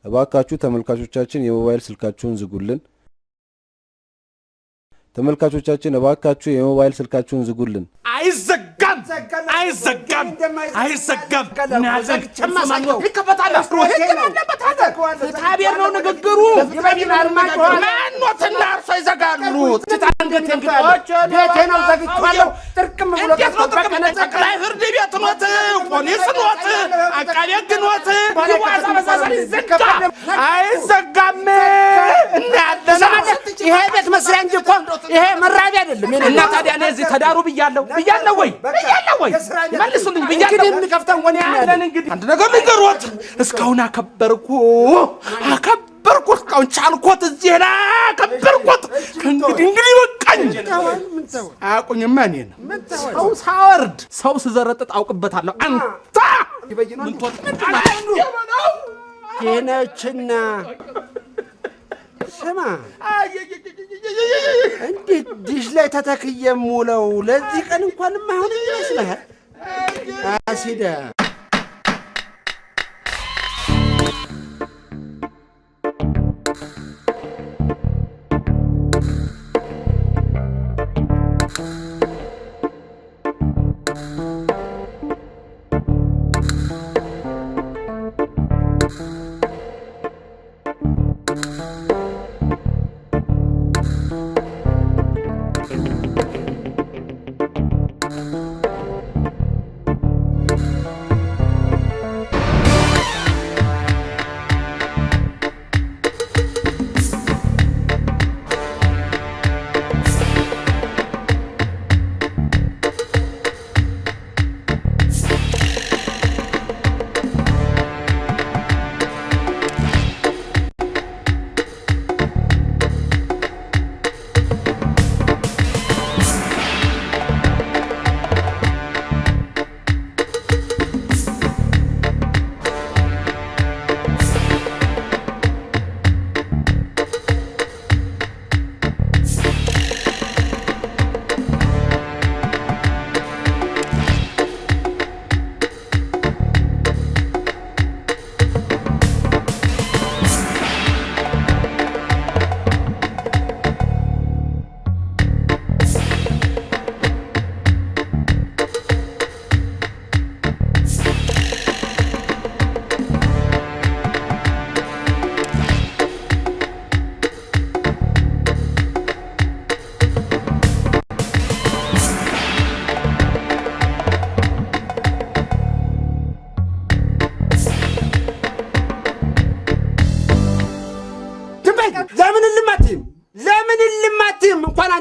እባካችሁ ተመልካቾቻችን የሞባይል ስልካችሁን ዝጉልን ተመልካቾቻችን እባካችሁ የሞባይል ስልካችሁን ዝጉልን አይዘጋም ናዘግቸማሳየው ይከፈታል ታቢር ነው ንግግሩ ይበዲናል ማንኖትና አርሶ ይዘጋሉ ትታንገት ቤቴ ነው ዘግቻለሁ ጥርቅም ብሎ ጠቅላይ ፍርድ ቤት ኖት ፖሊስ ኖት አቃቤ ሕግ ኖት ይዋዛ በዛዛል ይዘጋ አይዘጋም እናያለና ይሄ ቤት መስሪያ እንጂ እኮ ይሄ መራቢያ አይደለም እና ታዲያ እኔ እዚህ ተዳሩ ብያለሁ ወይ መልሱልኝ ብያለሁ እንግዲህ ምን ከፍተን ወኔ ያለን እንግዲህ አንድ ነገር ልንገርዎት እስካሁን አከበርኩ እስካሁን ቻልኩት እዚህ ላይ አከበርኩት እንግዲህ በቃኝ አቁኝማ እኔን ሰው ሳወርድ ሰው ስዘረጥጥ አውቅበታለሁ አንተ ምን ነው ኬነችና ስማ እንዴት ዲሽ ላይ ተተክየ ሙለው ለዚህ ቀን እንኳን ማሁን ይመስላል አሲዳ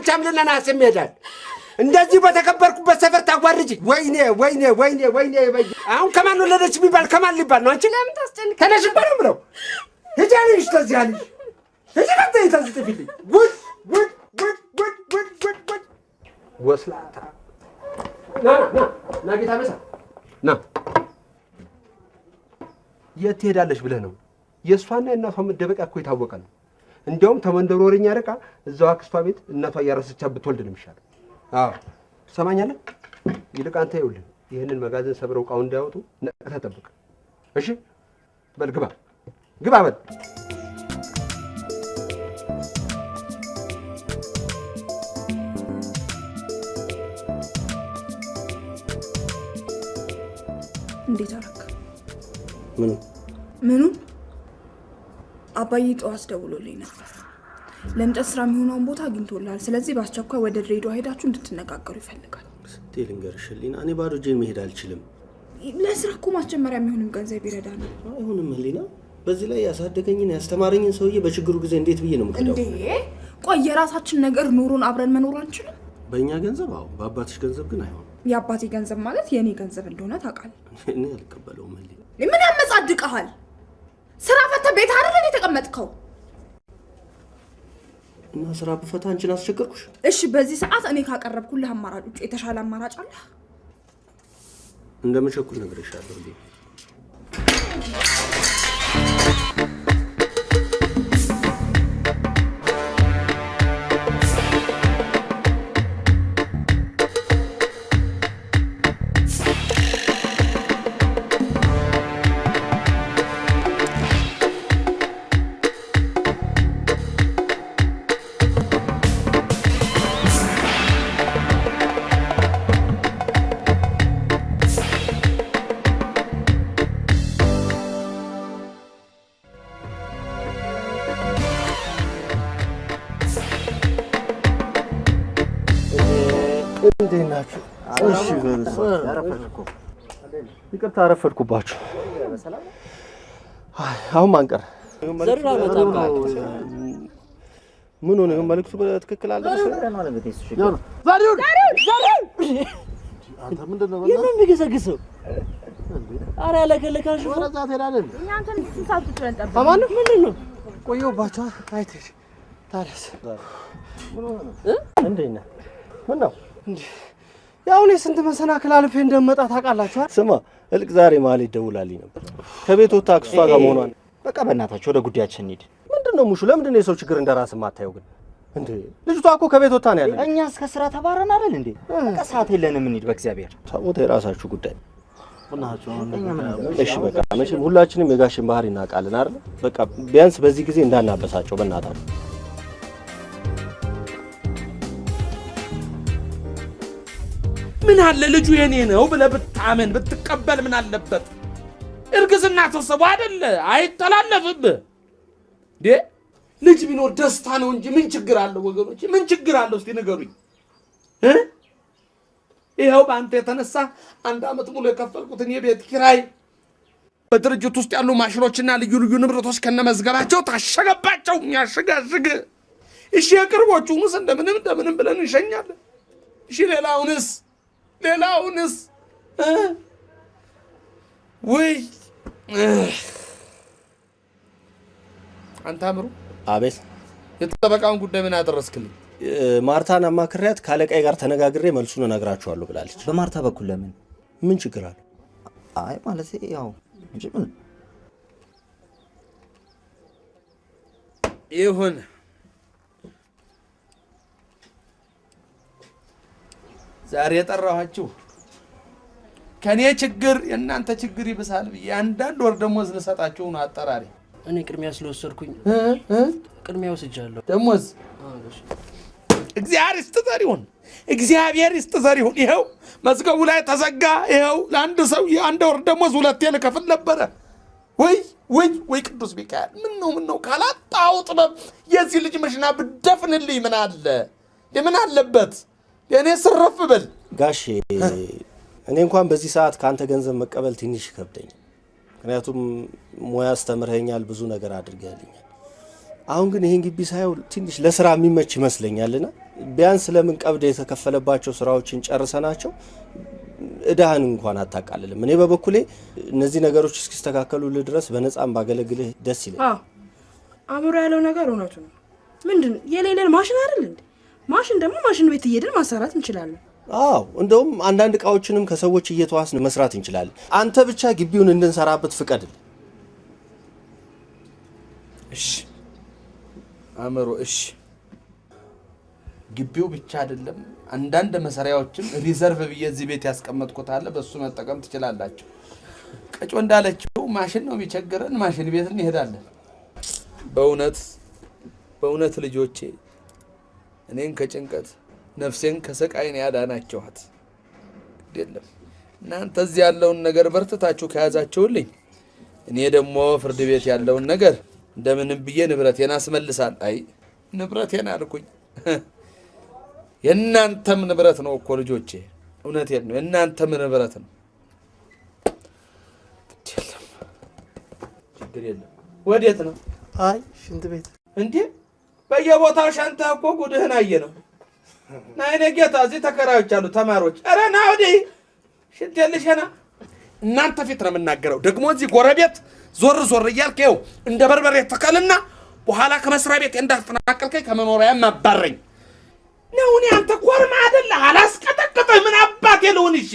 ቻምለና አስሜዳል እንደዚህ በተከበርኩበት ሰፈር ታጓርጂ ወይኔ አሁን ከማን ወለደች ቢባል ከማን ሊባል ነው አንቺ ለምን ታስጨንቅ ተነሽበል ብለው ሄጃለሽ ተዚያለሽ ሄጃለሽ ተዝጥፊልኝ ጉድ ወስላታ ና ጌታ መሳ ና የት ሄዳለሽ ብለህ ነው የሷና የእናቷ መደበቂያ እኮ የታወቀ ነው እንዴውም ተመንደሮ ወሬኛ ረቃ እዛው አክስቷ ቤት እናቷ ያረሰቻ ብትወልድ ነው የሚሻለው አዎ ሰማኛለህ ይልቅ አንተ ይውልህ ይሄንን መጋዘን ሰብረው ቃው እንዳያወጡ ነቀተ ተጠብቅ እሺ በል ግባ በል እንዴት አረክ ምኑ አባዬ ጠዋት ደውሎልኝ ነበር ለእንጨት ስራ የሚሆነውን ቦታ አግኝቶልሃል ስለዚህ በአስቸኳይ ወደ ድሬዳዋ ሄዳችሁ እንድትነጋገሩ ይፈልጋል ቴልንገርሽልኝ እኔ ባዶ እጄን መሄድ አልችልም ለስራ እኮ ማስጀመሪያ የሚሆንም ገንዘብ ይረዳል አይሆንም ህሊና በዚህ ላይ ያሳደገኝን ያስተማረኝን ሰውዬ በችግሩ ጊዜ እንዴት ብዬ ነው የምከዳው እንዴ ቆይ የራሳችን ነገር ኑሮን አብረን መኖር አንችልም በእኛ ገንዘብ አዎ በአባትሽ ገንዘብ ግን አይሆንም የአባቴ ገንዘብ ማለት የኔ ገንዘብ እንደሆነ ታውቃለህ እኔ አልቀበለውም ህሊና ምን ያመጻድቅሃል ስራ ፈተ ቤት አይደል የተቀመጥከው እና ስራ በፈታ አንቺን አስቸገርኩሽ እሺ በዚህ ሰዓት እኔ ካቀረብኩልህ አማራጭ ውጪ የተሻለ አማራጭ አለ እንደምቸኩል ነግሬሻለሁ እንዴ እንዴት ናችሁ? እሺ ያረፈድኩ ይቅርታ አረፈድኩባችሁ። አሁን ማን ቀረ? ዘራ መጣ ምን ሆነ? መልዕክቱ በትክክል አለ። አንተ ምንድነው? የምን ቢገሰግሰው? ኧረ ያለከለካሽ ወራዛ ተራደል እናንተን ሲሳብ ትጥረን ጠብቅ። አማን ምንድነው? ቆየሁባችሁ አይተሽ ታዲያስ ምን ሆነ? እንዴት ነህ? ምን ነው እንዴ? ያው እኔ ስንት መሰናክል አልፌ እንደመጣ ታውቃላችሁ። ስማ እልቅ ዛሬ ማለት ይደውላልኝ ነበር ከቤት ወጣ አክስቷ ጋር መሆኗን። በቃ በእናታችሁ ወደ ጉዳያችን እንሂድ። ምንድነው ሙሹ? ለምንድነው የሰው ችግር እንደራስ የማታየው ግን? እንዴ ልጅቷ እኮ ከቤት ወጣ ነው ያለው። እኛ እስከ ስራ ተባረን አይደል እንዴ? በቃ ሰዓት የለንም እንሂድ። በእግዚአብሔር ታውቁት የራሳችሁ ጉዳይ። እሺ በቃ መቼም ሁላችንም የጋሽን ባህሪ እናውቃለን አይደል? በቃ ቢያንስ በዚህ ጊዜ እንዳናበሳቸው በእናታችሁ። ምን አለ ልጁ የኔ ነው ብለህ ብታምን ብትቀበል ምን አለበት? እርግዝና ተሰቡ አይደለ አይተላለፍብህ እንዴ? ልጅ ቢኖር ደስታ ነው እንጂ ምን ችግር አለው ወገኖች? ምን ችግር አለው እስቲ ንገሩኝ። ይኸው በአንተ የተነሳ 1 ዓመት ሙሉ የከፈልኩትን የቤት ኪራይ በድርጅት ውስጥ ያሉ ማሽኖችና ልዩ ልዩ ንብረቶች ከነመዝገባቸው ታሸገባቸው የሚያሸጋሽግ። እሺ የቅርቦቹንስ እንደምንም ብለን እንሸኛለን። እሺ ሌላውንስ ወይ አንተ አምሩ። አቤት። የተጠበቃውን ጉዳይ ምን አደረስክልኝ? ማርታን አማክሪያት ካለቃዬ ጋር ተነጋግሬ መልሱን እነግራችኋለሁ ብላለች። በማርታ በኩል ለምን? ምን ችግር አለ? አይ ማለት ያው እንጂ ምን ይሁን። ዛሬ የጠራኋችሁ ከኔ ችግር የእናንተ ችግር ይብሳል ብዬ አንዳንድ ወር ደሞዝ ልሰጣችሁ ነው አጠራሪ። እኔ ቅድሚያ ስለወሰድኩኝ ቅድሚያ ወስጃለሁ። ደሞዝ እግዚአብሔር ይስጥዘር ይሁን፣ እግዚአብሔር ይስጥዘር ይሁን። ይኸው መዝገቡ ላይ ተዘጋ። ይኸው ለአንድ ሰው የአንድ ወር ደሞዝ 2 ልከፍል ነበረ። ወይ ቅዱስ ሚካኤል ምን ነው ካላጣው ጥበብ የዚህ ልጅ መሽና ብደፍንልኝ ምን አለበት? የኔ ስረፍ በል ጋሼ። እኔ እንኳን በዚህ ሰዓት ካንተ ገንዘብ መቀበል ትንሽ ይከብደኝ። ምክንያቱም ሙያ አስተምረኸኛል፣ ብዙ ነገር አድርገህልኛል። አሁን ግን ይሄን ግቢ ሳይው ትንሽ ለስራ የሚመች ይመስለኛልና ቢያንስ ለምን ቀብድ የተከፈለባቸው ስራዎችን ጨርሰናቸው እዳህን እንኳን አታቃልልም። እኔ በበኩሌ እነዚህ ነገሮች እስኪስተካከሉልህ ድረስ በነፃም ባገለግልህ ደስ ይላል። አምሮ ያለው ነገር እውነቱ ነው። ምንድን የሌለን ማሽን አይደል እንዴ? ማሽን ደግሞ ማሽን ቤት እየሄድን ማሰራት እንችላለን። እንደውም አንዳንድ እቃዎችንም ከሰዎች እየተዋስን መስራት እንችላለን። አንተ ብቻ ግቢውን እንድንሰራበት ፍቀድልን። እሺ አምሮ፣ እሺ ግቢው ብቻ አይደለም አንዳንድ መሰሪያዎችም ሪዘርቭ ብዬ እዚህ ቤት ያስቀመጥኩት አለ። በሱ መጠቀም ትችላላችሁ። ቀጮ እንዳለችው ማሽን ነው የሚቸግረን፣ ማሽን ቤት እንሄዳለን። በእውነት ልጆቼ እኔን ከጭንቀት ነፍሴን ከሰቃይ ነው ያዳናችኋት። አይደለም እናንተ እዚህ ያለውን ነገር በርትታችሁ ከያዛችሁልኝ እኔ ደግሞ ፍርድ ቤት ያለውን ነገር እንደምንም ብዬ ንብረቴን አስመልሳል። አይ ንብረቴን አልኩኝ፣ የእናንተም ንብረት ነው እኮ ልጆቼ። እውነቴን ነው፣ የእናንተም ንብረት ነው። ችግር የለም። ወዴት ነው? አይ ሽንት ቤት። እንዴ በየቦታው ሻንታ እኮ ጉድህን አየ ነው። ናይኔ ጌታ እዚህ ተከራዮች አሉ ተማሪዎች። ኧረ ና ወዲህ ሽንት የልሸና እናንተ ፊት ነው የምናገረው። ደግሞ እዚህ ጎረቤት ዞር እያልክ ይኸው እንደ በርበሬ ተከልና በኋላ ከመስሪያ ቤት እንዳትፈናቀልከኝ ከመኖሪያ ማባረኝ ነው። እኔ አንተ ኮርማ አይደለ አላስቀጠቅጥህ ምን አባቴ ልሁን? እሺ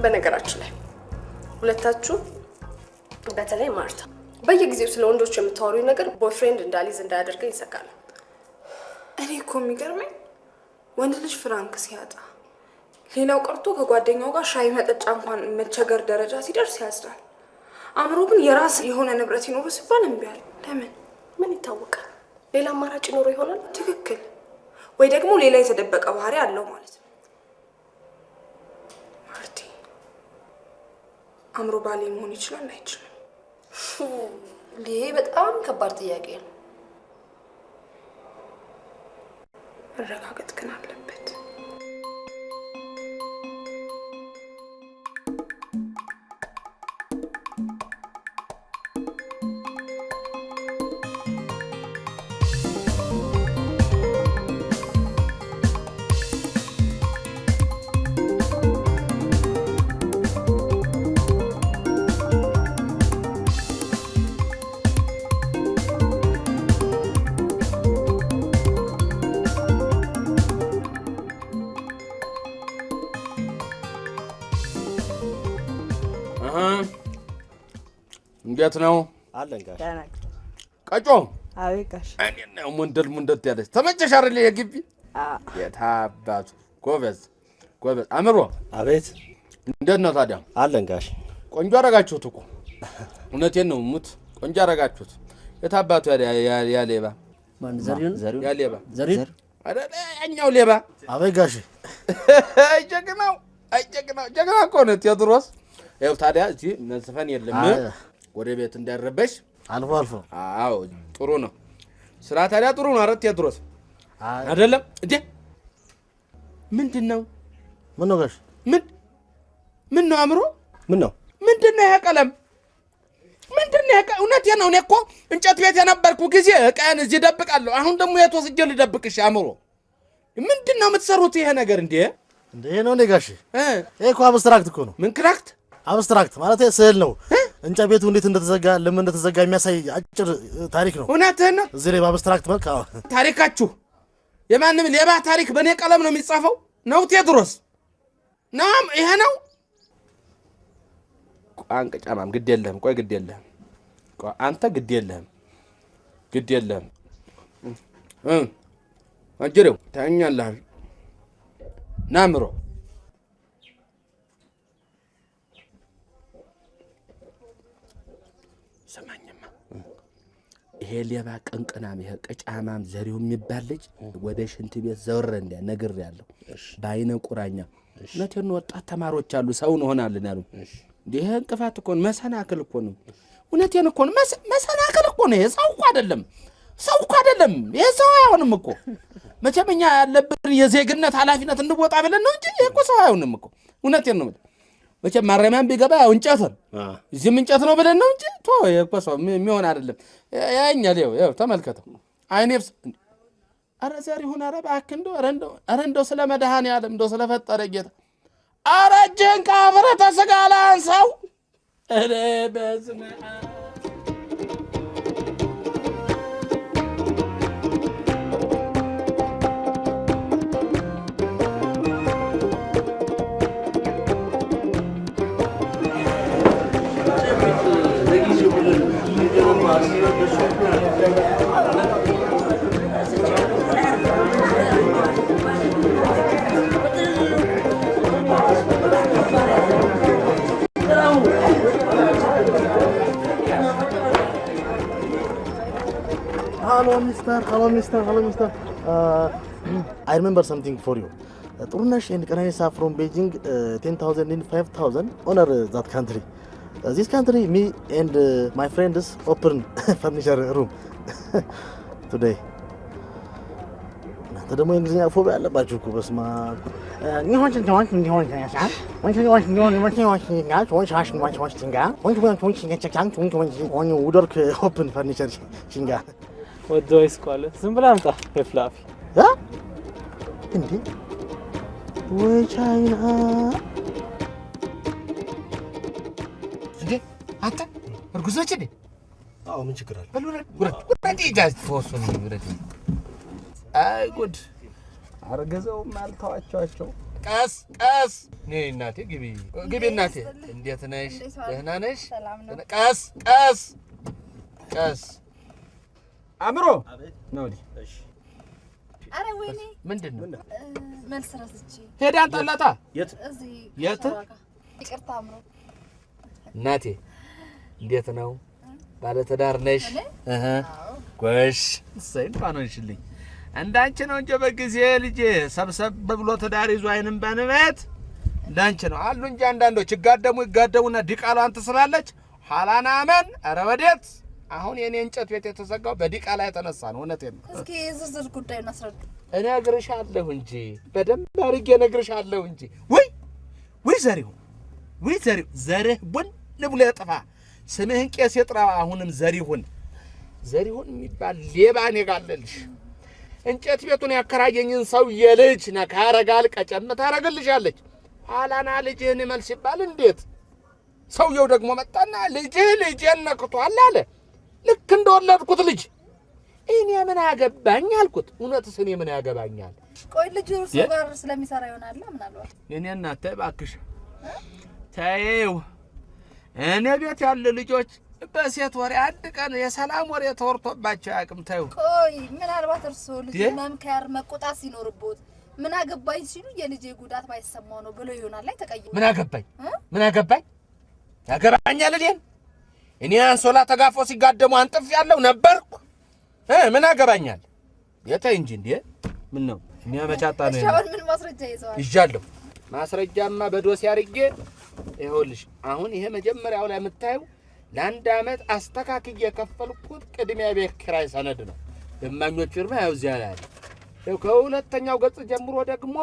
በነገራችን ላይ ሁለታችሁ በተለይ ማርታ በየጊዜው ስለ ወንዶች የምታወሩኝ ነገር ቦይፍሬንድ እንዳልይዝ እንዳያደርገኝ ይሰጋል። እኔ እኮ የሚገርመኝ ወንድ ልጅ ፍራንክ ሲያጣ ሌላው ቀርቶ ከጓደኛው ጋር ሻይ መጠጫ እንኳን መቸገር ደረጃ ሲደርስ ያዝናል። አምሮ ግን የራስ የሆነ ንብረት ይኖር ሲባል እምቢ አለ። ለምን? ምን ይታወቃል? ሌላ አማራጭ ይኖር ይሆናል። ትክክል። ወይ ደግሞ ሌላ የተደበቀ ባህሪ አለው ማለት ነው። ማርቲ አምሮ ባሌ መሆን ይችላል አይችልም? ይሄ በጣም ከባድ ጥያቄ ነው። መረጋገጥ ግን አለበት። እንዴት ነው አለን ጋሽ ቀጮ አቤት ጋሽ እኔ ነው ሙንደል ያለች ተመቸሽ አይደል የግቢ የታባቱ ጎበዝ አምሮ አቤት እንዴት ነው ታዲያ አለን ጋሽ ቆንጆ አረጋችሁት እኮ እውነቴን ነው ሙት ቆንጆ አረጋችሁት የታባቱ ያ ሌባ ማን ዘሪው ያ ሌባ ዘሪው አይደል ያኛው ሌባ አቤት ጋሽ ጀግናው ጀግና እኮ ነው ቴዎድሮስ ያው ታዲያ እዚህ መስፈን የለም ወደ ቤት እንዳረበሽ አልፎ አዎ ጥሩ ነው ስራ ታዲያ ጥሩ ነው አረት ቴዎድሮስ አይደለም እንዴ ምንድነው ምን ነው ጋሽ ምን ነው አምሮ ምን ነው ምንድነው ይሄ ቀለም ምንድነው ይሄ እውነቴን ነው እኔ እኮ እንጨት ቤት የነበርኩ ጊዜ እቃን እዚህ ደብቃለሁ አሁን ደግሞ የተወስጀ ልደብቅሽ አምሮ ምንድነው የምትሰሩት ይሄ ነገር እንዴ ነው እንዴ ጋሽ ይሄ እኮ አብስትራክት እኮ ነው ምን ክራክት አብስትራክት ማለት ስዕል ነው እንጨት ቤቱ እንዴት እንደተዘጋ ለምን እንደተዘጋ የሚያሳይ አጭር ታሪክ ነው እውነትህን ነው እዚህ ላይ በአብስትራክት መልክ ታሪካችሁ የማንም ሌባ ታሪክ በኔ ቀለም ነው የሚጻፈው ነው ቴዎድሮስ ናም ይሄ ነው ቋንቋ ጫማም ግድ የለህም ቆይ ግድ የለህም አንተ ግድ የለህም አጅሬው ታኛለህ ናምሮ ሰማኝማ ይሄ ሌባ ቀንቀናም ይሄ ቀጫማም ዘሪው የሚባል ልጅ ወደ ሽንት ቤት ዘወረ እንደ ነገር ያለው ባይነ ቁራኛ ነቴን ወጣት ተማሪዎች አሉ ሰው እንሆናለን ያሉ ይሄ እንቅፋት እኮ መሰናክል እኮ ነው እውነቴን እኮ መሰናክል እኮ ነው ሰው እኮ አይደለም ይሄ ሰው አይሆንም እኮ መቼምኛ ያለብን የዜግነት ኃላፊነት እንወጣ ብለን ነው እንጂ ይሄ እኮ ሰው አይሆንም እኮ እውነቴን ነው መቼም ማረሚያም ቢገባ ያው እንጨት ነው እዚህም እንጨት ነው ብለን ነው እንጂ ቶ ይሄ እኮ ሰው የሚሆን አይደለም ያኛል ያው ተመልከተው አይኔብስ አረ ዘሪሁን አረ እባክህ እንደው ስለ መድኃኔዓለም እንደው ስለፈጠረ ጌታ አረ እጅህን ከአፍረተ ሥጋ ላይ አንሳው እረ በስመ አብ Hello, mister. I remember something for you. Turunesh and Kananisa from Beijing, 10,000 and 5,000. Honor that country. This country, me and my friends open furniture room today. Not the moment I forgot about you, Kubasma. You want to go on? You want to open furniture chinga. ወዶ ይስቋል ዝም ብላ አምጣ ፍላፊ እንዴ ወይ ቻይና እንዴ አንተ እርጉዝ ነች እንዴ አዎ ምን ችግር አለ ጉድ ይጃዝ ፎሶን ይብረት አይ ጉድ አርገዘው ማልታዋቸው ቀስ ነይ እናቴ ግቢ እናቴ እንዴት ነሽ ደህና ነሽ ቀስ አምሮ ነው እሺ አረ ወይኔ ምንድነው መልሰራስቺ ሄዳ አንጠላታ የት ይቅርታ አምሮ እናቴ እንዴት ነው ባለ ትዳር ነሽ ጎሽ ሰይን ባኖሽልኝ እንዳንቺ ነው እንጂ በጊዜ ልጄ ሰብሰብ ብሎ ትዳር ይዞ አይንም ባንበት እንዳንቺ ነው አሉ እንጂ አንዳንዶች ይጋደሙና ዲቃላን ትስላለች ሐላና አመን አረ ወዴት አሁን የኔ እንጨት ቤት የተዘጋው በዲቃላ የተነሳ ነው እውነቴን ነው እስኪ ዝርዝር ጉዳይ እናስረዱ እነግርሻለሁ እንጂ በደንብ አድርጌ እነግርሻለሁ እንጂ ወይ ዘሪሁን ቡን ብሎ ያጠፋ ስምህን ቄስ የጥራው አሁንም ዘሪሁን የሚባል ሌባ እኔ ጋር አለልሽ እንጨት ቤቱን ያከራየኝን ሰውዬ ልጅ ነካ ያረጋል ቀጨም ታረግልሻለች አላና ልጅህን መልስ ይባል እንዴት ሰውየው ደግሞ መጣና ልጅህን ነክቷል አለ ልክ እንደወለድኩት ልጅ እኔ ምን አገባኝ አልኩት እውነትስ እኔ ምን ያገባኛል ቆይ ልጅ እርሱ ጋር ስለሚሰራ ይሆናል ምናልባት እኔ እናቴ እባክሽ ታየው እኔ ቤት ያሉ ልጆች በሴት ወሬ አንድ ቀን የሰላም ወሬ ተወርቶባቸው ያቅም ታዩ ቆይ ምናልባት እርሱ ልጅ መምከር መቆጣት ሲኖርቦት ምን አገባኝ ሲሉ የልጄ ጉዳት ባይሰማው ነው ብሎ ይሆናል ላይ ተቀይሞ ምን አገባኝ ያገባኛል እኔ አንሶላ ተጋፎ ሲጋደሙ አንጥፍ ያለው ነበርኩ ምን አገባኛል የታይ እንጂ እንዴ ምን ነው እኛ መጫጣ ነው ሻውን ምን ማስረጃ ይዘዋል ይዣለሁ ማስረጃማ በዶሴ አርጌ ይኸውልሽ አሁን ይሄ መጀመሪያው ላይ የምታዩ ለአንድ አመት አስተካክዬ የከፈልኩት ቅድሚያ ቤት ኪራይ ሰነድ ነው ደማኞች ፍርማ ያው እዚያ ላይ ከሁለተኛው ገጽ ጀምሮ ደግሞ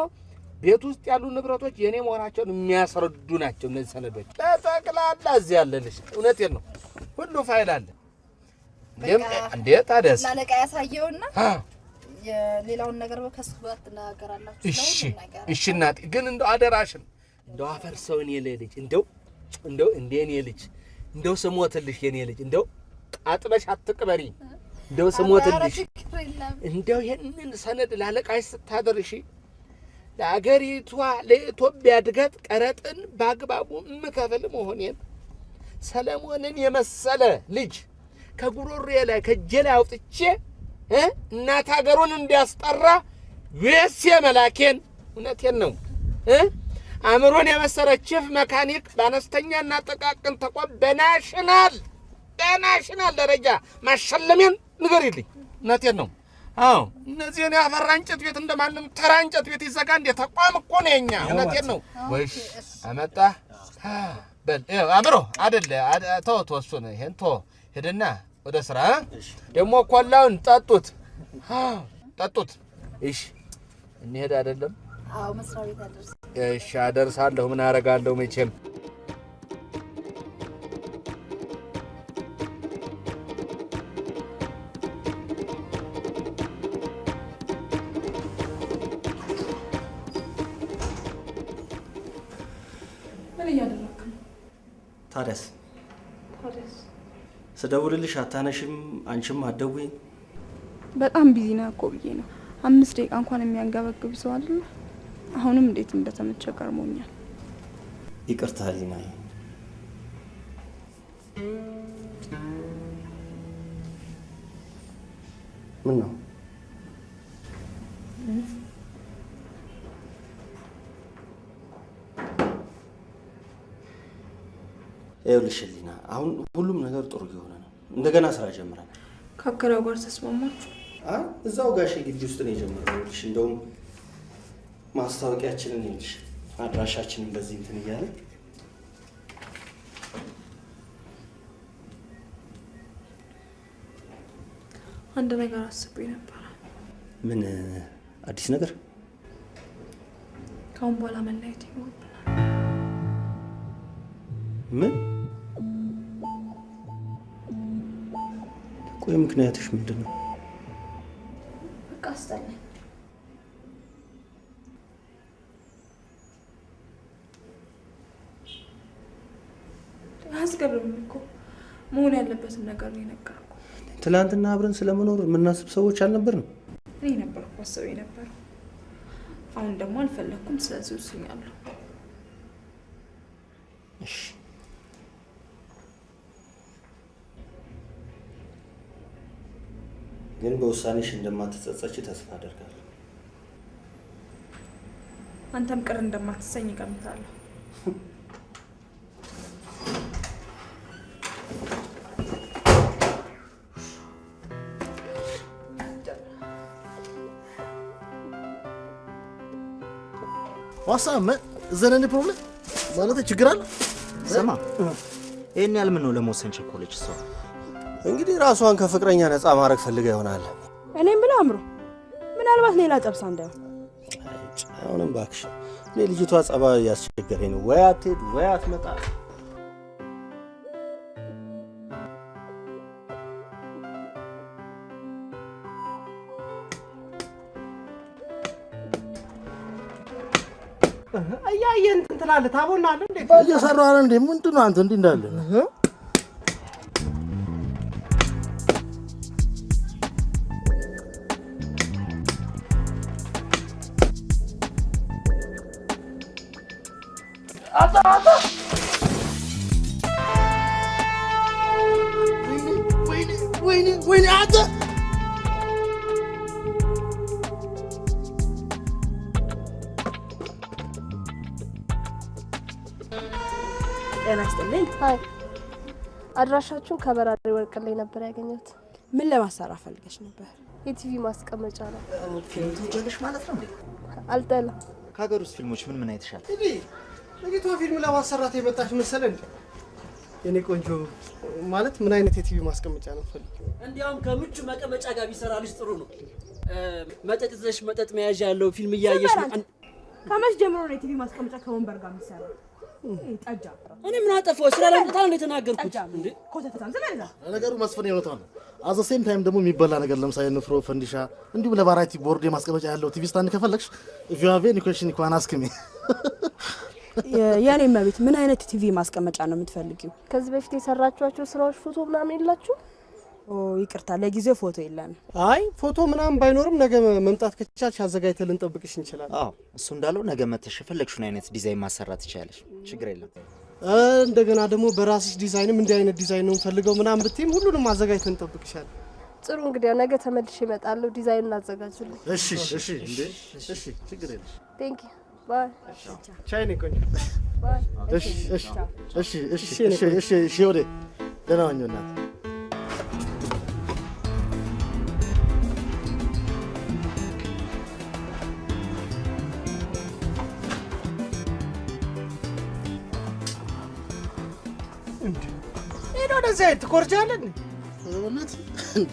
ቤት ውስጥ ያሉ ንብረቶች የኔ መሆናቸውን የሚያስረዱ ናቸው እነዚህ ሰነዶች ተጠቅላላ እዚያ ያለልሽ እውነቴን ነው ሁሉ ፋይል አለ እንዴት ታደስ ላለቃ ያሳየውና የሌላውን ነገር በከሱ ጋር ተናገራላችሁ እሺ እናት ግን እንደው አደራሽን እንደው አፈርሰው እኔ ልጅ እንደው እንደኔ ልጅ እንደው ስሞትልሽ የኔ ልጅ እንደው አጥበሽ አትቅበሪ እንደው ስሞትልሽ እንደው ይሄንን ሰነድ ላለቃሽ ስታደርሺ ለአገሪቷ ለኢትዮጵያ እድገት ቀረጥን ባግባቡ ምከፍል መሆኔን ሰለሞንን የመሰለ ልጅ ከጉሮሬ ላይ ከጀላ አውጥቼ እናት ሀገሩን እንዲያስጠራ ዩኤስ መላኬን እውነቴን ነው አምሮን የመሰለ ቺፍ መካኒክ ባነስተኛና ጥቃቅን ተቋም በናሽናል ደረጃ ማሸለሜን ንገሪልኝ እውነቴን ነው አዎ እነዚህን ያፈራ እንጨት ቤት እንደማንም ተራ እንጨት ቤት ይዘጋ እንደ ተቋም እኮ ነው የኛ እውነቴን ነው ወይስ አመጣ በል አምሮ አይደለ ተወሱን ይሄን ሄደና ወደ ስራ ደሞ ኮላውን ጠጡት እሺ እንሄድ አይደለም አዎ መስሪያ ቤት አደርስ እሺ አደርሳለሁ ምን አረጋለሁ መቼም ታደስ ስደውልልሽ አታነሽም አንቺም አትደውይም በጣም ቢዚ ነህ እኮ ብዬ ነው 5 ደቂቃ እንኳን የሚያንገበግብ ሰው አይደል አሁንም እንዴት እንደተመቸ ገርሞኛል ይቅርታ ሊናዬ ምን ነው ይኸውልሽ ሊና አሁን ሁሉም ነገር ጥሩ እየሆነ ነው እንደገና ስራ ጀምረናል ከአከራው ጋር ተስማማችሁ እዛው ጋሼ ግቢ ውስጥ ነው የጀመረው እንደውም ማስታወቂያችንን ይልሽ አድራሻችንን በዚህ እንትን እያለ አንድ ነገር አስቤ ነበር ምን አዲስ ነገር ካሁን በኋላ መለያየት ይሆናል ምን ቆይ ምክንያትሽ ምንድነው በቃ አስጠላኝ አስገርም እኮ መሆን ያለበትን ነገር ነው የነገርኩ ትላንትና አብረን ስለመኖር የምናስብ ሰዎች አልነበርንም እኔ ነበርኩ አስቤ ነበር አሁን ደግሞ አልፈለኩም ስለዚህ ወስኛለሁ እሺ ግን በውሳኔሽ እንደማትጸጸች ተስፋ አደርጋለሁ አንተም ቅር እንደማትሰኝ እገምታለሁ ዋሳም ዘነን ፕሮብሌም ማለት ችግር አለ ሰማ ይሄን ያህል ምን ነው ለመወሰን ቸኮለች እሷ እንግዲህ ራሷን ከፍቅረኛ ነፃ ማድረግ ፈልጋ ይሆናል እኔም ብላ አምሮ ምናልባት ሌላ ጠብሳ እንዳይሆን። አሁንም እባክሽ እኔ ልጅቷ ጸባይ ያስቸገረኝ ነው። ወይ አትሄድ ወይ አትመጣ። እያየህ እንትን ትላለህ ታቦናለህ እንዴ? እየሰራህ አይደል እንዴ? ምንድን ነው አንተ እንዲህ እንዳለ ወይኔ አንተ ጤና ይስጥልኝ። አይ አድራሻችሁን ከበራሪ ወርቅ ላይ ነበር ያገኘሁት። ምን ለማሰራት ፈልገሽ ነበር? የቲቪ ማስቀመጫ ነው። ፊልም ትወጃለሽ ማለት ነው እንዴ? አልጠላም። ከሀገር ውስጥ ፊልሞች ምን አይተሻል? እንዴ ለጌቷ ፊልም ለማሰራት የመጣች መሰለህ እንዴ? የኔ ቆንጆ ማለት ምን አይነት የቲቪ ማስቀመጫ ነው ፈልጊው? እንዲያውም ከምቹ መቀመጫ ጋር ቢሰራልሽ ጥሩ ነው። መጠጥ ይዘሽ መጠጥ መያዣ ያለው ፊልም እያየሽ ነው። ከመች ጀምሮ ነው የቲቪ ማስቀመጫ ከወንበር ጋር የሚሰራው? ጠጃ እኔ ምን አጠፋው? ስራ ላይ እንዴት ነው የተናገርኩት እንዴ? ኮተታም ዘመንዛ ነገሩ መስፈን ይወጣው ነው። አዘ ሴም ታይም ደግሞ የሚበላ ነገር ለምሳሌ ንፍሮ፣ ፈንዲሻ እንዲሁም ለቫራይቲ ቦርድ የማስቀመጫ ያለው ቲቪ ስታንድ ከፈለግሽ if you have any question you can ask me። የኔ መቤት ምን አይነት ቲቪ ማስቀመጫ ነው የምትፈልጊው? ከዚህ በፊት የሰራችኋቸው ስራዎች ፎቶ ምናምን የላችሁ? ኦ ይቅርታ፣ ለጊዜው ፎቶ የለም። አይ ፎቶ ምናምን ባይኖርም ነገ መምጣት ከቻልሽ አዘጋጅተን ልንጠብቅሽ እንችላለን። አዎ እሱ እንዳለው ነገ መተሽ የፈለግሽውን አይነት ዲዛይን ማሰራት ትችላለሽ። ችግር የለም። እንደገና ደግሞ በራስሽ ዲዛይንም እንዲህ አይነት ዲዛይን ነው ፈልገው ምናምን ብትይም ሁሉንም አዘጋጅተን እንጠብቅሻለን። ጥሩ እንግዲህ ነገ ተመልሼ እመጣለሁ። ዲዛይኑን አዘጋጁልኝ። እሺ እሺ እንዴ እሺ ችግር የለም። ቴንክ ዩ ባይ። ቻይ ነኝ ቆንጆ። ባይ። እሺ እሺ እሺ እሺ እሺ እሺ ወደ ደህና ሁኚ እናት። ወደዚያ ትኮርጃለህ እንዴ? እውነት እንዴ?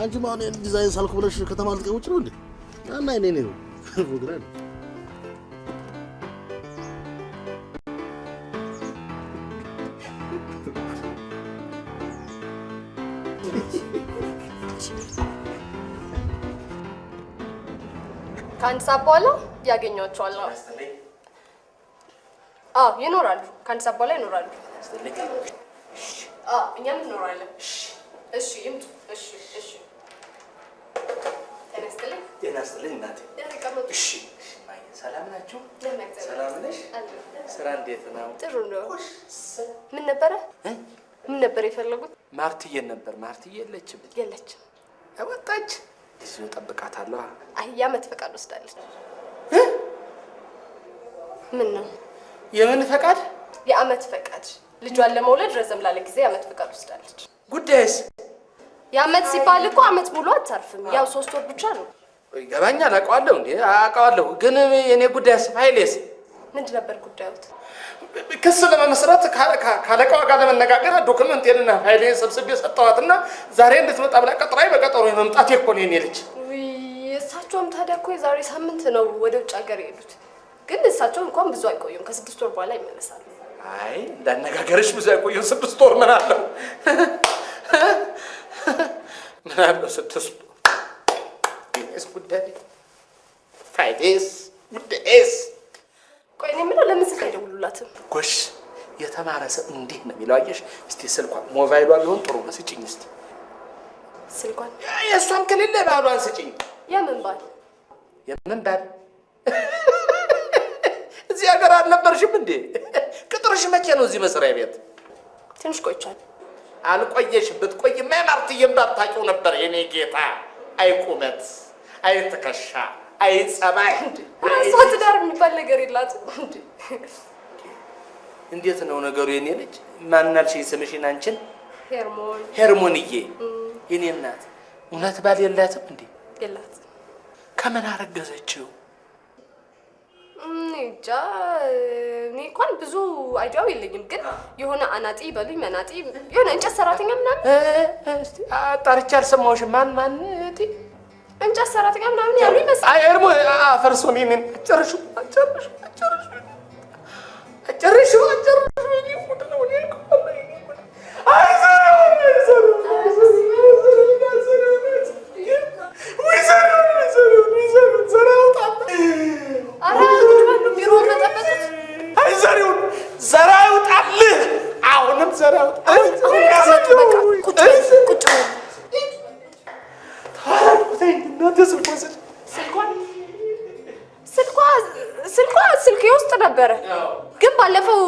አንቺ ማን ዲዛይን ሳልኩ ብለሽ ከተማ ልትቀውጭ ነው እንዴ? እና እኔ ነው ወግራለሁ። ከአንድ ሰዓት በኋላ ያገኟቸዋለሁ። አዎ ይኖራሉ። ከአንድ ሰዓት በኋላ ይኖራሉ። አዎ እኛም እንኖራለን። እሺ ይምጡ። እሺ እሺ። ጤና ይስጥልኝ። ጤና ይስጥልኝ እናቴ። እሺ ሰላም ናችሁ? ሰላም ነሽ? ስራ እንዴት ነው? ጥሩ ነው። ምን ነበረ ምን ነበር የፈለጉት? ማርትዬን ነበር። ማርትዬ የለችም? የለችም። ወጣች። እዚሁ ጠብቃታለሁ። አይ የዓመት ፈቃድ ወስዳለች። ምን ነው? የምን ፈቃድ? የዓመት ፈቃድ። ልጇን ለመውለድ ረዘም ላለ ጊዜ የዓመት ፈቃድ ወስዳለች። ጉዳይስ? የዓመት ሲባል እኮ ዓመት ሙሉ አታርፍም። ያው 3 ወር ብቻ ነው። ይገባኛል። አውቀዋለሁ እንዴ አውቀዋለሁ። ግን የኔ ጉዳይስ? ፋይሌስ? ምንድን ነበር ጉዳዩት? ክስ ለመመስረት ካለቃዋ ጋር ለመነጋገር ዶክመንቴንና ፋይሌን ሰብስቤ ሰጠዋትና ዛሬ እንድትመጣ ብላ ቀጥራይ በቀጠሮ የመምጣት እኮ ነው የኔ ልጅ። እሳቸውም ታዲያ እኮ የዛሬ ሳምንት ነው ወደ ውጭ ሀገር የሄዱት። ግን እሳቸው እንኳን ብዙ አይቆዩም። ከ6 ወር በኋላ ይመለሳሉ። አይ እንዳነጋገርሽ ብዙ አይቆዩም። 6 ወር ምን አለው? ምን አለው 6 ወር? ይሄስ ጉዳይ ፋይሌስ ጉዳይስ? ቆይ እኔ የምለው ለምን ስልክ አይደውሉላትም? ጎሽ የተማረ ሰው እንዲህ ነው የሚለው። አየሽ እስቲ ስልኳን ሞባይሏ ቢሆን ጥሩ ነው። ስጭኝ እስቲ ስልኳን። የእሷም ከሌለ ባሏን ስጭኝ። የምን ባል? የምን ባል? እዚህ ሀገር አልነበርሽም እንዴ? ቅጥርሽ መቼ ነው እዚህ መስሪያ ቤት? ትንሽ ቆይቻል። አልቆየሽም። ብትቆይማ ማርትዬም ባታውቂው ነበር የኔ ጌታ። አይ ቁመት፣ አይ ትከሻ፣ አይ ጸባይ። እሷ ትዳር የሚባል ነገር የላትም እንዴ? እንዴት ነው ነገሩ የኔ ልጅ? ማን አልሽኝ ስምሽን አንቺን? ሄርሞን። ሄርሞንዬ የኔ እናት እውነት ባል የላትም እንዴ? የላትም። ከምን አረገዘችው? እንጃ እኔ እንኳን ብዙ አይዲያው የለኝም። ግን የሆነ አናጢ በሉኝ መናጢ የሆነ እንጨት ሰራተኛ ምናምን። እስቲ አጣርቼ አልሰማሁሽም። ማን እንጨት ሰራተኛ ምናምን ያሉ ይመስላል። አይ እርሞ አፈርሶ ነን ጨርሹ ስልኬ ውስጥ ነበረ፣ ግን ባለፈው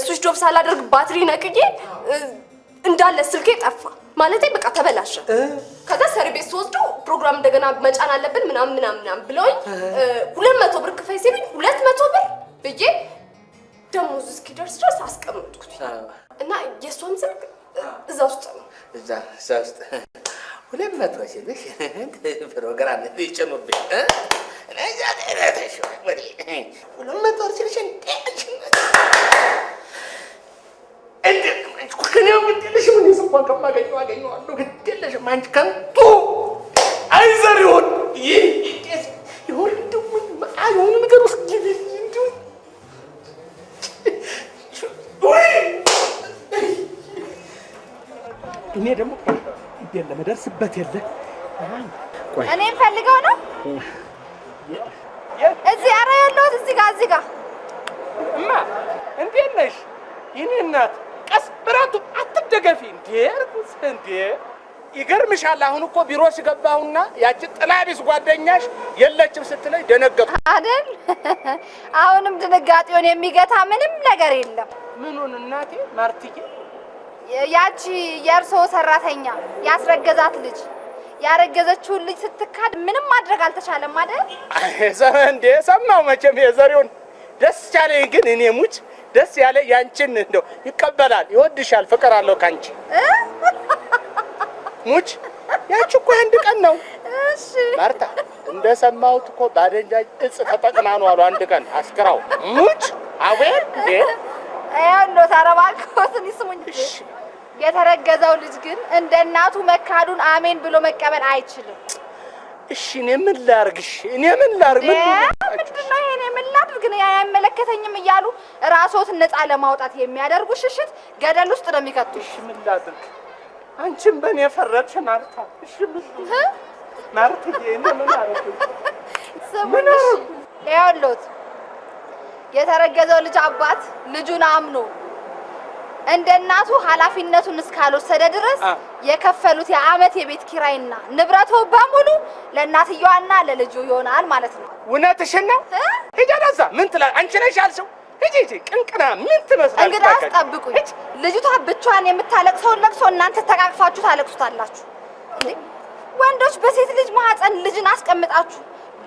ስዊች ኦፍ ሳላደርግ ባትሪ ነቅዬ እንዳለ ስልኬ ጠፋ። ማለቴ በቃ ተበላሸ። ከዛ ሰርቪስ ወስደው ፕሮግራም እንደገና መጫን አለብን ምናምን ብለውኝ 200 ብር ክፈይ ሲሉኝ 200 ብር ብዬ ደሞዝ እስኪደርስ ድረስ አስቀምጥኩት እና የእሷም ስልክ እዛ ውስጥ ነው። እዛ ውስጥ 200 ሲልሽ ፕሮግራም ይጭኑብኝ እዛ ደረተሽ ወዲ 200 ሲልሽ እንዴ ከኔው ግድልሽ ምን ይስፋን ከማገኘው አገኘዋለሁ ግድልሽ ማንቺ ከንቱ አይዘሪውን ይቄስ ይሁን ደግሞ አይሁን ነገር ውስጥ እንዴ ወይ እኔ ደግሞ ይደለ መደርስበት የለ እኔም ፈልገው ነው እዚህ አረ ያለሁት እዚህ ጋር እማ እንዴት ነሽ የኔ እናት ቀስ ብራቱ አትደገፊ እንዴ ይገርምሻል አሁን እኮ ቢሮሽ ገባሁና ያቺ ጥላቢስ ጓደኛሽ የለችም ስትለኝ ደነገጥኩ አይደል አሁንም ድንጋጤውን የሚገታ ምንም ነገር የለም ምኑን እናቴ ማርቲዬ ያቺ የእርሶ ሰራተኛ ያስረገዛት ልጅ ያረገዘችውን ልጅ ስትካድ ምንም ማድረግ አልተቻለም አይደል እንዴ ሰማው መቼም የዘሬውን ደስ ያለኝ ግን እኔ ሙች ደስ ያለ ያንቺን እንደው ይቀበላል ይወድሻል ፍቅር አለው ካንቺ ሙች ያንቺ እኮ አንድ ቀን ነው እሺ ማርታ እንደሰማሁት እኮ ባደንጃጅ እጽ ተጠቅማ ነው አሉ አንድ ቀን አስከራው ሙች አዌር እንዴ አያንዶ ታረባልኩትን ይስሙኝ እሺ የተረገዘው ልጅ ግን እንደ እናቱ መካዱን አሜን ብሎ መቀበል አይችልም እሺ እኔ ምን ላርግሽ ምንድነው ይሄኔ ምን ላድርግ ነው ያይመለከተኝም እያሉ ራስዎት ነፃ ለማውጣት የሚያደርጉ ሽሽት ገደል ውስጥ ነው የሚከቱሽ እሺ ምን ላድርግ አንቺም በኔ ፈረድሽ ማርታ እሺ ማርታ እኔ ምን አረኩ ሰሙሽ ያውሎት የተረገዘው ልጅ አባት ልጁን አምኖ እንደ እናቱ ኃላፊነቱን እስካልወሰደ ድረስ የከፈሉት የአመት የቤት ኪራይና ንብረቱ በሙሉ ለእናትየዋና ለልጁ ይሆናል ማለት ነው እውነትሽን ነው ሄዳዛ ምን ትላለህ አንቺ ነሽ ያልሽው እጂ ቅንቅና ምን ትመስላለች እንግዲህ አስጠብቁኝ ልጅቷ ብቻዋን የምታለቅሰውን ለቅሶ እናንተ ተቃቅፋችሁ ታለቅሱታላችሁ ወንዶች በሴት ልጅ ማህፀን ልጅን አስቀምጣችሁ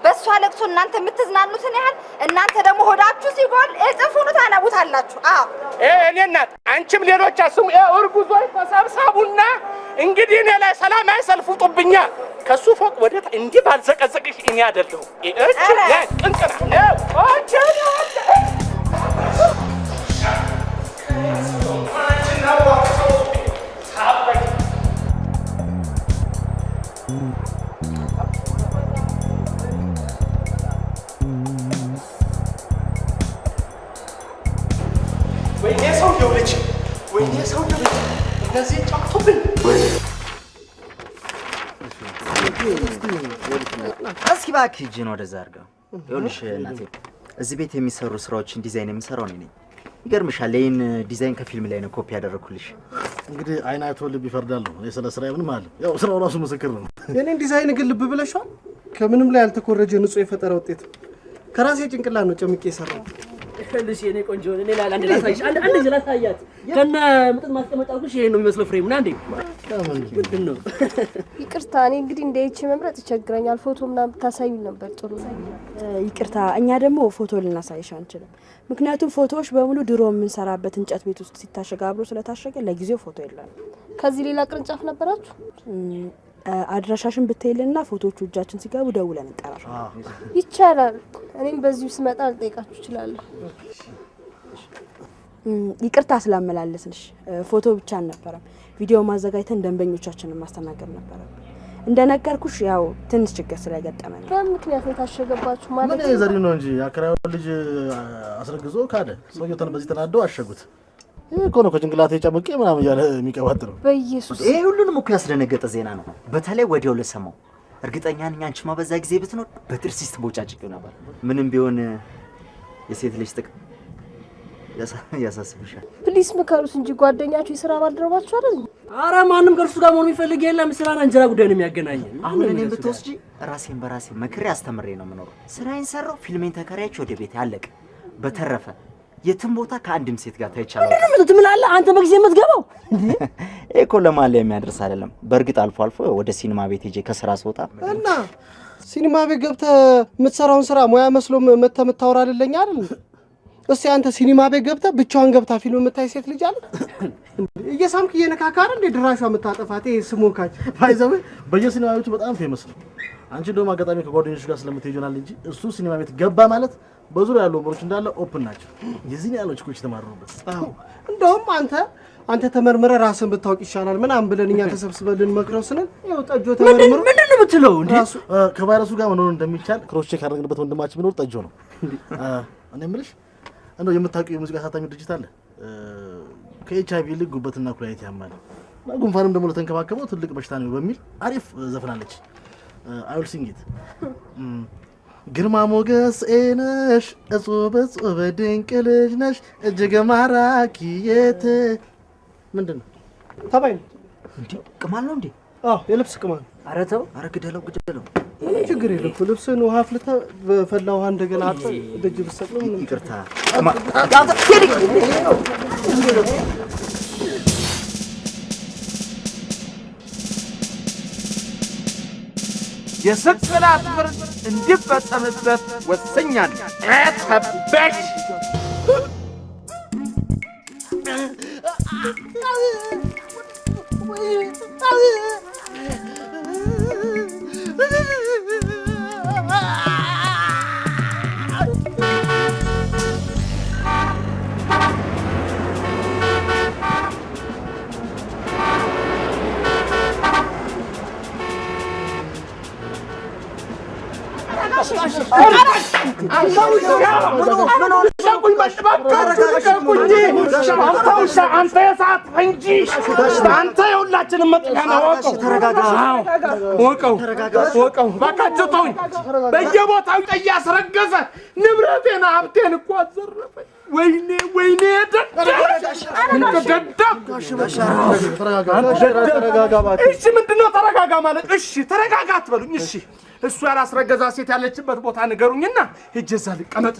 በሷ ለቅሶ እናንተ የምትዝናኑትን ያህል እናንተ ደግሞ ሆዳችሁ ሲጎል እጥፉን ታነቡታላችሁ እኔ እናት አንቺም ሌሎች አስሙ እርጉዞች ተሰብሰቡና እንግዲህ እኔ ላይ ሰላም አይሰልፉጡብኛ ከሱ ፎቅ ወደ እንዲህ ባልዘቀዘቅሽ እኔ አይደለሁ እቺ ቅንቅና ወይኔ ሰው ልጅ እነዚህ ጫቅቶብኝ እስኪ እባክህ እጅን ወደዛ አድርገው ይኸውልሽ እናቴ እዚህ ቤት የሚሰሩ ስራዎችን ዲዛይን የምሰራው እኔ ነኝ ይገርምሻል ይሄን ዲዛይን ከፊልም ላይ ነው ኮፒ ያደረኩልሽ እንግዲህ አይን አይቶ ልብ ይፈርዳል ነው የሰለ ስራ ምንም አለ ያው ስራው ራሱ ምስክር ነው የኔን ዲዛይን ግን ልብ ብለሻል ከምንም ላይ ያልተኮረጀ ንጹህ የፈጠራ ውጤት ከራሴ ጭንቅላት ነው ጨምቄ የሰራው ልሽ የኔ ቆንጆ እኔ አንድ ላሳይሽ አንድ ላሳያት ከነ ምጥጥ ማስቀመጫውሽ ይሄን ነው የሚመስለው ፍሬም እና እንዴ ምንድነው ይቅርታ እኔ እንግዲህ እንደይቼ መምረጥ ይቸግረኛል ፎቶ ምናምን ታሳዩኝ ነበር ጥሩ ይቅርታ እኛ ደግሞ ፎቶ ልናሳይሽ አንችልም ምክንያቱም ፎቶዎች በሙሉ ድሮ የምንሰራበት እንጨት ቤት ውስጥ ሲታሸግ አብሮ ስለታሸገ ለጊዜው ፎቶ የለም ከዚህ ሌላ ቅርንጫፍ ነበራችሁ አድራሻሽን ብትይልና ፎቶዎቹ እጃችን ሲገቡ ደውለን እንጠራሽ ይቻላል እኔም በዚሁ ስመጣ ልጠይቃችሁ እችላለሁ ይቅርታ ስላመላለስንሽ ፎቶ ብቻ አልነበረም ቪዲዮ ማዘጋጅተን ደንበኞቻችንን ማስተናገድ ነበር እንደነገርኩሽ ያው ትንሽ ችግር ስለገጠመ ነው። በምክንያት የታሸገባችሁ ማለት ምን ዘሪ ነው እንጂ አከራው ልጅ አስረግዞ ካደ ሰውየው በዚህ ተናደው አሸጉት። ይሄ እኮ ነው ከጭንቅላቴ ጨምቄ ምናምን ያለ የሚቀባጥረው። በኢየሱስ ይሄ ሁሉንም እኮ ያስደነገጠ ዜና ነው። በተለይ ወዲያው ለሰማው እርግጠኛ ነኝ አንቺማ በዛ ጊዜ ብትኖር በጥርሲስ ትቦጫጭቂው ነበር። ምንም ቢሆን የሴት ልጅ ጥቅም ያሳስብሻል። ፕሊስ ምከሩት እንጂ ጓደኛችሁ የሥራ ባልደረባችሁ አይደል? ኧረ ማንም ከእርሱ ጋር መሆን የሚፈልግ የለም። ስራና እንጀራ ጉዳይ ነው የሚያገናኘን። አሁን እኔም ብትወስጂ ራሴን በራሴ መክሬ አስተምሬ ነው የምኖረው። ስራዬን ሰራው፣ ፊልሜን ተከራይቼ ወደ ቤት አለቀ። በተረፈ የትም ቦታ ከአንድም ሴት ጋር ታይቻለሁ። ምን ትምላለህ አንተ በጊዜ የምትገባው? እኮ ለማለ የሚያደርስ አይደለም። በእርግጥ አልፎ አልፎ ወደ ሲኒማ ቤት ሄጄ ከስራ ስወጣ እና ሲኒማ ቤት ገብተህ የምትሰራውን ስራ ሙያ መስሎ መተህ የምታወራልልኝ አይደል? እስቲ አንተ ሲኒማ ቤት ገብተህ ብቻዋን ገብታ ፊልም የምታይ ሴት ልጅ አለ? እየሳምክ እየነካካ አይደል ድራሿ የምታጠፋት? ይሄ ስሞካች ባይዘው በየሲኒማ ቤቱ በጣም ፌመስ ነው። አንቺ ደግሞ አጋጣሚ ከጓደኞች ጋር ስለምትሄጂናል እንጂ እሱ ሲኒማ ቤት ገባ ማለት በዙሪያ ያሉ ወንበሮች እንዳለ ኦፕን ናቸው። የዚህን ያለው ችኮች ተማሩበት። አዎ እንደውም አንተ ተመርመረ ራስን ብታውቅ ይሻላል ምናምን ብለን እኛ ተሰብስበልን መክረው ስንል ያው ጠጆ ተመርምሮ ምንድን ነው የምትለው እንዴ? ከቫይረሱ ጋር መኖር እንደሚቻል ክሮስ ቼክ ያደረግንበት ወንድማችን ቢኖር ጠጆ ነው። እኔ የምልሽ እንደው የምታውቂው የሙዚቃ አሳታሚ ድርጅት አለ ከኤችአይቪ ይልቅ ጉበትና ኩላሊት ያማል ጉንፋንም ደግሞ ለተንከባከበው ትልቅ በሽታ ነው በሚል አሪፍ ዘፈናለች። አይል ሲንጊት ግርማ ሞገስ ነሽ እጹብ እጹብ ድንቅ ልጅ ነሽ እጅግ ማራኪ የት ምንድን ነው ተባይ ነው እንዴ? ቅማል ነው እንዴ? አዎ የልብስ ቅማል። ኧረ ተው፣ ኧረ ግደለው። ችግር የለም። ልብስን ውሃ አፍልተህ በፈላ ውሃ እንደገና አጥተህ ደጅ ብትሰቅለው ምንም ይቅርታ። የስቅላት ፍርድ እንዲፈጸምበት ወሰኛለሁ። ተበጅ አንተ የሰዓት ፈንጂ አንተ የሁላችንም መጥፊያ ነው። ወቀው እባካችሁ ተውኝ። በየቦታው እያስረገዘ ንብረቴን ሀብቴን እኮ አዘረፈኝ። ወይኔ እሺ ምንድን ነው ተረጋጋ ማለት? እሺ ተረጋጋ አትበሉኝ። እሺ እሱ ያላስረገዛ ሴት ያለችበት ቦታ ንገሩኝና ሂጅ እዛ ልቀመጥ።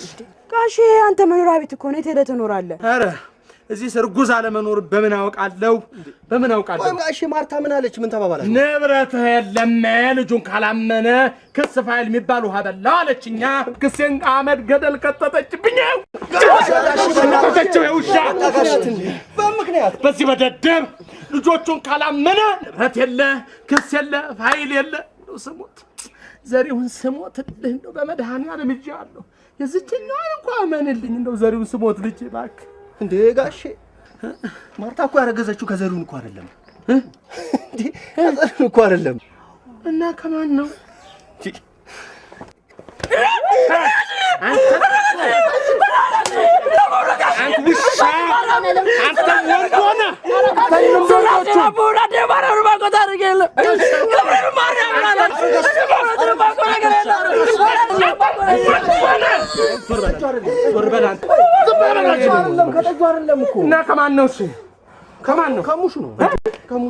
ጋሼ አንተ መኖሪያ ቤት እኮ ነው የት ትኖራለህ? ኧረ እዚህ እርጉዝ አለመኖር በምን አውቃለሁ? ጋሼ ማርታ ምን አለች? ምን ተባባላችሁ? ንብረትህ የለም ልጁን ካላመነ ክስ ፋይል የሚባል ውሃ በላው አለችኛ። ክሴን አመድ ገደል ከተተችብኝ። ከተተችው የውሻ በምክንያት በዚህ በደደብ ልጆቹን ካላመነ ንብረት የለ ክስ የለ ፋይል የለ። ስሞት ዘሪሁን ስሞትልህ እንደው በመድኃኒዓለም እጃለሁ። የዚህኛውን እንኳን አመንልኝ እንደው ዘሪሁን ስሞት ልጅ እባክህ። እንዴ ጋሼ ማርታ እኮ ያረገዘችው ከዘሪሁን እኮ አይደለም እንዴ? ከዘሪሁን እኮ አይደለም። እና ከማን ነው? እና ከማን ነው? እሱ ከማን ነው? ከሙሹ ነው።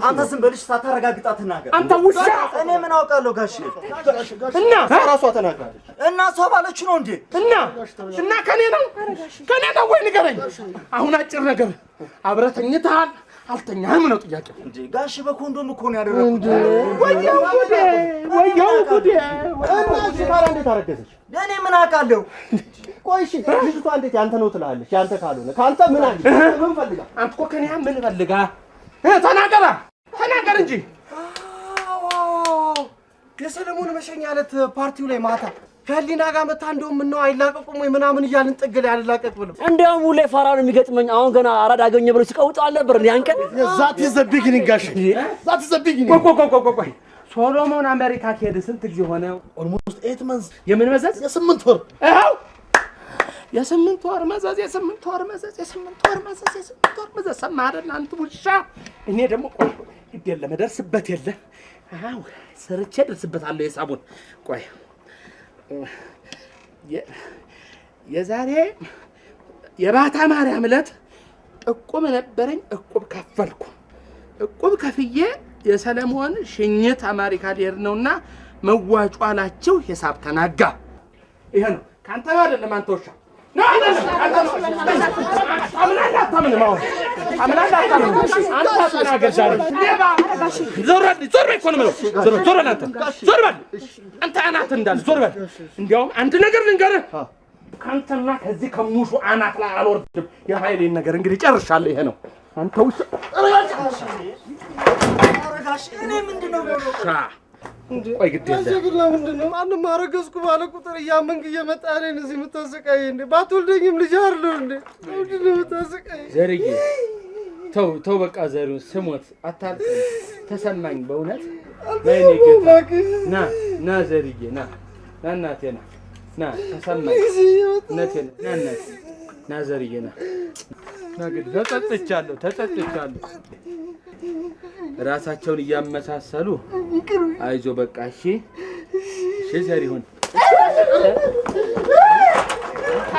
አንተ ዝም በልሽ ሳታረጋግጣ ትናገር። አንተ ውሻ! እኔ ምን አውቃለሁ ጋሼ? እና ራሷ ተናግራለች። እና እሷ ባለችው ነው እንዴ? እና ከኔ ነው ወይ ንገረኝ። አሁን አጭር ነገር አብረህ ተኝተሃል አልተኛህም ነው ጥያቄ። እንዴ ጋሼ በኮንዶም እኮ ነው ያደረኩት። ወየው ጉዴ! እሺ ታዲያ እንዴት አረገዘች? እኔ ምን አውቃለሁ? ቆይ እሺ ልጅቷ እንዴት ያንተ ነው ትላለች? ያንተ ካልሆነ ካንተ ምን አለ? ምን ፈልጋ? አንተ እኮ ከኔ ምን ፈልጋ? ተናገር እንጂ። የሰለሞን መሸኛ ዕለት ፓርቲው ላይ ማታ ከህሊና ጋር መታ እንደውም ምነው አይላቀቁም ወይ ምናምን እያልን ጥግ ላይ አልላቀቅ ብለው እንደውም ሁሌ ፋራ ነው የሚገጥመኝ። አሁን ገና አራዳ አገኘ ብለው ሲቀውጡ አልነበር? ያን ቀን ዛት ኢዝ ዘ ቢጊኒንግ ጋሼ፣ ዛት ኢዝ ዘ ቢጊኒንግ። ቆይ ሶሎሞን አሜሪካ ከሄደ ስንት ጊዜ ሆነው? ኦልሞስት 8 months። የምን መዘዝ? የ8 ወር። ይኸው የ8 ወር መዘዝ፣ የ8 ወር መዘዝ፣ የ8 ወር መዘዝ፣ የ8 ወር መዘዝ። ሰማህ አይደል አንተ ውሻ? እኔ ደግሞ ቆይ ግድ የለም እደርስበት የለ። አዎ ሰርቼ እደርስበታለሁ የሳቡን። ቆይ የዛሬ የባታ ማርያም ዕለት እቁብ ነበረኝ። እቁብ ከፈልኩ። እቁብ ከፍዬ የሰለሞን ሽኝት አሜሪካ ሊሄድ ነውና መዋጮ አላችሁ። ሂሳብ ተናጋ። ይሄ ነው ካንተ አይደለም አንተ ውሻ ነው አይደለም አንተ ነው። አምናላታምን አንተ ተናገር ዛሬ ሌባ ዞር በል እኮ ነው የምለው። ዞር በል አንተ አናት እንዳለ ዞር በል። እንዲያውም አንድ ነገር ልንገርህ ካንተና ከዚህ ከሙሹ አናት ላይ አልወርድም። የኃይሌን ነገር እንግዲህ ጨርሻለሁ። ይሄ ነው አንተ ውሻ አረጋሽ እኔ ምንድነው ቆይ ግድ የለም ምንድነው ማንም አረገዝኩ ባለ ቁጥር እያመንክ እየመጣ ነኝ እዚህ የምታሰቃይ እንዴ? ባትወልደኝም ልጅ አይደለሁ እንዴ? ምንድነው የምታሰቃይ? ዘርዬ ተው በቃ ዘሪው ስሞት አታልቅ። ተሰማኝ በእውነት ና ዘርዬ ና እናቴ ና ተሰማኝ እናቴ ና ዘርዬ ና ግድ ተጸጽቻለሁ ራሳቸውን እያመሳሰሉ አይዞ በቃ እሺ ዘሪሁን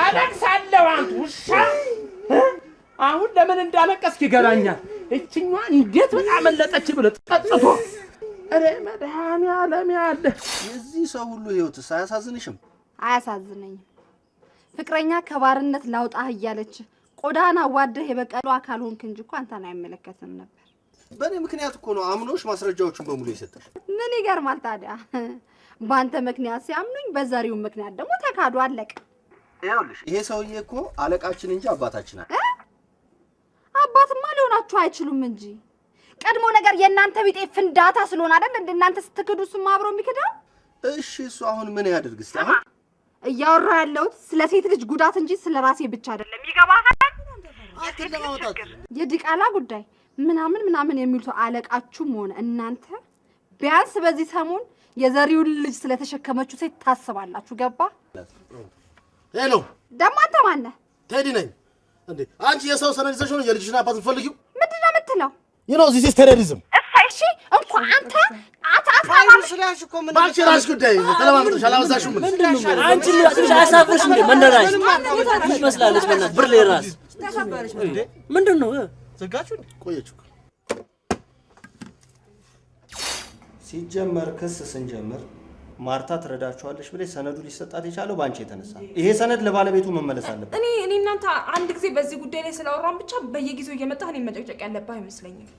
አለቅሳለሁ። አንተ ውሻ አሁን ለምን እንዳለቀስክ ይገባኛል። እቺኛዋ እንዴት በጣም መለጠች ብለህ ተጸጽቶ አረ መድኃኒዓለም ያለ የዚህ ሰው ሁሉ ህይወት ሳያሳዝንሽም? አያሳዝነኝም። ፍቅረኛ ከባርነት ላውጣህ እያለች ቆዳና ዋደህ የበቀሉ አካል ሆንክ እንጂ እኮ አንተን አይመለከትም ነበር። በእኔ ምክንያት እኮ ነው አምኖሽ ማስረጃዎችን በሙሉ የሰጠሽ። ምን ይገርማል ታዲያ? በአንተ ምክንያት ሲያምኑኝ በዛሬው ምክንያት ደግሞ ተካዱ አለቀ። ይኸውልሽ ይሄ ሰውዬ እኮ አለቃችን እንጂ አባታችን አይደል። አባትማ ሊሆናችሁ አይችሉም እንጂ ቀድሞ ነገር የእናንተ ቢጤ ፍንዳታ ስለሆነ አይደል እንደ እናንተ ስትክዱ እሱም አብሮ የሚክዳው። እሺ እሱ አሁን ምን ያድርግ እስቲ? አሁን እያወራ ያለሁት ስለ ሴት ልጅ ጉዳት እንጂ ስለ ራሴ ብቻ አይደለም። ይገባሃል? የዲቃላ ጉዳይ ምናምን የሚሉት አለቃችሁም ሆነ እናንተ ቢያንስ በዚህ ሰሞን የዘሪውን ልጅ ስለተሸከመችው ሴት ታስባላችሁ። ገባ? ሄሎ ደግሞ አንተ ማን ነህ? ቴዲ ነኝ። እንዴ አንቺ የሰው ሰነድ ይዘሽ ነው የልጅሽን አባት የምትፈልጊው? ምንድነው የምትለው? this is terrorism። እሺ እንኳን አንተ ስለያሽ እኮ ምን ባንቺ ራስ ጉዳይ ተለማምጠሽ አላበዛሽም። አንቺ ልጅ አሳፍርሽ እንዴ? መነራሽ ይመስላለች መነ ብርሌ ራስ ተሰበረሽ እንዴ? ምንድነው ዘጋችሁ? ቆየችሁ። ሲጀመር ክስ ስንጀምር ማርታ ትረዳችኋለች ብለሽ ሰነዱ ሊሰጣት የቻለው ባንቺ የተነሳ። ይሄ ሰነድ ለባለቤቱ መመለስ አለበት። እኔ እናንተ አንድ ጊዜ በዚህ ጉዳይ ላይ ስላወራን ብቻ በየጊዜው እየመጣህ እኔን መጨቅጨቅ ያለብህ አይመስለኝም።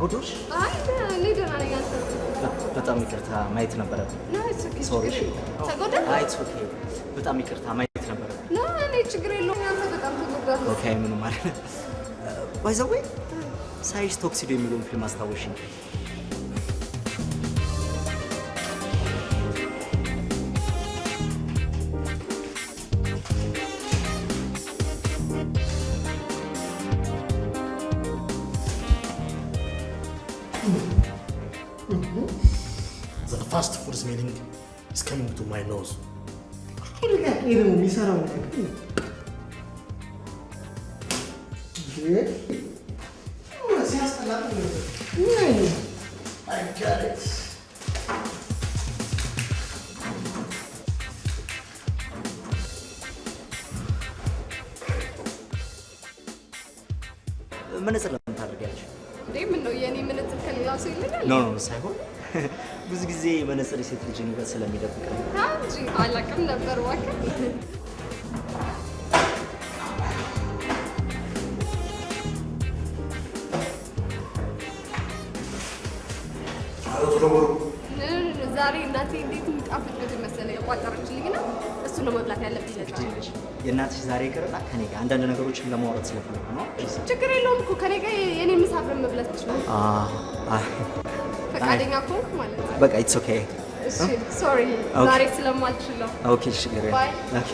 ጉዶሽ በጣም ይቅርታ ማየት ነበረብኝ። ሶሪ በጣም ይቅርታ ማየት ነበረብኝ። እኔ ችግር የለውም። ያንተ በጣም ተጎዳህ። ኦኬ ምንም ማለት ባይ ዘ ዌይ ሳይሽ ቶክሲዶ የሚለውን ፊልም አስታወሽኝ። The fast food smelling is coming to my nose. I got it. መነጽር ለምን ታደርጊያለሽ? ምን ነው የኔ መነጽር ከሌላ ሰው ይለኛል? ኖ ሳይሆን ብዙ ጊዜ መነጽር የሴት ልጅን ውበት ስለሚደብቅ ነው። እንጂ አላውቅም ነበር። እባክህ ወረወሩ። ዛሬ እናቴ እንዴት የሚጣፍጥ ምግብ መሰለኝ የቋጠረችልኝና እሱ ነው መብላት ያለብኝ። የእናትሽ ዛሬ ይቅርና ከኔ ጋር አንዳንድ ነገሮችን ለማውራት ስለፈለኩ ነው። ችግር የለውም እኮ ከኔ ጋር የኔ ምሳ አብረን መብላት ትችላለህ። ፈቃደኛ ከሆንክ ማለት ነው። በቃ ኢትስ ኦኬ። እሺ ሶሪ ዛሬ ስለማልችል ነው። ኦኬ እሺ ግሬ ኦኬ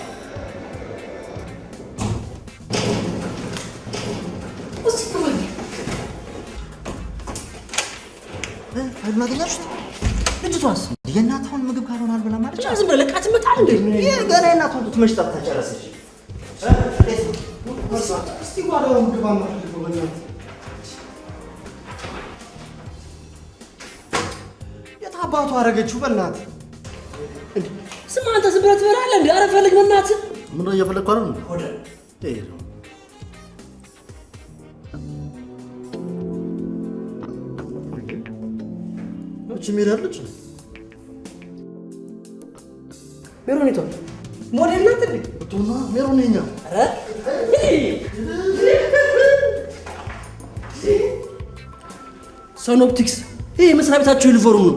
ማግኛችሁ ልጅቷስ የእናቷን ምግብ ካልሆነ አልበላም ማለት ነው። ዝም ብለህ ለቃት መጣል እንዴ? ገና የእናቷን ጡት መሽጣት ተጨረሰች። እስቲ ጓዳው ምግብ አማፈልገው በእናትህ የት አባቱ አደረገችው? በእናትህ እንዴ ስማ አንተ ዝም ብለህ ትበላለህ እንዴ? ኧረ ፈልግ በእናትህ። ምን ነው እየፈለግኩ አይደል? ሆደ እቺ ሜራለች ሜሮኒቶ ሞዴል ናት እንዴ? እቶና ሜሮኒኛ ኧረ ሶኖፕቲክስ ይሄ መስሪያ ቤታችሁ ዩኒፎርም ነው።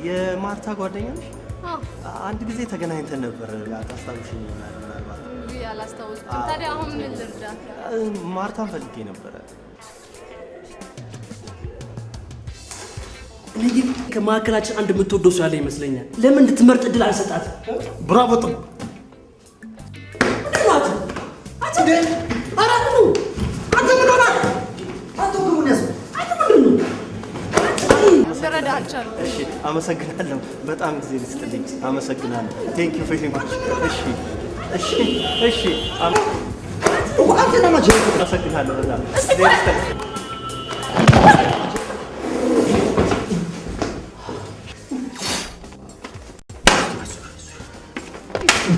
የማርታ ጓደኛ ነሽ? አንድ ጊዜ ተገናኝተን ነበር። ታስታውሽኝ ይሆናል ምናልባት። አላስታውስኩም። ታዲያ አሁን ምን ልርዳ? ማርታን ፈልጌ ነበረ። እኔ ግን ከማዕከላችን አንድ የምትወደው ሰው ያለ ይመስለኛል። ለምን እንድትመርጥ እድል አልሰጣት? ብራቮ ጥሩ እሺ አመሰግናለሁ። በጣም ጊዜ ልስጥልኝ። አመሰግናለሁ። ቴንክ ዩ ቬሪ ማች። እሺ እሺ እሺ አመሰግናለሁ በጣም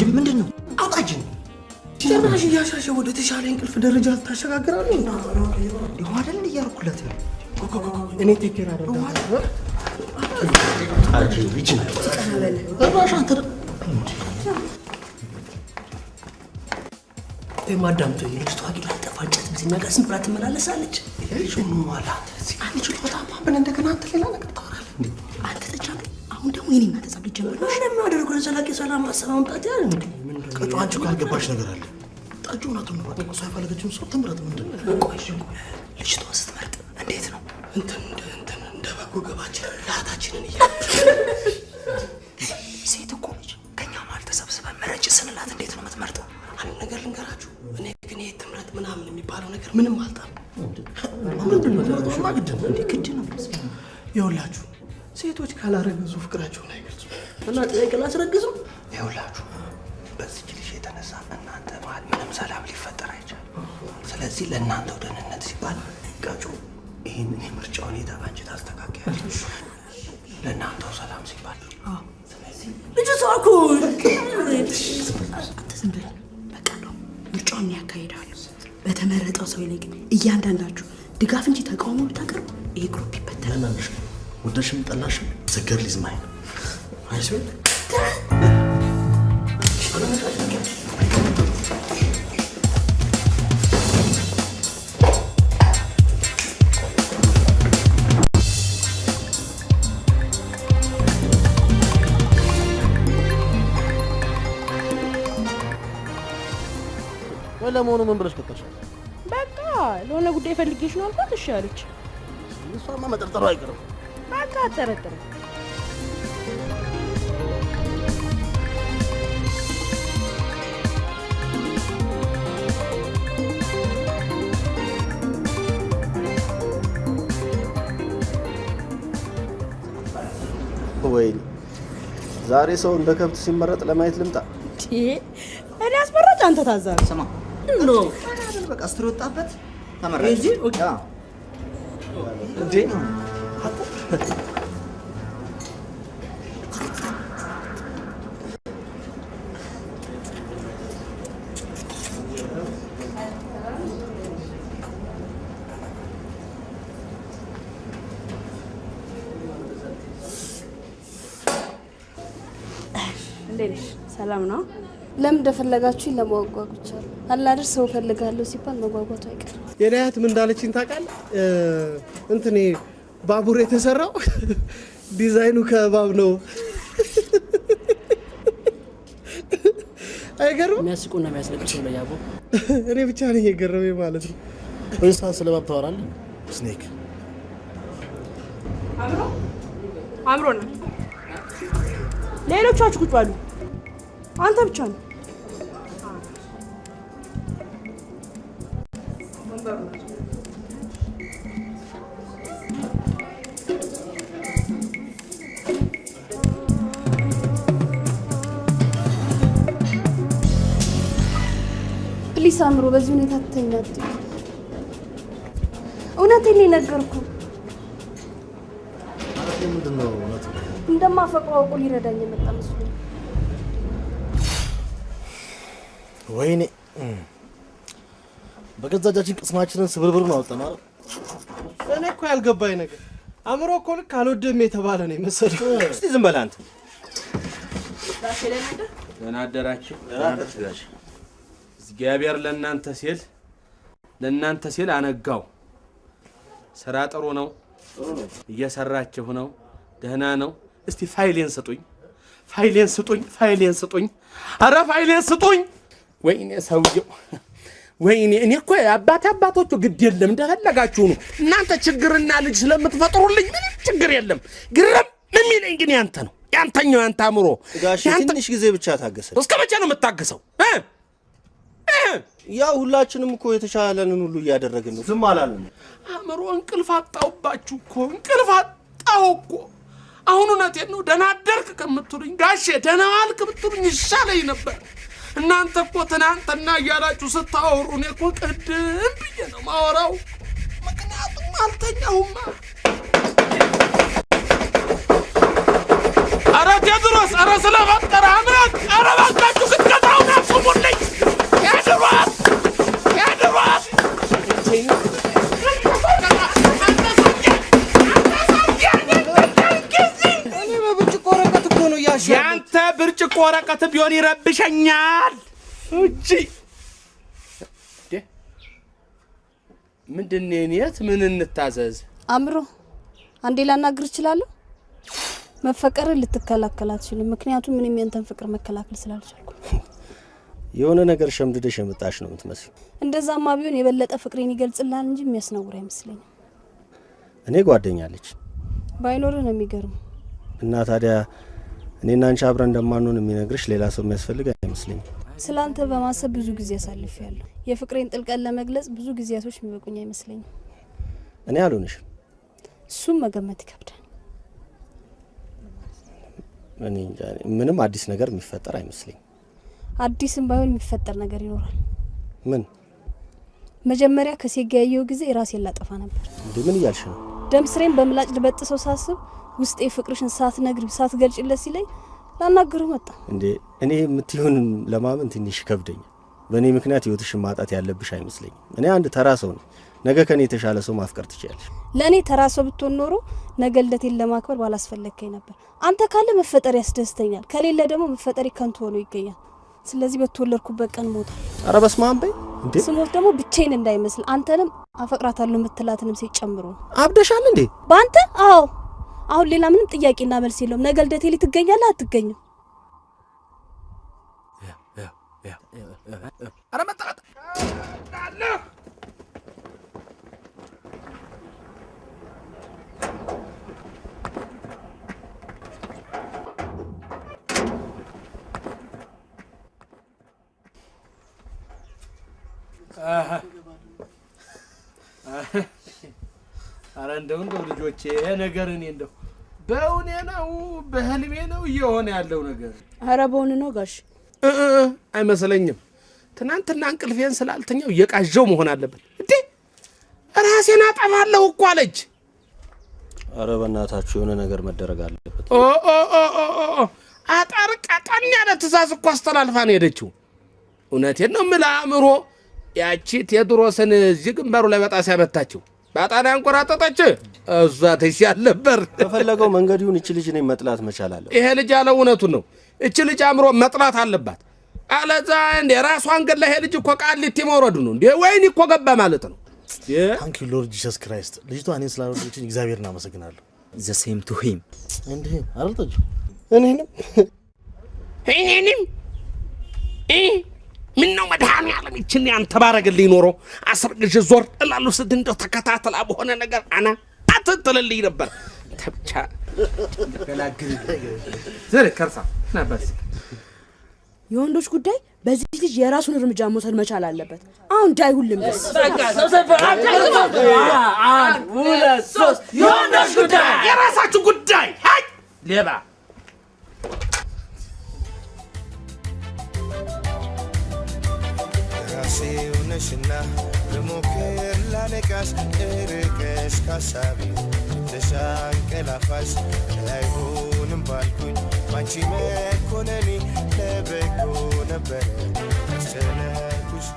ምንድን ነው? አውጣጅን ጭራሽ እያሻሸ ወደ ተሻለ እንቅልፍ ደረጃ ታሸጋግራለህ። ይኸው አይደል እያልኩለት ነው። እኔ ቴክ ኬር አደርጋለሁ። ማዳምቶ ልጅቷ ጊዜ ጠፋ እንጨት በዚህኛ ጋር ስንት ብላ ትመላለሳለች። አንቺ በጣም ምን እንደገና አንተ ሌላ ነገር ታወራለህ እንዴ? አንተ ተጫም አሁን ደግሞ የኔ እናንተ ጸብ ጀምር ነው የሚያደርጉ ለዘላቂ ሰላም ሀሳብ ማምጣት ያለ እንዴ? ቀጮ አንቺ እኮ ያልገባሽ ነገር አለ። ጠጁ እውነቱን ነው። በቃ ሰው የፈለገችውን ሰው ትምረጥ። ምንድን ነው? ቆይ ልጅቷ ስትመርጥ እንዴት ነው? እንደ በጎ ገባችን ላታችንን ሴት እኮ ነች። ከኛ መሀል ተሰብስበን ምረጭ ስንላት እንዴት ነው የምትመርጠው? አንድ ነገር ልንገራችሁ። እኔ ግን ይሄ ትምረጥ ምናምን የሚባለው ነገር ምንም አልጣም። ግድ ነው። ይኸውላችሁ ሴቶች ካላረገዙ ፍቅራቸውን አይገልጹም። እና ጥያቄ ላስረግዝም። ይኸውላችሁ በዚች ልጅ የተነሳ እናንተ መሀል ምንም ሰላም ሊፈጠር አይቻልም። ስለዚህ ለእናንተው ደህንነት ሲባል ቀጮ ይህንን የምርጫ ሁኔታ አንቺ ታስተካክያለሽ። ለእናንተው ሰላም ሲባል ስለዚህ ልጅቷ እኮ ዝም ብለህ በቃ ነው ምርጫውን ያካሂዳሉ። በተመረጠው ሰው ላይ ግን እያንዳንዳችሁ ድጋፍ እንጂ ተቃውሞ ብታቀርቡ ይሄ ግሩፕ ይበተናል። ወደሽም ጠላሽም ዘገር ሊዝማይ አይስበል ለመሆኑ ምን ብለሽ ቀጠልሻል? በቃ ለሆነ ጉዳይ ፈልጌሽ ነው አልኳት። እሺ አለች። እሷማ መጠርጠሩ አይቀርም። በቃ አጠረጥርም። ወይ ዛሬ ሰው እንደ ከብት ሲመረጥ ለማየት ልምጣ። እኔ አስመራጭ አንተ ታዛቢ። ስማ ነው በቃ ስትሮ ወጣበት ተመረጠ። እዚህ ኦኬ እንዴ እንዴት ነሽ? ሰላም ነው? ለምን እንደፈለጋችሁ ለማጓጓቻ አላደር ሰው ፈልጋለሁ ሲባል መጓጓቱ አይቀርም። የዳያት ምን እንዳለችኝ ታውቃለህ? እንትኔ ባቡር የተሰራው ዲዛይኑ ከባብ ነው። አይገርም? የሚያስቁና የሚያስለቅሱ ነው ያቦ። እኔ ብቻ ነኝ የገረመኝ ማለት ነው። ወይስ ስለ ባብ ታወራለህ? ስኔክ አምሮ ነው። ሌሎቻችሁ ቁጭ በሉ። አንተ ብቻ ነው። ፕሊስ አምሮ በዚህ ሁኔታ ትተኛት። እውነቴን ነው የነገርኩህ። ምንድነው እውነቱ? እንደማፈቅረው አውቆ ሊረዳኝ የመጣ መስሎኝ። ወይኔ በገዛ እጃችን ቅስማችንን ስብርብሩን አወጣናል። እኔ እኮ ያልገባኝ ነገር አምሮ እኮ ልክ አልወድም የተባለ ነው የመሰለው። እስቲ ዝም በል አንተ። ደህና አደራችሁ። እግዚአብሔር ለእናንተ ሲል አነጋው። ስራ ጥሩ ነው፣ እየሰራችሁ ነው፣ ደህና ነው። እስቲ ፋይሌን ስጡኝ። ኧረ ፋይሌን ስጡኝ። ወይኔ ሰውየው፣ ወይኔ እኔ እኮ አባቶቹ ግድ የለም እንደፈለጋችሁ ነው። እናንተ ችግርና ልጅ ስለምትፈጥሩልኝ ምንም ችግር የለም። ግርም የሚለኝ ግን ያንተ ነው። ያንተኛው ያንተ አምሮ ጋሽ ትንሽ ጊዜ ብቻ ታገሰ። እስከ መቼ ነው የምታገሰው? ያው ሁላችንም እኮ የተሻለንን ሁሉ እያደረግን ነው። ዝም አላለም። አምሮ እንቅልፍ አጣሁባችሁ እኮ እንቅልፍ አጣሁ እኮ። አሁን እውነቴን ነው። ደህና አደርክ ከምትሉኝ ጋሼ ደህና ዋልክ ብትሉኝ ይሻለኝ ነበር። እናንተ እኮ ትናንትና እያላችሁ ስታወሩ እኔ እኮ ቅድም ብዬ ነው ማወራው። ምክንያቱም አልተኛሁማ። ኧረ ቴድሮስ፣ ኧረ ስለፈጠረ አምላክ፣ ኧረ እባካችሁ ክትከታውን አቁሙልኝ። ቴድሮስ እኔ በብርጭቆ ወረቀት እኮ ነው ያሻ። ያንተ ብርጭቆ ወረቀት ቢሆን ይረብሸኛል። እጂ ምንድን ነው የት ምን እንታዘዝ? አምሮ አንዴ ላናግር እችላለሁ? መፈቀርን ልትከላከል አትችልም። ምክንያቱም ምንም ያንተን ፍቅር መከላከል ስላልቻልኩ። የሆነ ነገር ሸምድደሽ የመጣሽ ነው የምትመስለው። እንደዛማ ቢሆን የበለጠ ፍቅሬን ይገልጽልሃል እንጂ የሚያስነውር አይመስለኝም። እኔ ጓደኛለች ባይኖር ነው የሚገርም። እና ታዲያ እኔና አንቺ አብረን እንደማንሆን የሚነግርሽ ሌላ ሰው የሚያስፈልግ አይመስለኝም። ስላንተ በማሰብ ብዙ ጊዜ አሳልፌያለሁ። የፍቅሬን ጥልቀት ለመግለጽ ብዙ ጊዜያቶች የሚበቁኝ አይመስለኝም። እኔ አልሆንሽም። እሱም መገመት ይከብዳል። እኔ እንጃ፣ ምንም አዲስ ነገር የሚፈጠር አይመስለኝም። አዲስም ባይሆን የሚፈጠር ነገር ይኖራል። ምን? መጀመሪያ ከሴጋ ያየው ጊዜ ራሴን ላጠፋ ነበር። እንዴ ምን እያልሽ ነው? ደም ስሬን በምላጭ ልበጥሰው ሳስብ ውስጤ ፍቅርሽን ሳትነግሪ ሳትገልጭለት ሲለኝ ላናግረው መጣ። እንዴ እኔ የምትይውን ለማመን ትንሽ ይከብደኛል። በእኔ ምክንያት ህይወትሽን ማጣት ያለብሽ አይመስለኝም። እኔ አንድ ተራ ሰው ነኝ። ነገ ከኔ የተሻለ ሰው ማፍቀር ትችያለሽ። ለእኔ ተራ ሰው ብትሆን ኖሮ ነገ ልደቴን ለማክበር ባላስፈለግከኝ ነበር። አንተ ካለ መፈጠር ያስደስተኛል፣ ከሌለ ደግሞ መፈጠሪ ከንቱ ሆኖ ይገኛል። ስለዚህ በተወለድኩበት ቀን ሞታል። ኧረ በስመ አብ በይ። እንዴ ስሞት ደግሞ ብቻዬን እንዳይመስል አንተንም አፈቅራታለሁ የምትላትንም ሴት ጨምሮ። አብደሻል እንዴ? በአንተ? አዎ። አሁን ሌላ ምንም ጥያቄና መልስ የለውም። ነገ ልደቴ ላይ ትገኛለህ አትገኝም? ኧረ መጣ ኧረ እንደው ልጆቼ ይሄ ነገር እኔ እንደው በእውኔ ነው በህልሜ ነው እየሆነ ያለው ነገር? ኧረ በእውን ነው ጋሽ። አይመስለኝም። ትናንትና እንቅልፌን ስላልተኛው እየቃዣው መሆን አለበት። እንዴ ራሴን አጠፋለሁ እኮ አለች። ኧረ በእናታችሁ የሆነ ነገር መደረግ አለበት። አጠር ቀጠን ያለ ትእዛዝ እኮ አስተላልፋ ነው ሄደችው። እውነቴን ነው የምልህ አእምሮ ያቺ ቴድሮስን እዚህ ግንባሩ ላይ በጣም ሲያመታችው ባጣና አንቆራጠጠች። እዛ ተይያል ነበር። ከፈለገው መንገድ ይሁን እቺ ልጅ እኔ መጥላት መቻል አለ። ይሄ ልጅ ያለው እውነቱን ነው። እቺ ልጅ አእምሮ መጥላት አለባት። አለዛ እንደ ራሷን ገላ ይሄ ልጅ እኮ ቃሊቲ መውረዱ ነው እንዴ ወይኔ እኮ ገባ ማለት ነው ታንክ ዩ ሎርድ ጂሰስ ክራይስት ልጅቷ እኔን ስላወደደችኝ እግዚአብሔርን አመሰግናለሁ ዘ ሴም ቱ ሂም እንዴ አልጠጁ እኔንም ምን ነው መድኃኒዓለም ይችን ያንተ ባረግልኝ ኖሮ አስርግሽ ዞር እላሉ ስድ እንደው ተከታተላ በሆነ ነገር አና አትጥልልኝ ነበር ተብቻ ገላግል ዘር ከርሳ ናበስ የወንዶች ጉዳይ በዚህ ልጅ የራሱን እርምጃ መውሰድ መቻል አለበት አሁን ዳይሁልም ደስ የወንዶች ጉዳይ የራሳችሁ ጉዳይ ሃይ ሌባ ነሽና ለሞከር ላለቃሽ እርቀሽ ካሳቢ ተሻንቀላፋሽ አይሆንም ባልኩኝ ባንቺ መኮነኔ ለበጎ ነበረ አስጨነኩሽ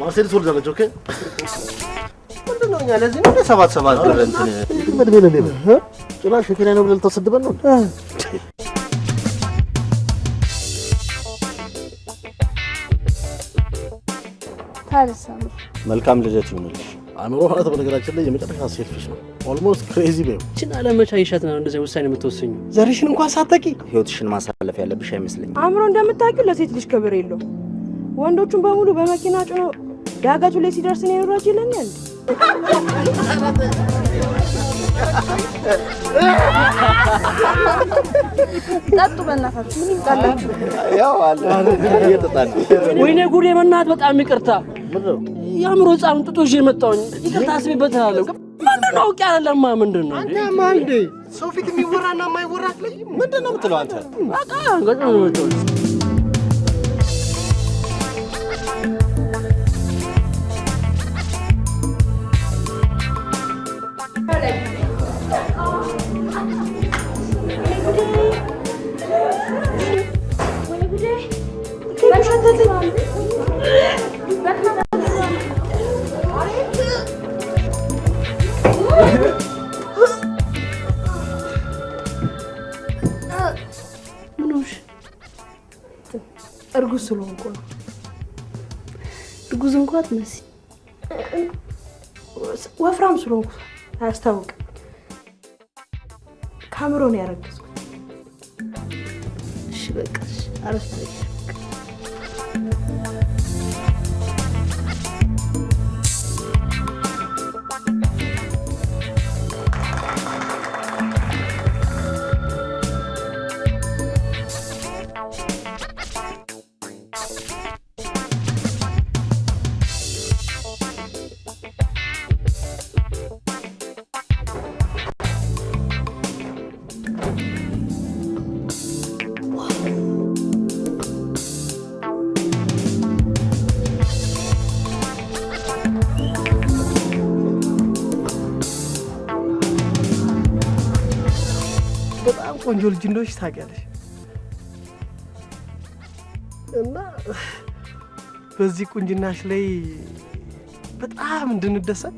ማርሴልስ ወልዳለች ኦኬ ምንድነው እኛ ለዚህ ነው 77 ብር እንትን መድቤ ለኔ ጭራሽ ከኔ ነው ብለህ ተሰድበን ነው ታርሰም መልካም ልደት ይሁንልሽ አምሮ ማለት በነገራችን ላይ የመጨረሻ ሴልፊሽ ነው ኦልሞስት ክሬዚ ቤው ችን አለመቻይሻት ነው እንደዚህ ውሳኔ የምትወስኙ ዘርሽን እንኳን ሳትጠቂ ህይወትሽን ማሳለፍ ያለብሽ አይመስልኝም አምሮ እንደምታውቂው ለሴት ልጅ ክብር የለው ወንዶቹን በሙሉ በመኪና ጭኖ ዳገቱ ላይ ሲደርስ ነው ይኖራጅ ይለኛል ጠጡ በእናታችሁ ምን ይጣላችሁ ያው አለ እየተጣጣን ወይኔ ጉዴ በእናት በጣም ይቅርታ ያምሮ ጻም ጥጦ ይዤ መጣሁኝ ይቅርታ አስቤበታለሁ ምንድነው አውቄ አይደለም ምንድነው አንተ ማንዴ ሰው ፊት የሚወራና የማይወራ ምንድነው የምትለው አንተ በቃ ገጭ ነው ወጣው ምንሽ እርጉዝ ስለሆንኩ ነው እርጉዝ እንኳን መሲ ወፍራም ስለሆንኩ አያስታውቅም ካሜሮን ያረገዝኩት እሺ በቃ አረፍኩ ቆንጆ ልጅ እንደሆነች ታውቂያለሽ እና በዚህ ቁንጅናሽ ላይ በጣም እንድንደሰት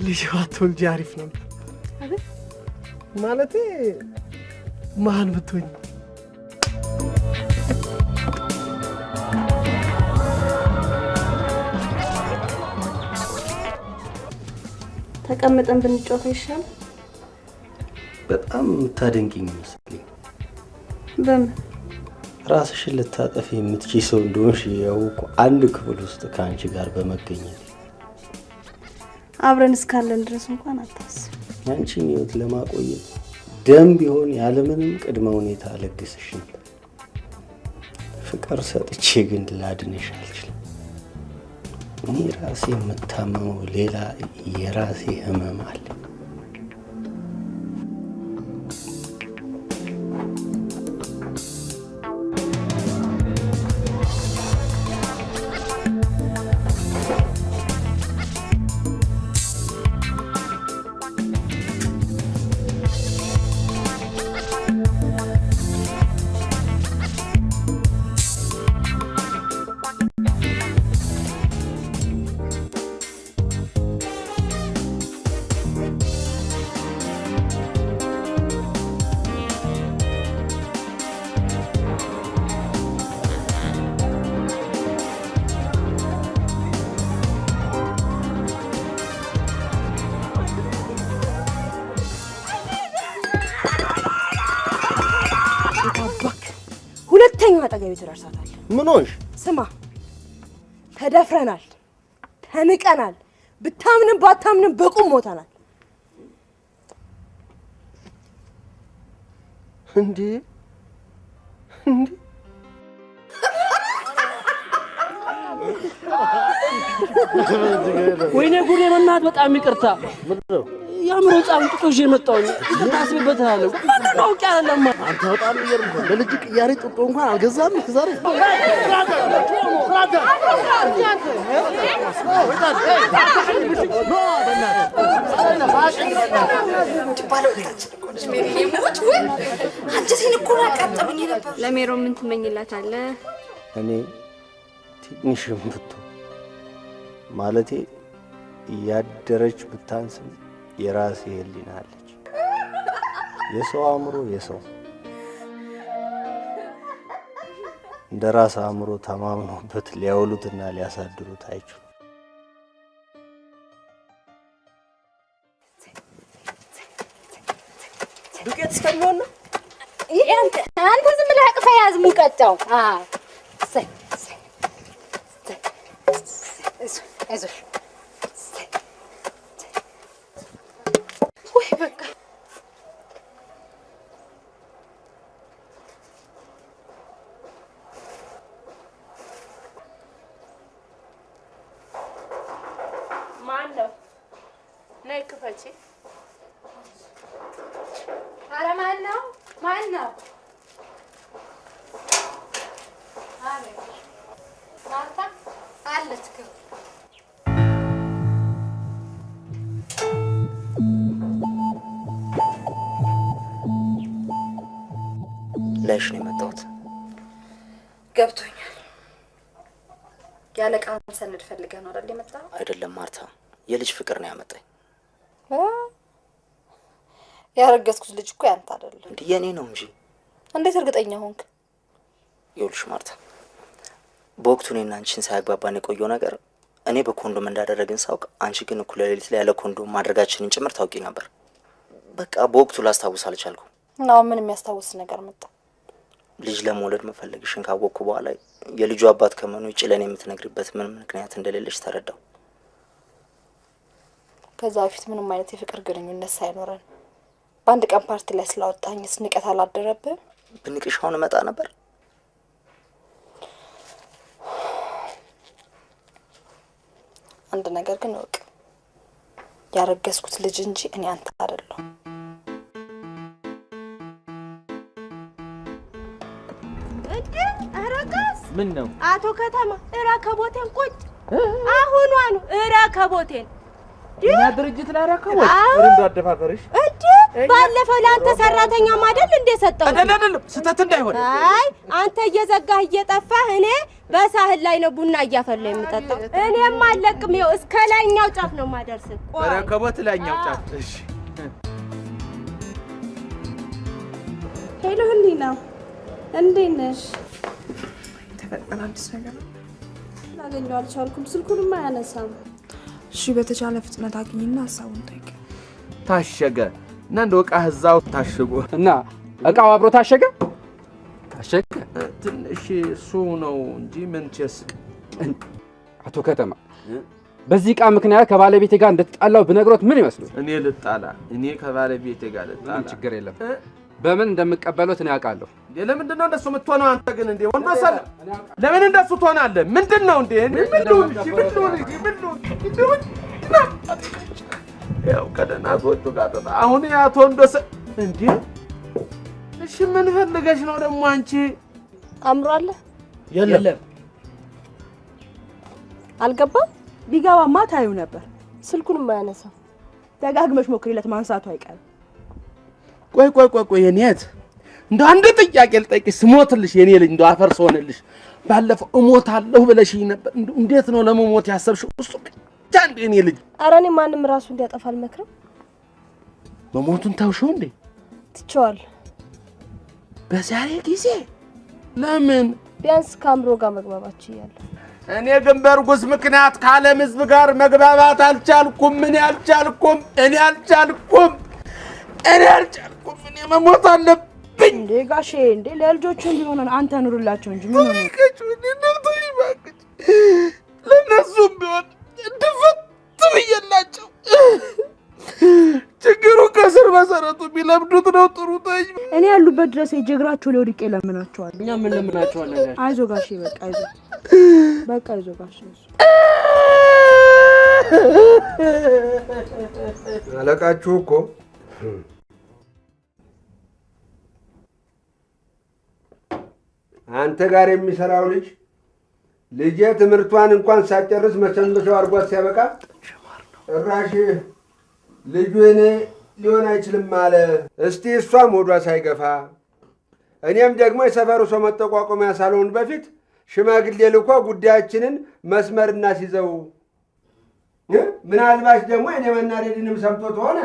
ልጅ ባትወልጂ አሪፍ ነበር አይደል ማለቴ ማን ብትሆኝ ተቀምጠን ብንጫወት ይሻላል በጣም ታደንቂኝ መስለኝ በምን ራስሽን ልታጠፊ የምትችይ ሰው እንደሆንሽ ያውቁ አንድ ክፍል ውስጥ ከአንቺ ጋር በመገኘት አብረን እስካለን ድረስ እንኳን አታስብ ያንቺን ህይወት ለማቆየት ደም ቢሆን ያለምንም ቅድመ ሁኔታ አለግስሽ ነበር ፍቅር ሰጥቼ ግን ላድንሽ አልችልም። እኔ ራሴ የምታመመው ሌላ የራሴ ህመም አለ። ሁለተኛ አጠገቤ ትደርሳታለህ። ምን ሆንሽ? ስማ፣ ተደፍረናል፣ ተንቀናል፣ ብታምንም ባታምንም በቁም ሞተናል። እንዴ ወይኔ ጉዴ! በእናትህ በጣም ይቅርታ። ያምሮ ጻም ጥጦሽ የመጣውኝ ታስብበታለሁ። አውቄ አይደለም። አንተ በጣም ይገርም ነው። ለልጅ ቅያሬ ጥጦ እንኳን አልገዛም ዛሬ። ለሜሮ ምን ትመኝላታለህ? እኔ ትንሽም ብትሆን ማለቴ ያደረች ብታንስም የራሴ ህሊና አለች። የሰው አእምሮ የሰው እንደ ራስ አእምሮ ተማምኖበት ሊያውሉትና ሊያሳድሩት አይችሉም። ዱቄት እስከሚሆን ነው። አንተ ዝም ብለህ አቅፈህ ያዝ ሙቀጫው። አይዞሽ ወይ በቃ ማን ነው? ነይ ክፈቺ። ኧረ ማን ነው? ማን ነው? ማርታ አለች ክፍል ላይሽ ነው የመጣሁት። ገብቶኛል። ያለቃን ሰነድ ፈልገህ ነው አይደል የመጣው? አይደለም ማርታ፣ የልጅ ፍቅር ነው ያመጣኝ። ያረገዝኩት ልጅ እኮ ያንተ አይደለም እንዴ? የኔ ነው እንጂ። እንዴት እርግጠኛ ሆንክ? ይኸውልሽ ማርታ፣ በወቅቱ እኔና አንቺን ሳያግባባን የቆየው ነገር እኔ በኮንዶም እንዳደረግን ሳውቅ፣ አንቺ ግን እኩለ ሌሊት ላይ ያለ ኮንዶም ማድረጋችንን ጭምር ታውቂ ነበር። በቃ በወቅቱ ላስታውስ አልቻልኩም። ነው ምን የሚያስታውስ ነገር መጣ? ልጅ ለመውለድ መፈለግሽን ካወቅኩ በኋላ የልጁ አባት ከመሆኑ ውጭ ለእኔ የምትነግሪበት ምንም ምክንያት እንደሌለሽ ተረዳው። ከዛ በፊት ምንም አይነት የፍቅር ግንኙነት ሳይኖረን በአንድ ቀን ፓርቲ ላይ ስላወጣኝ ንቀት አላደረብህም? ብንቅሽ አሁን እመጣ ነበር። አንድ ነገር ግን እወቅ፣ ያረገዝኩት ልጅ እንጂ እኔ አንተ አይደለሁም። ምን ነው አቶ ከተማ እራከቦቴን ቁጭ አሁኗኑ እራከቦቴን እኛ ድርጅት ላይ ረከቦት ወንዶ አደፋፈርሽ እንዴ ባለፈው ለአንተ ሰራተኛ ማደል እንደ ሰጠው አይደለም ስተት እንዳይሆን። አይ አንተ እየዘጋህ እየጠፋህ እኔ በሳህል ላይ ነው ቡና እያፈላ የምጠጣው። እኔም አለቅም ይኸው እስከ ላይኛው ጫፍ ነው ማደርስ። ረከቦት ላይኛው ጫፍ። እሺ ሄሎ ህሊና እንዴት ነሽ? ተፈጠረ አዲስ ነገር ላገኘው አልቻልኩም። ስልኩንም አያነሳም። እሺ በተቻለ ፍጥነት አግኝና ሐሳቡን ጠይቅ። ታሸገ እና እንደው ዕቃ እዛው ታሽጎ እና ዕቃው አብሮ ታሸገ ትንሽ እሱ ነው እንጂ ምን ቸስቅ። አቶ ከተማ በዚህ ዕቃ ምክንያት ከባለቤቴ ጋር እንደተጣላው ብነግሮት ምን ይመስሉ? እኔ ልጣላ? እኔ ከባለቤቴ ጋር ልጣላ? ችግር የለም። በምን እንደምቀበለው እኔ አውቃለሁ። ለምንድን ነው እንደሱ የምትሆነው አንተ ግን እንዴ ወንዶሰል ለምን እንደሱ ትሆናለህ? ምንድነው እንዴ ምንድነው ያው ከደናቶቹ ጋር አሁን ያቶ ወንዶሰል እንዴ እሺ ምን ፈልገሽ ነው ደግሞ አንቺ? አምሯል የለም አልገባም። ቢገባማ ታዩ ነበር። ስልኩንም አያነሳም። ደጋግመሽ ሞክሪለት ማንሳቱ አይቀርም። ቆይ የኔት እንደው አንድ ጥያቄ ልጠይቅሽ ስሞትልሽ የኔ ልጅ እንደው አፈር ሰሆንልሽ ባለፈው እሞታለሁ ብለሽኝ ነበር። እንዴት ነው ለመሞት ያሰብሽው? እሱ ብቻ እንደ የኔ ልጅ። ኧረ እኔ ማንም ራሱ እንዲያጠፋ አልመክርም። መሞቱን ታውሽው እንዴ? ትቼዋለሁ። በዛሬ ጊዜ ለምን? ቢያንስ ከአምሮ ጋር መግባባት ችያለሁ። እኔ ግን በእርጉዝ ምክንያት ከዓለም ሕዝብ ጋር መግባባት አልቻልኩም። እኔ አልቻልኩም። እኔ መሞት አለብኝ። እንዴ ጋሼ እንዴ ለልጆቹ እንዲሆነ አንተ ኑርላቸው እንጂ ምን ነው ለነሱም ቢሆን ድፍት ብዬላቸው ችግሩ ከስር መሰረቱ ቢለምዱት ነው ጥሩ ተይ። እኔ ያሉበት ድረስ እግራቸው ላይ ወድቄ ለምናቸዋለሁ። እኛ ምን ለምናቸዋለን? አይዞ ጋሼ በቃ አይዞ ጋሼ። አለቃችሁ እኮ አንተ ጋር የሚሰራው ልጄ ትምህርቷን እንኳን ሳጨርስ መሰንበቻው አርጓት ሲያበቃ እራሽ ልጁ እኔ ሊሆን አይችልም አለ። እስቲ እሷም ሆዷ ሳይገፋ እኔም ደግሞ የሰፈሩ ሰው መጠቋቋሚያ ሳልሆን በፊት ሽማግሌ ልኮ ጉዳያችንን መስመር እናስይዘው። ምናልባት ደግሞ እኔ መናደድንም ሰምቶት ሆነ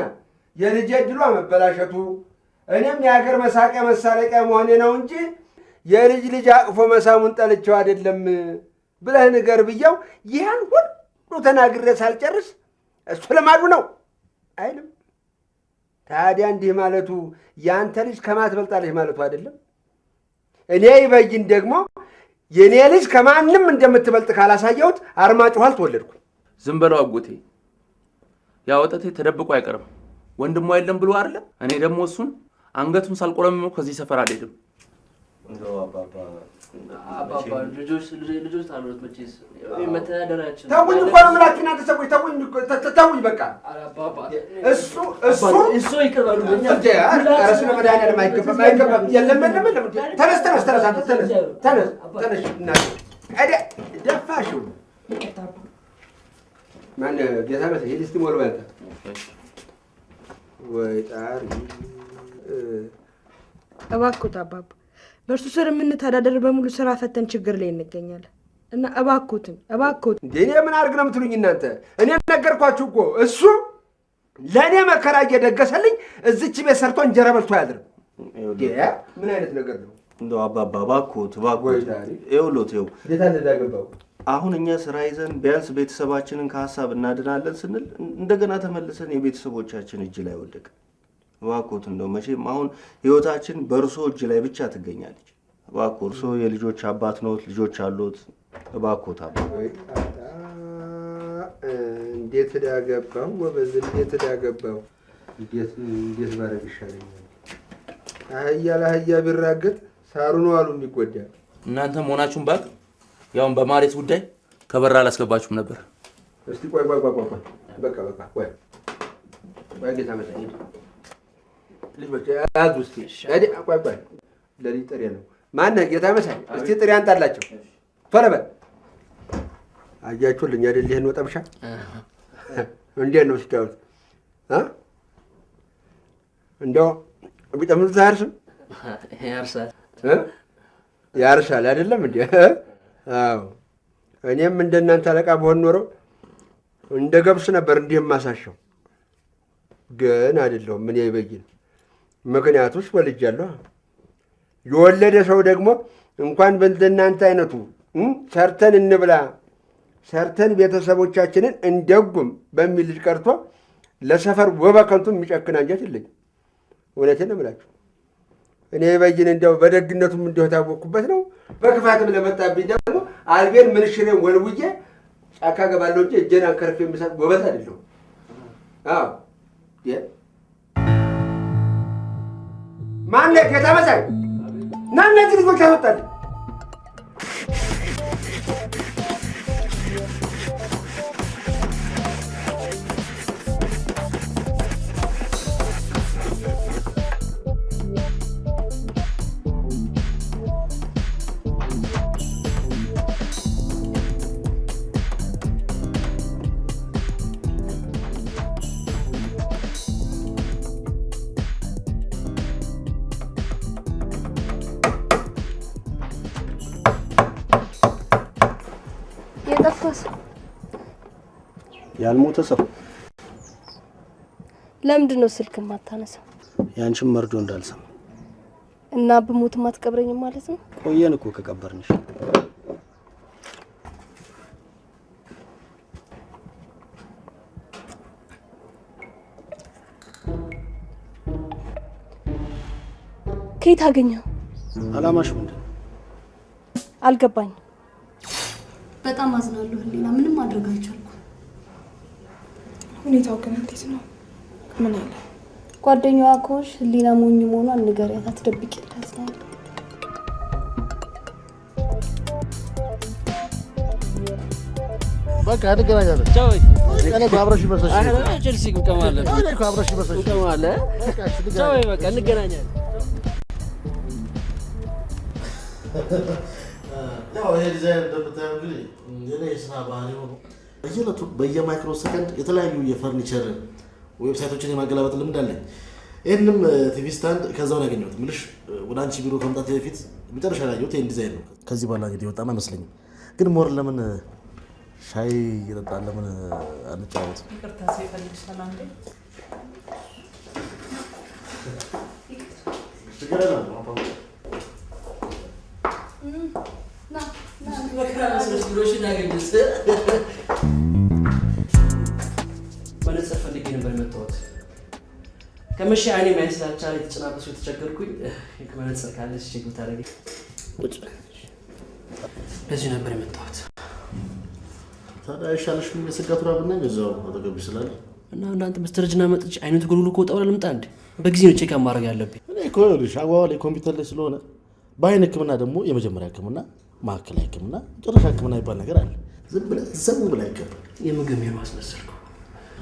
የልጄ ዕድሏ መበላሸቱ እኔም የሀገር መሳቂያ መሳለቂያ መሆኔ ነው እንጂ የልጅ አቅፎ መሳሙን ጠልቼው አይደለም ብለህ ንገር ብየው ይህን ሁሉ ተናግሬ ሳልጨርስ እሱ ልማዱ ነው አይልም። ታዲያ እንዲህ ማለቱ ያንተ ልጅ ከማን ትበልጣለች ማለቱ አይደለም። እኔ ይበይን ደግሞ የኔ ልጅ ከማንም እንደምትበልጥ ካላሳየሁት አርማጭሆ አልተወለድኩም። ዝም በለው አጎቴ፣ ያ ወጣቴ ተደብቆ አይቀርም። ወንድሙ አይደለም ብሎ አይደለ? እኔ ደግሞ እሱን አንገቱን ሳልቆረምመው ከዚህ ሰፈር አልሄድም። አባባ ልጆች ታሉት መቼስ መተዳደራችን ተውኝ እኮ ነው የምላችሁ እናንተ ሰዎች ተውኝ በቃ። እሱ ይቀርባሉ በእኛ እሱ ለመድኃኒዓለም አይገባም። የለም ተነስ ደፋሽው ማን ጌታ መሰለኝ ሂድ እስኪ ሞል በልተህ ወይ ጣሪ እባክዎት አባባ በእርሱ ስር የምንተዳደር በሙሉ ስራ ፈተን ችግር ላይ እንገኛለን እና እባክዎትን እንዴ እኔ ምን አድርግ ነው የምትሉኝ እናንተ? እኔ ነገርኳችሁ እኮ እሱ ለእኔ መከራ እየደገሰልኝ እዚች ቤት ሰርቶ እንጀራ በልቶ አያድርም። ምን አይነት ነገር ነው? እንደው አባባ እባክዎት ይኸውልዎት እንዴት እንዳገባው አሁን እኛ ስራ ይዘን ቢያንስ ቤተሰባችንን ከሀሳብ እናድናለን ስንል እንደገና ተመልሰን የቤተሰቦቻችን እጅ ላይ ወደቀ። እባክዎት እንደው መቼም አሁን ህይወታችን በእርሶ እጅ ላይ ብቻ ትገኛለች። እባክዎ እርሶ የልጆች አባት ነዎት፣ ልጆች አሉት። እባክዎት አባባ እንዴት ዳገባው ወበዝ እንዴት ዳገባው እንዴት ባረግ ይሻለኛል። አህያ ለአህያ ቢራገጥ ሳሩ ነው አሉ የሚጎዳ። እናንተ መሆናችሁን ባክ ያውን በማሬት ጉዳይ ከበራ አላስገባችሁም ነበር። እስቲ ቆይ በቃ ቆይ ጌታ መሰለኝ ልጅ ያዙ እስቲ ቆይ ለሊት ጥሬ ነው ማነህ ጌታ መሰለኝ እስቲ ጥሬ አንጣላቸው ቶሎ በል። አያችሁልኝ አይደል ይሄን ነው ጠብሻ እንዴት ነው ስታዩት እንደው ቢጠምዱት አያርስም? ያርሳል አይደለም እንዴ? አዎ እኔም እንደናንተ አለቃ በሆን ኖሮ እንደ ገብስ ነበር እንዲህ የማሳሸው፣ ግን አይደለሁም። ምን ይበይን ምክንያቱስ ወልጃለሁ። የወለደ ሰው ደግሞ እንኳን በእናንተ አይነቱ ሰርተን እንብላ ሰርተን ቤተሰቦቻችንን እንደጉም በሚል ልጅ ቀርቶ ለሰፈር ወበከንቱ የሚጨክን አንጀት የለኝም። እውነቴን ነው የምላችሁ። እኔ ይበይን እንደው በደግነቱም እንደው ታወቅኩበት ነው። በክፋትም ለመጣብኝ ደግሞ አልቤን ምንሽሬን ወልውዬ ጫካ ገባለሁ እንጂ እጄን አንከርፌ የምሰጥ ጎበዝ አይደለሁም። አዎ ማነህ ጌታ መሳይ? ና እነዚህ ልጆች ያስወጣልኝ። ያልሞተ ሰው ለምንድን ነው ስልክ ማታነሳው? ያንቺም መርዶ እንዳልሰማ እና ብሞት ማትቀብረኝ ማለት ነው? ቆየን እኮ ከቀበርንሽ። ከየት አገኘው? አላማሽ ምንድን ነው? አልገባኝም። በጣም አዝናለሁ ህሊና፣ ምንም ማድረግ አልቻልኩም። ሁኔታው ግን እንዴት ነው? ምን አለ? ጓደኛዋ ከሆንሽ ህሊና ሞኝ መሆኗን ንገሪያት፣ አትደብቂላት ነው። በቃ እንገናኛለን። ቻው። እኔ አብረሽ ይበሰሽ። ቼልሲ እንቀማለን። እኔ እኮ አብረሽ ይበሰሽ። እንቀማለን። ቻው። በቃ እንገናኛለን። ያው ይሄ ዲዛይን እንደምታየው እንግዲህ የኔ የስራ ባህሪ ሆኖ በየዕለቱ በየማይክሮ ሰከንድ የተለያዩ የፈርኒቸር ዌብሳይቶችን የማገላበጥ ልምድ አለኝ። ይህንም ቲቪ ስታንድ ከዛው ነው ያገኘሁት። ምልሽ ወደ አንቺ ቢሮ ከመምጣቴ በፊት መጨረሻ ላይ ያየሁት ይህን ዲዛይን ነው። ከዚህ በኋላ እንግዲህ የወጣም አይመስለኝም። ግን ሞር ለምን ሻይ እየጠጣን ለምን አንጫወትም? ይቅርታ ሲፈልግ ሰላም ላይ ችግር የለም። መነጽር ፈልጌ ነበር የመጣሁት። ከመቼ አይኔ ማየት ስላልቻለ የተጨናበሱ የተቸገርኩኝ መነጽር ካለች ቼክ ብታደርጊ። ቁጭ ለዚህ ነበር የመጣሁት። ታዲያ አይሻልሽም? የስጋቱ ራብና ገዛው አጠገብ ስላለ እና እናንተ በስተርጅና መጥቼ አይነቱ ጎልጉሎ ከወጣ በኋላ ልምጣ እንዴ? በጊዜ ነው ቼክ ማድረግ ያለብኝ። እኔ እኮ ይኸውልሽ አዋዋል ኮምፒውተር ላይ ስለሆነ በአይን ህክምና ደግሞ የመጀመሪያ ህክምና፣ ማዕከላዊ ህክምና፣ መጨረሻ ህክምና ይባል ነገር አለ። ዝም ብለህ አይገባም። የምግብ ሜኑ አስመሰልኩ።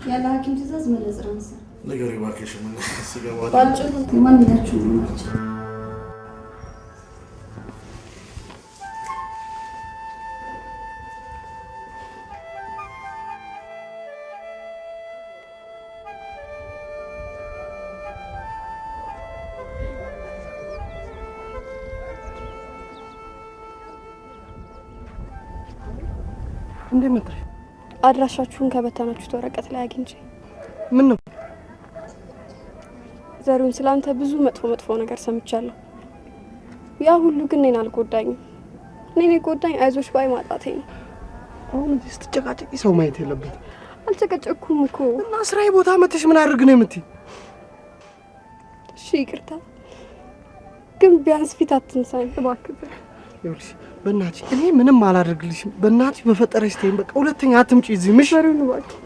ያለ ሐኪም ትእዛዝ መነጽር አንሳ። ነገር ይባክሽ ምን ሲገባ ባጭሩ ማንኛችሁ ናቸው? እንዴ መጥሪ አድራሻችሁን ከበተናችሁት ወረቀት ላይ አግኝቼ ምን ነው ዘሩን ስላንተ ብዙ መጥፎ ነገር ሰምቻለሁ። ያ ሁሉ ግን እኔን አልጎዳኝም። እኔን የጎዳኝ አይዞሽ ባይ ማጣቴ ነው። አሁን እዚህ ስትጨቃጨቂ ሰው ማየት የለበትም። አልጨቀጨኩም እኮ እና ስራዬ ቦታ መተሽ ምን አድርግ ነው የምትይ? እሺ ይቅርታ፣ ግን ቢያንስ ፊት አትንሳኝ እባክህ። ይኸውልሽ በእናትሽ እኔ ምንም አላደርግልሽም። በእናትሽ በፈጠረሽ ተይኝ። በቃ ሁለተኛ አትምጪ እዚህ ምሽ ዘሩን እባክህ።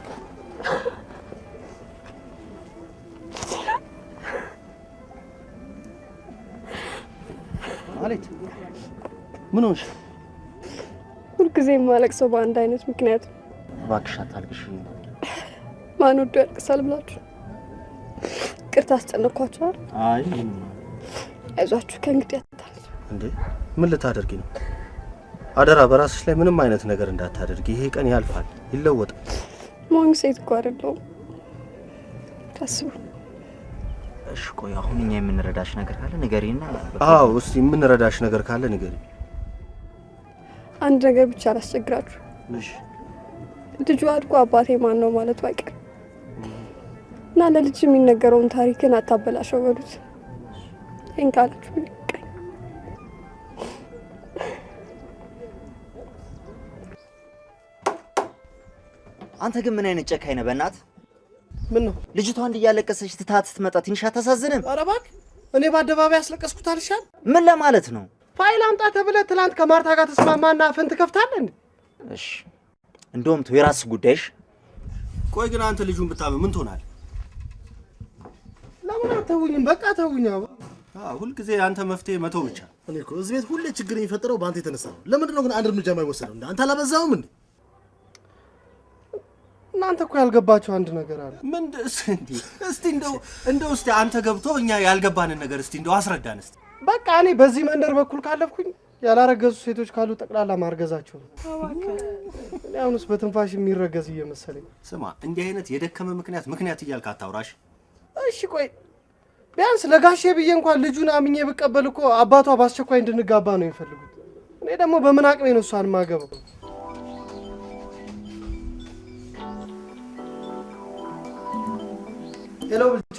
ማለት ምን ሆንሽ? ሁልጊዜ የማለቅሰው በአንድ አይነት ምክንያት። እባክሽ አታልቅሽ። ማን ወዶ ያልቅሳል ብላችሁ ይቅርታ አስጨነኳችኋል? አይ አይዟችሁ ከእንግዲህ አታልቅሱ። እንዴ ምን ልታደርጊ ነው? አደራ በራስሽ ላይ ምንም አይነት ነገር እንዳታደርጊ። ይሄ ቀን ያልፋል፣ ይለወጣል። ሞኝ ሴት እኮ አይደለሁም። ታስቡ። እሺ ቆይ አሁን እኛ የምንረዳሽ ነገር ካለ ንገሪና። አዎ እስቲ የምንረዳሽ ነገር ካለ ንገሪ። አንድ ነገር ብቻ አላስቸግራችሁ። እሺ ልጁ አድጎ አባቴ ማን ነው ማለቱ አይቀርም እና ለልጅ የሚነገረውን ታሪክን አታበላሸው በሉት። ይሄን ካላችሁ ይቀኝ። አንተ ግን ምን አይነት ጨካኝ ነህ? በእናትህ ምን ነው ልጅቷ እያለቀሰች ትታት ስትመጣ ትንሽ አታሳዝንም? ኧረ እባክህ እኔ በአደባባይ ያስለቀስኩት አልሻል? ምን ለማለት ነው? ፋይል አምጣ ተብለህ ትናንት ከማርታ ጋር ተስማማና አፍን ትከፍታለህ እንዴ? እሺ እንደውም ተው የራስህ ጉዳይሽ። ቆይ ግን አንተ ልጁን ብታመም ምን ትሆናለህ? ለምን አተውኝም? በቃ ተውኛ። ሁል ጊዜ አንተ መፍትሄ መተው ብቻ። እኔ እኮ እዚህ ቤት ሁሌ ችግር የሚፈጠረው በአንተ የተነሳ ነው። ለምንድን ነው ግን አንድ እርምጃ የማይወሰደው? እንደ አንተ አላበዛውም እንዴ? እናንተ እኮ ያልገባችሁ አንድ ነገር አለ። ምንድን እስቲ እንደው እስቲ አንተ ገብቶ እኛ ያልገባንን ነገር እስቲ እንደው አስረዳን እስቲ። በቃ እኔ በዚህ መንደር በኩል ካለፍኩኝ ያላረገዙ ሴቶች ካሉ ጠቅላላ ማርገዛቸው ነው። እኔ አሁንስ በትንፋሽ የሚረገዝ እየመሰለኝ። ስማ እንዲህ አይነት የደከመ ምክንያት እያልክ አታውራሽ። እሺ ቆይ ቢያንስ ለጋሼ ብዬ እንኳን ልጁን አምኜ ብቀበል እኮ አባቷ በአስቸኳይ እንድንጋባ ነው የሚፈልጉት። እኔ ደግሞ በምን አቅሜ ነው እሷን ማገባው? ሄሎ ብቻ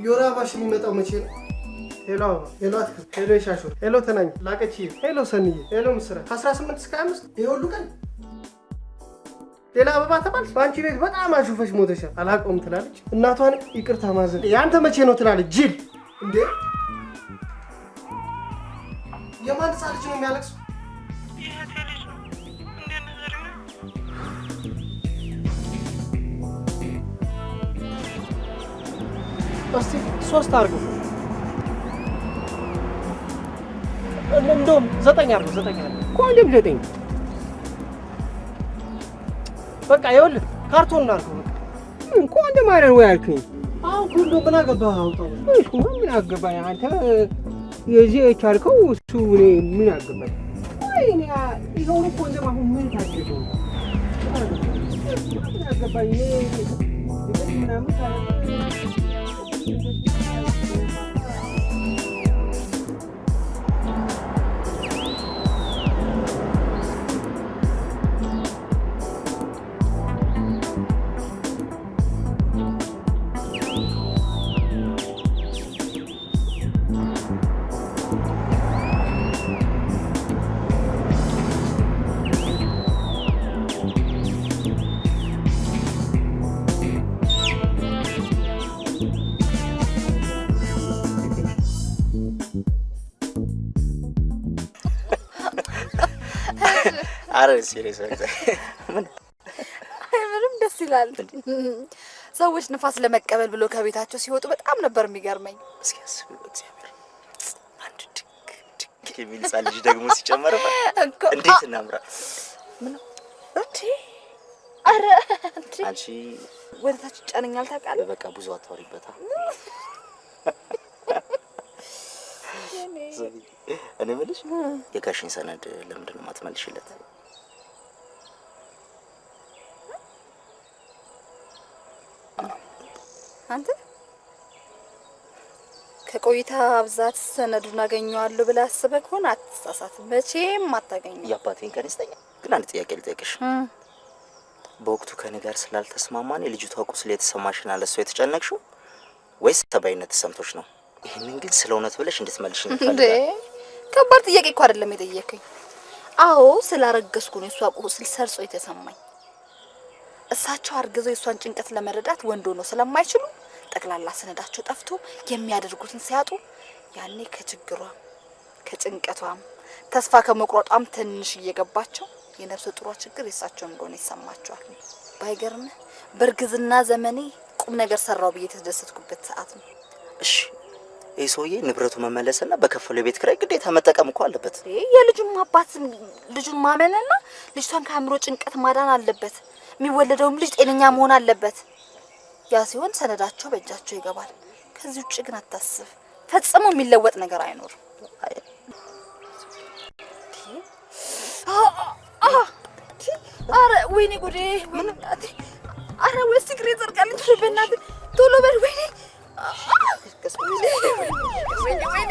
ዮራ ባሽ የሚመጣው መቼ ነው? ሄሎ አትክልት፣ ሄሎ ሻሾ፣ ሄሎ ተናኝ፣ ላቀች፣ ሄሎ ሰንዬ፣ ሄሎ ምስራ ከ18 እስከ 5 ይሁሉ ቀን ሌላ አበባ ተባልሽ። በአንቺ ቤት በጣም አሹፈሽ ሞተሻል። አላቆም ትላለች እናቷን ይቅርታ ማዘን። ያንተ መቼ ነው ትላለች ጅል። እንዴ የማን ሕፃን ልጅ ነው የሚያለቅሰው? እስቲ 3 አድርገው። እንደውም 9 አድርገው። 9 አድርገው። ቆንጆም 9 በቃ ይኸውልህ ካርቶን እናድርገው። በቃ ቆንጆ ማለት ነው ያልከኝ። አሁን ሁሉ ምን አገባህ? አውጣው። እሱ ምን አገባኝ? አንተ የዚህ የቻልከው እሱ እኔ ምን አገባኝ? ወይኔ ይኸው እኮ ቆንጆ አሁን ምን ታደርገው? ምን አገባኝ? እኔ ምናምን አረ ሲሪየስ ምንም ደስ ይላል። ሰዎች ንፋስ ለመቀበል ብሎ ከቤታቸው ሲወጡ በጣም ነበር የሚገርመኝ። እስኪ አስቡ እግዚአብሔር አንድ ድክ የሚል ሕፃን ልጅ ደግሞ ሲጨመርበት እንዴት እናምራ። ምን እቺ አረ አንቺ ወደታች ጫነኛል ታውቃለህ። በቃ ብዙ አታወሪበታ። እኔ የምልሽ የጋሽን ሰነድ ለምንድን ነው የማትመልሽለት? አንተ ከቆይታ ብዛት ሰነዱን አገኘዋለሁ ብለህ አስበህ ከሆነ አትሳሳት፣ መቼም አታገኘው። የአባቴን ቀን ይስጠኛል። ግን አንድ ጥያቄ ልጠይቅሽ። በወቅቱ ከኔ ጋር ስላልተስማማን የልጅቷ ቁስል የተሰማሽና ለሷ የተጨነቅሽው ወይስ ሰባይነት ተሰምቶሽ ነው? ይሄንን ግን ስለ እውነት ብለሽ እንድትመልሽ እንፈልጋለን። ከባድ ጥያቄ እኮ አይደለም የጠየቀኝ። አዎ ስላረገዝኩ ነው እሷ ቁስል ሰርጾ የተሰማኝ። እሳቸው አርግዘው የሷን ጭንቀት ለመረዳት ወንዶ ነው ስለማይችሉ ጠቅላላ ሰነዳቸው ጠፍቶ የሚያደርጉትን ሲያጡ ያኔ ከችግሯም ከጭንቀቷም ተስፋ ከመቁረጧም ትንሽ እየገባቸው የነፍሰ ጡሯ ችግር የሳቸው እንደሆነ ይሰማቸዋል። ባይገርም በርግዝና ዘመኔ ቁም ነገር ሰራው ብዬ ተደሰትኩበት ሰዓት ነው። እሺ ይሄ ሰውዬ ንብረቱ መመለስና በከፈለው የቤት ኪራይ ግዴታ መጠቀም እኮ አለበት። የልጁን አባት ልጁን ማመንና ልጅቷን ከአእምሮ ጭንቀት ማዳን አለበት። የሚወለደውም ልጅ ጤነኛ መሆን አለበት። ያ ሲሆን ሰነዳቸው በእጃቸው ይገባል። ከዚህ ውጭ ግን አታስብ፣ ፈጽሞ የሚለወጥ ነገር አይኖርም። አረ ወይኔ ጉዴ! አረ ወይስ ግሬ ዘርጋል ቶሎ በል ወይኔ! ወይኔ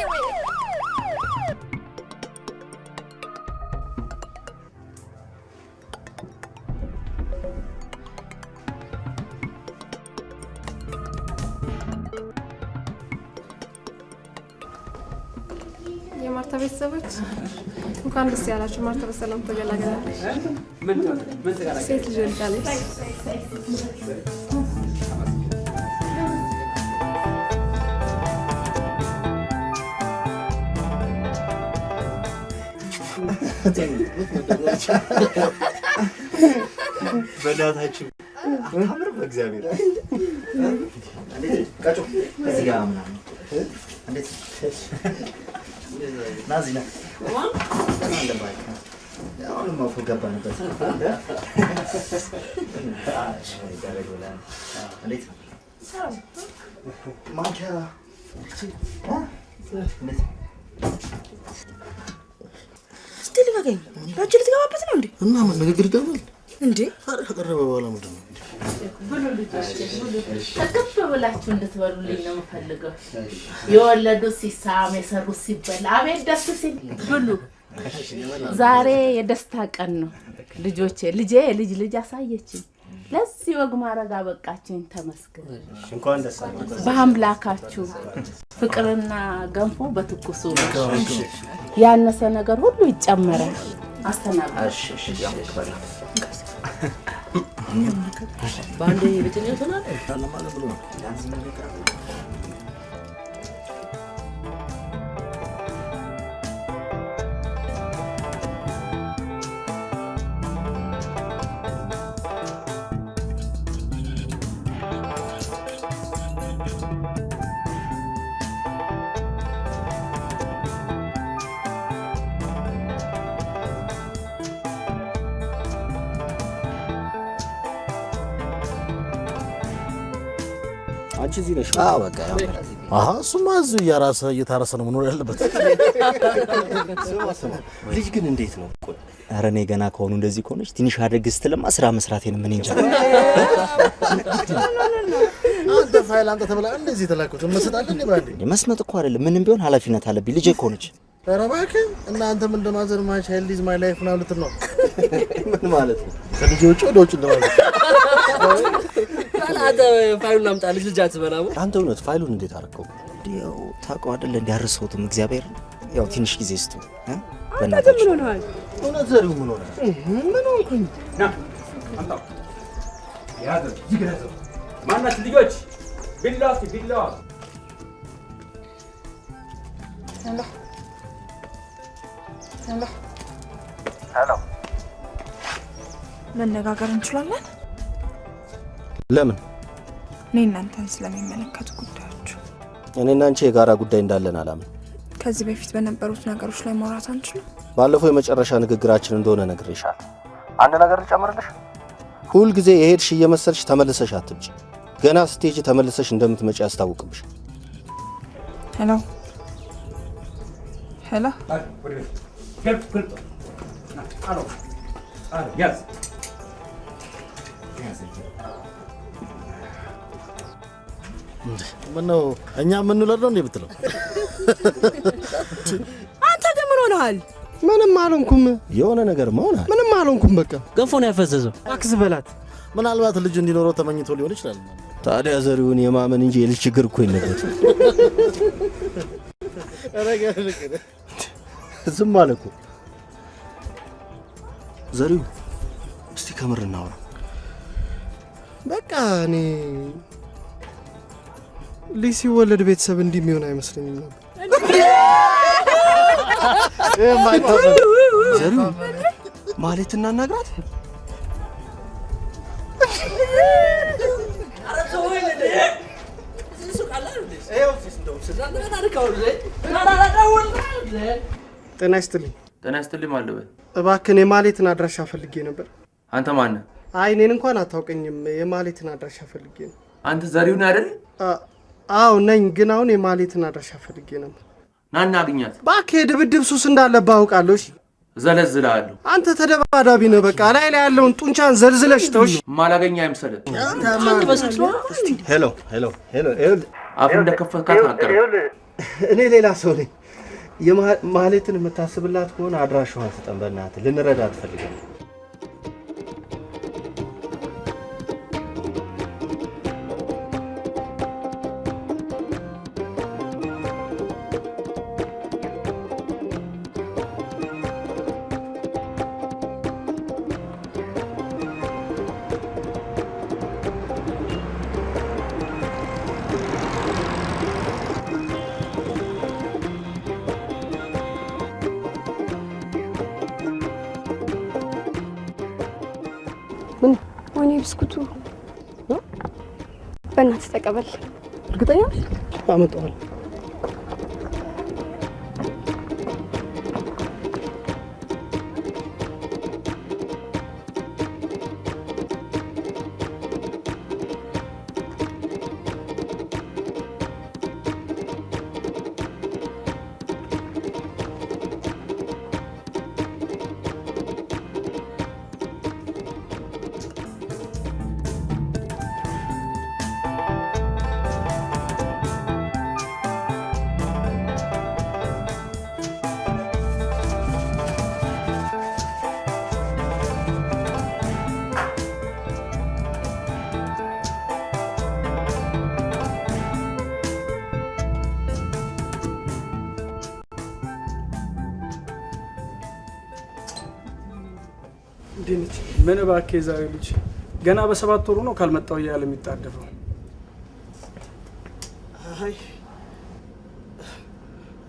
የማርታ ቤተሰቦች እንኳን ደስ ያላችሁ። ማርታ በሰላም ተገላገላለች። ሴት ልጅ ወልዳለች። በእናታችሁ አታምርም? በእግዚአብሔር ቃጮ እዚህ ጋር ምናምን እንዴት ናዚና አሁንማ እኮ ገባንበት። እንዴት ማንኪያ እስቲ ልበገኝ ባጭ ልትገባበት ነው እንዴ? እና ንግግር ይደርባል እንዴ? ከቀረበ በኋላ ምንድን ነው ብሉ ልጆች ብሉ። ተከፍ ብላችሁ እንድትበሉልኝ ነው የምፈልገው። የወለዱት ሲሳም የሰሩት ሲበላ አቤት ደስ ሲል ብሉ። ዛሬ የደስታ ቀን ነው ልጆቼ። ልጄ ልጅ አሳየችኝ። ለዚህ ወግ ማረጋ በቃችኝ። ተመስገን። እንኳን ደስ አላችሁ። በአምላካችሁ ፍቅርና ገንፎ በትኩሱ ያነሰ ነገር ሁሉ ይጨመራል። አስተናግድ። እሺ ያምከራ ባንዴ ቤተኛ ተናለ ማለት ብሎ አንቺ እዚህ ነሽ? አዎ በቃ ያው አሃ እሱማ እዚሁ እየታረሰ ነው መኖር ያለበት። ልጅ ግን እንዴት ነው? ኧረ እኔ ገና ከሆኑ እንደዚህ ከሆነች ትንሽ አደግ ስትልማ ስራ መስራቴን ምን እንጃ። አንተ ፋይል አንተ ተብላ እንደዚህ ተላኩት መስጣት እንዴ ባንዴ መስመጥ እኮ አይደለም ምንም ቢሆን ኃላፊነት አለብኝ። ልጄ እኮ ነች። ኧረ እባክህ እናንተ ምን እንደማዘር ማይ ቻይልድ ኢዝ ማይ ላይፍ ነው ልትል ነው? ምን ማለት ነው? ከልጅ ውጭ ወደ ውጭ እንደማለት አንተ ፋይሉን አምጣ። ልጅ አትበላው። አንተ እውነት ፋይሉን እንዴት አደረከው? ያው ታውቀው አይደል እንዲያርሰውትም እግዚአብሔር ያው ትንሽ ጊዜ ስጡ አንተ ምን ሆነሃል? እውነት ዘሪው ምን ሆነ? ምን ሆንኩኝ? ና አምጣው። ያዘ ይግረዘው። ማናችሁ ልጆች ቢላዋ ሄሎ መነጋገር እንችላለን? ለምን? እኔ እናንተን ስለሚመለከቱ ጉዳዮች። እኔና አንቺ የጋራ ጉዳይ እንዳለን አላምን። ከዚህ በፊት በነበሩት ነገሮች ላይ ማውራት አንችልም? ባለፈው የመጨረሻ ንግግራችን እንደሆነ ነግሬሻለሁ። አንድ ነገር ልጨምርልሽ። ሁል ጊዜ የሄድሽ እየመሰልሽ ተመልሰሽ አትምጪ። ገና ስትሄጂ ተመልሰሽ እንደምትመጪ ያስታውቅብሽ። ሄሎ ያዝ ምነው እኛ የምንውለድ ነው እንዴ ብትለው? አንተ ግን ምን ሆነሃል? ምንም አልሆንኩም። የሆነ ነገር መሆን ምንም አልሆንኩም። በቃ ገንፎ ነው ያፈዘዘው። አክስ በላት። ምናልባት ልጅ እንዲኖረው ተመኝቶ ሊሆን ይችላል። ታዲያ ዘሪውን የማመን እንጂ የልጅ ችግር እኮ የለበት። ዝም አለ እኮ ዘሪው። እስቲ ከምር እናውራ። በቃ እኔ ልጅ ሲወለድ ቤተሰብ እንዲህ የሚሆን አይመስለኝም ነበር። ዘሪው ማለት እናናግራት። ጤና ይስጥልኝ። ጤና ይስጥልኝ ማለት ነው። እባክህን የማሌትን አድራሻ ፈልጌ ነበር። አንተ ማን ነህ? አይ እኔን እንኳን አታውቀኝም። የማሌትን አድራሻ ፈልጌ ነው። አንተ ዘሪውን አይደል? አዎ ነኝ፣ ግን አሁን የማሌትን አድራሻ ፈልጌ ነበር። ናና አግኛት። እባክህ የድብድብ ሱስ እንዳለብህ አውቃለሁ። እሺ ዘለዝልሃለሁ። አንተ ተደባዳቢ ነህ። በቃ ላይ ያለውን ጡንቻን ዘልዝለሽ ተውሽ። ማላገኛ አይምሰልህ። ሄሎ አፍ እንደከፈትካት አቀረ። እኔ ሌላ ሰው ነኝ። የማሌትን የምታስብላት ከሆነ አድራሻዋን ስጠን በእናትህ፣ ልንረዳት ፈልገናል። ወይኔ ብስኩቱ በእናትህ ተቀበል። እርግጠኛ ነሽ? አመጣዋለሁ። እንዴት ምን እባክህ ዛሬ ልጅ ገና በ7 ወሩ ነው ካልመጣው እያለ የሚጣደፈው። አይ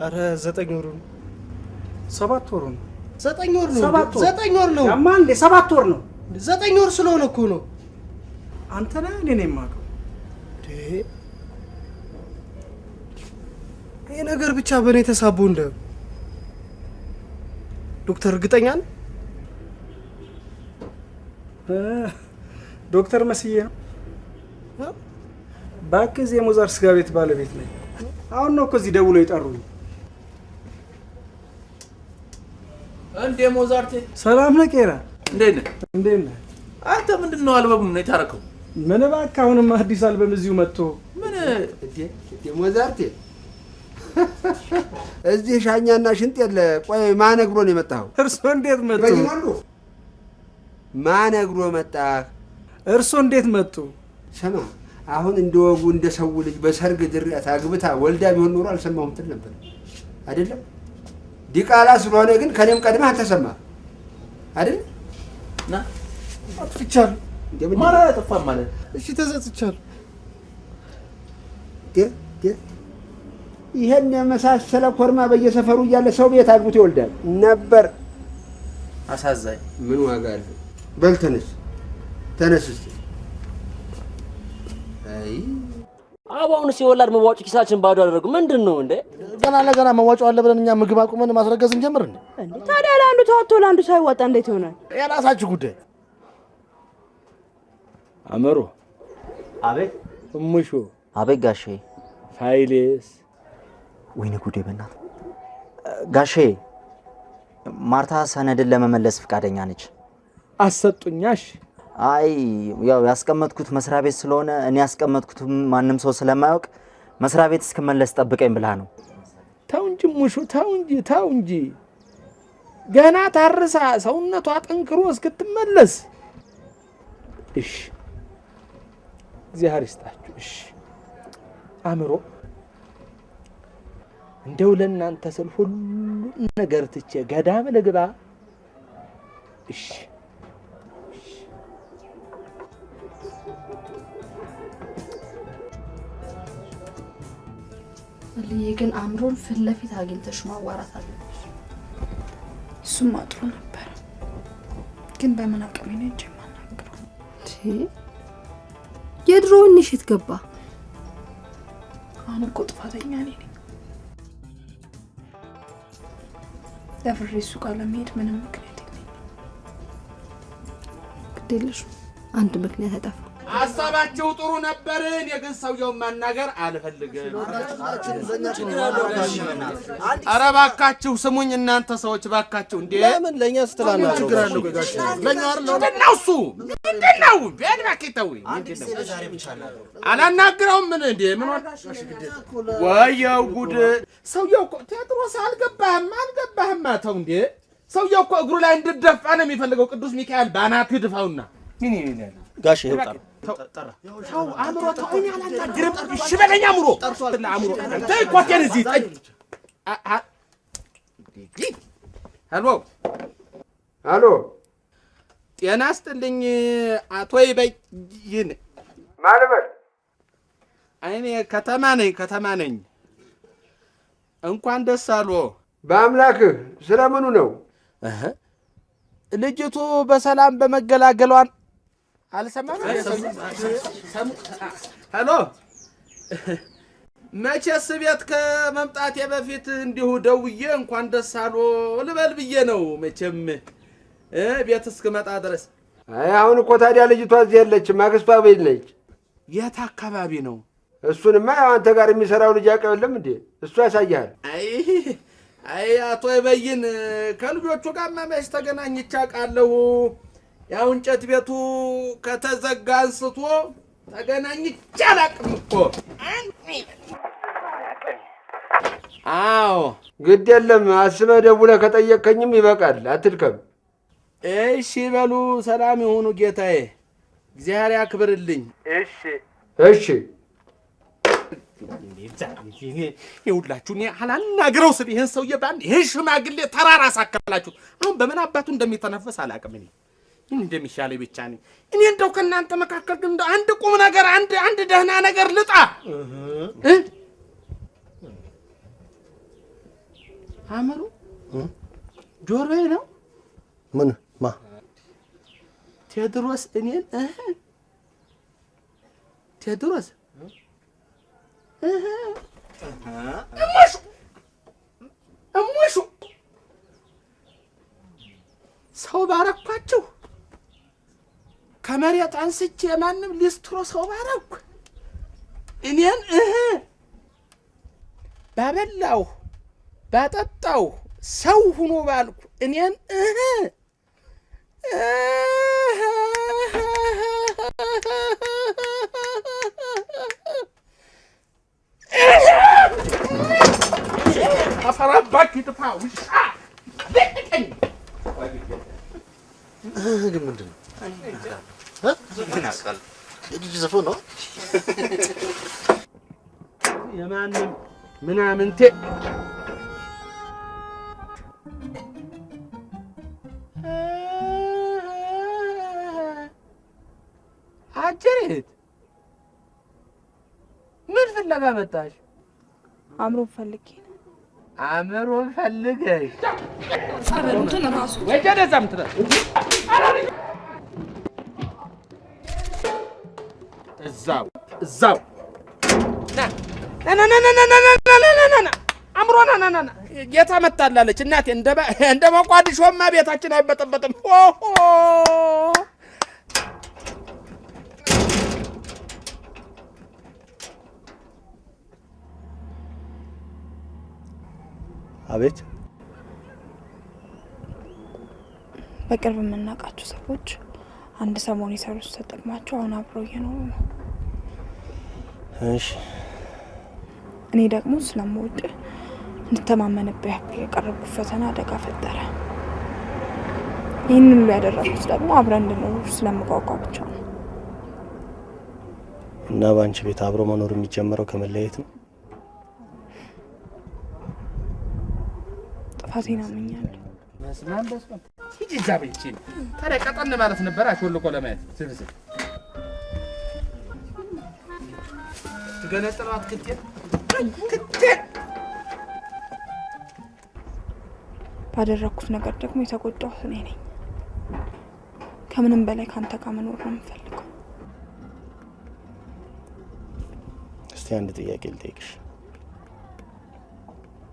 አረ 9 ወሩ ነው። 7 ወሩ ነው። 9 ወር ነው። 9 ወር ነው። ያማ እንዴ 7 ወር ነው። 9 ወር ስለሆነ እኮ ነው። አንተ ነህ እኔ ነኝ የማውቀው። ይሄ ነገር ብቻ በእኔ ተሳቦ እንደ ዶክተር እርግጠኛ ነህ? ዶክተር መስዬ ነው። እባክህ የሞዛር ስጋ ቤት ባለቤት ነኝ። አሁን ነው እኮ እዚህ ደውሎ የጠሩኝ። እንዴ ሞዛርቴ ሰላም ነህ ቄራ? እንዴት ነህ? እንዴት ነህ? አንተ ምንድነው አልበሙን ነው የታረከው? ምን እባክህ አሁንም አዲስ አልበም እዚሁ መጥቶ ምን ሞዛርቴ እዚህ ሻኛና ሽንጥ የለ። ቆይ ማን ነግሮ ነው የመጣኸው? እርሶ እንዴት መጡ? ማን ነግሮ መጣህ? እርሶ እንዴት መጡ? ስማ አሁን እንደወጉ እንደ ሰው ልጅ በሰርግ ድርያት አግብታ ወልዳ ቢሆን ኖሮ አልሰማሁም ትል ነበር አይደለም? ዲቃላ ስለሆነ ግን ከኔም ቀድመህ አንተ ሰማህ አይደል? ና አጥፍቻለሁ። ማለት አጠፋም ማለት እሺ ተዘጽቻለሁ። ይሄን የመሳሰለ ኮርማ በየሰፈሩ እያለ ሰው ቤት አግብቶ ይወልዳል ነበር። አሳዛኝ። ምን ዋጋ አለው? በል ተነስ ተነስ እስቲ። አይ አባውን ሲወላድ መዋጮ ኪሳችን ባዶ አደረጉ። ምንድን ነው እንዴ? ገና ለገና መዋጮ አለ ብለን እኛ ምግብ አቁመን ማስረገዝ እንጀምር እንዴ? ታዲያ ለአንዱ ተዋጥቶ ለአንዱ ሳይዋጣ እንዴት ይሆናል? የራሳችሁ ጉዳይ። አመሮ። አቤት። እሙሾ። አቤት ጋሼ። ፋይሌስ። ወይኔ ጉዴ በእናት ጋሼ። ማርታ ሰነድን ለመመለስ ፍቃደኛ ነች። አሰጡኛሽ? አይ ያው ያስቀመጥኩት መስሪያ ቤት ስለሆነ እኔ ያስቀመጥኩት ማንም ሰው ስለማያውቅ መስሪያ ቤት እስክመለስ ጠብቀኝ ብላ ነው። ተው እንጂ ሙሹ፣ ተው እንጂ ገና ታርሳ ሰውነቷ ጠንክሮ እስክትመለስ። እሺ እግዚአብሔር ይስጣችሁ። እሺ አምሮ እንደው ለእናንተ ስል ሁሉ ነገር ትቼ ገዳም ልግባ። እሺ ልዬ ግን አምሮን ፊት ለፊት አግኝተሽ ማዋራት አለብሽ። እሱማ ጥሩ ነበር፣ ግን በምን አቅሜ ነው እንጂ የማናግረው? የድሮውን ንሽት ገባ። አሁን እኮ ጥፋተኛ እኔ ነኝ። ለፍሬ እሱ ጋር ለመሄድ ምንም ምክንያት የለኝም። ግድ የለሽም፣ አንድ ምክንያት አይጠፋም። ሀሳባቸው ጥሩ ነበር። እኔ ግን ሰውየውን ማናገር አልፈልግም። ኧረ እባካችሁ ስሙኝ እናንተ ሰዎች እባካችሁ። እንዴ ለምን ለእኛ ስትላና ችግር አለው ጋሽ? ለእኛ አይደል? ምንድን ነው እሱ? ምንድን ነው? ቤት እባክህ ተውኝ። አላናግረውም። ምን እንዴ ምን ወየው ጉድ! ሰውየው እኮ ቴዎድሮስ አልገባህም። ተው እንዴ ሰውየው እኮ እግሩ ላይ እንድደፋ ነው የሚፈልገው። ቅዱስ ሚካኤል ባናትህ ድፋውና ምን ይላል ጋሽ? ይኸው ጠራ። ተው አምሮ፣ ተው እኔ አላናግርም። እሺ በለኝ አምሮ። አምሮ ተይ ኮቴን እዚህ ጠይ። ሄሎ ጤና ይስጥልኝ አቶ ይበይን። ማን በል? እኔ ከተማ ነኝ። እንኳን ደስ አሎ። በአምላክህ ስለምኑ ነው? ልጅቱ በሰላም በመገላገሏን አልሰማም። ሄሎ መቼስ ቤት ከመምጣቴ በፊት እንዲሁ ደውዬ እንኳን ደስ አሎ ልበል ብዬ ነው። መቼም ቤት እስክመጣ ድረስ። አይ አሁን እኮ ታዲያ ልጅቷ እዚህ የለችም፣ አክስቷ ቤት ነች። የት አካባቢ ነው? እሱንማ ያው አንተ ጋር የሚሰራው ልጅ ያውቀው የለም እንዴ? እሱ ያሳያል። አይ አቶ ይበይን ከልጆቹ ጋር መች ተገናኝቼ አውቃለሁ። ያው እንጨት ቤቱ ከተዘጋ አንስቶ ተገናኝቼ አላውቅም እኮ። አዎ ግድ የለም አስበህ ደውለህ ከጠየቅከኝም ይበቃል፣ አትድከም። እሺ በሉ ሰላም ይሁኑ ጌታዬ፣ እግዚአብሔር ያክብርልኝ። እሺ ይኸውላችሁ እኔ አላናግረው ስል ይህን ሰውዬ በአንድ ይህን ሽማግሌ ተራራ ሳከላችሁት። አሁን በምን አባቱ እንደሚተነፈስ አላውቅም። እኔ ምን እንደሚሻለኝ ብቻ ነኝ እኔ። እንደው ከእናንተ መካከል ግን እንደው አንድ ቁም ነገር አንድ ደህና ነገር ልጣ አመሩ ጆሮዬ ነው። ምን ማ ቴዎድሮስ እኔን ቴዎድሮስ እሙሹ ሰው ባረኳችሁ ከመሬት አንስቼ ማንም ሊስትሮ ሰው ባረኩ እኔን ባበላው ባጠጣው ሰው ሁኖ ባልኩ እኔን አፈራባክ ይጥፋ ውሻ ለቀኝ ግን ምንድን ነው ምን ያስቃል? የጂጂ ዘፈን ነው የማንም ምናምንቴ አጀሬት ምን ፍለጋ መጣሽ? አምሮ ፈልጌ ነው። አምሮ ፈልገሽ ጸበሉትን ራሱ ወጀደ ዘምትረ እዛው ና አምሮ ና ጌታ መጣላለች እናቴ። እንደ መቋዲሾማ ቤታችን አይበጠበጥም። አቤት። በቅርብ የምናውቃቸው ሰዎች አንድ ሰሞን የሰሩት ተጠቅማቸው አሁን አብረው እየኖሩ ነው። እሺ። እኔ ደግሞ ስለምወድ እንድተማመንብህ ያክል የቀረብኩት ፈተና አደጋ ፈጠረ። ይህንን ሁሉ ያደረኩት ደግሞ አብረን እንድንኖር ስለምጓጓ ብቻ ነው። እና በአንቺ ቤት አብሮ መኖር የሚጀምረው ከመለያየት ነው? ጥፋቴን አምኛለሁ። መስማም በስማም ሂጂ እዛ ቤት ታዲያ ቀጠን ማለት ነበር። አሾልቆ ለማየት ስብስብ ትገነጥሏት ክትል ባደረኩት ነገር ደግሞ የተጎዳሁት እኔ ነኝ። ከምንም በላይ ካንተ ጋር መኖር ነው የምፈልገው። እስቲ አንድ ጥያቄ ልጠይቅሽ።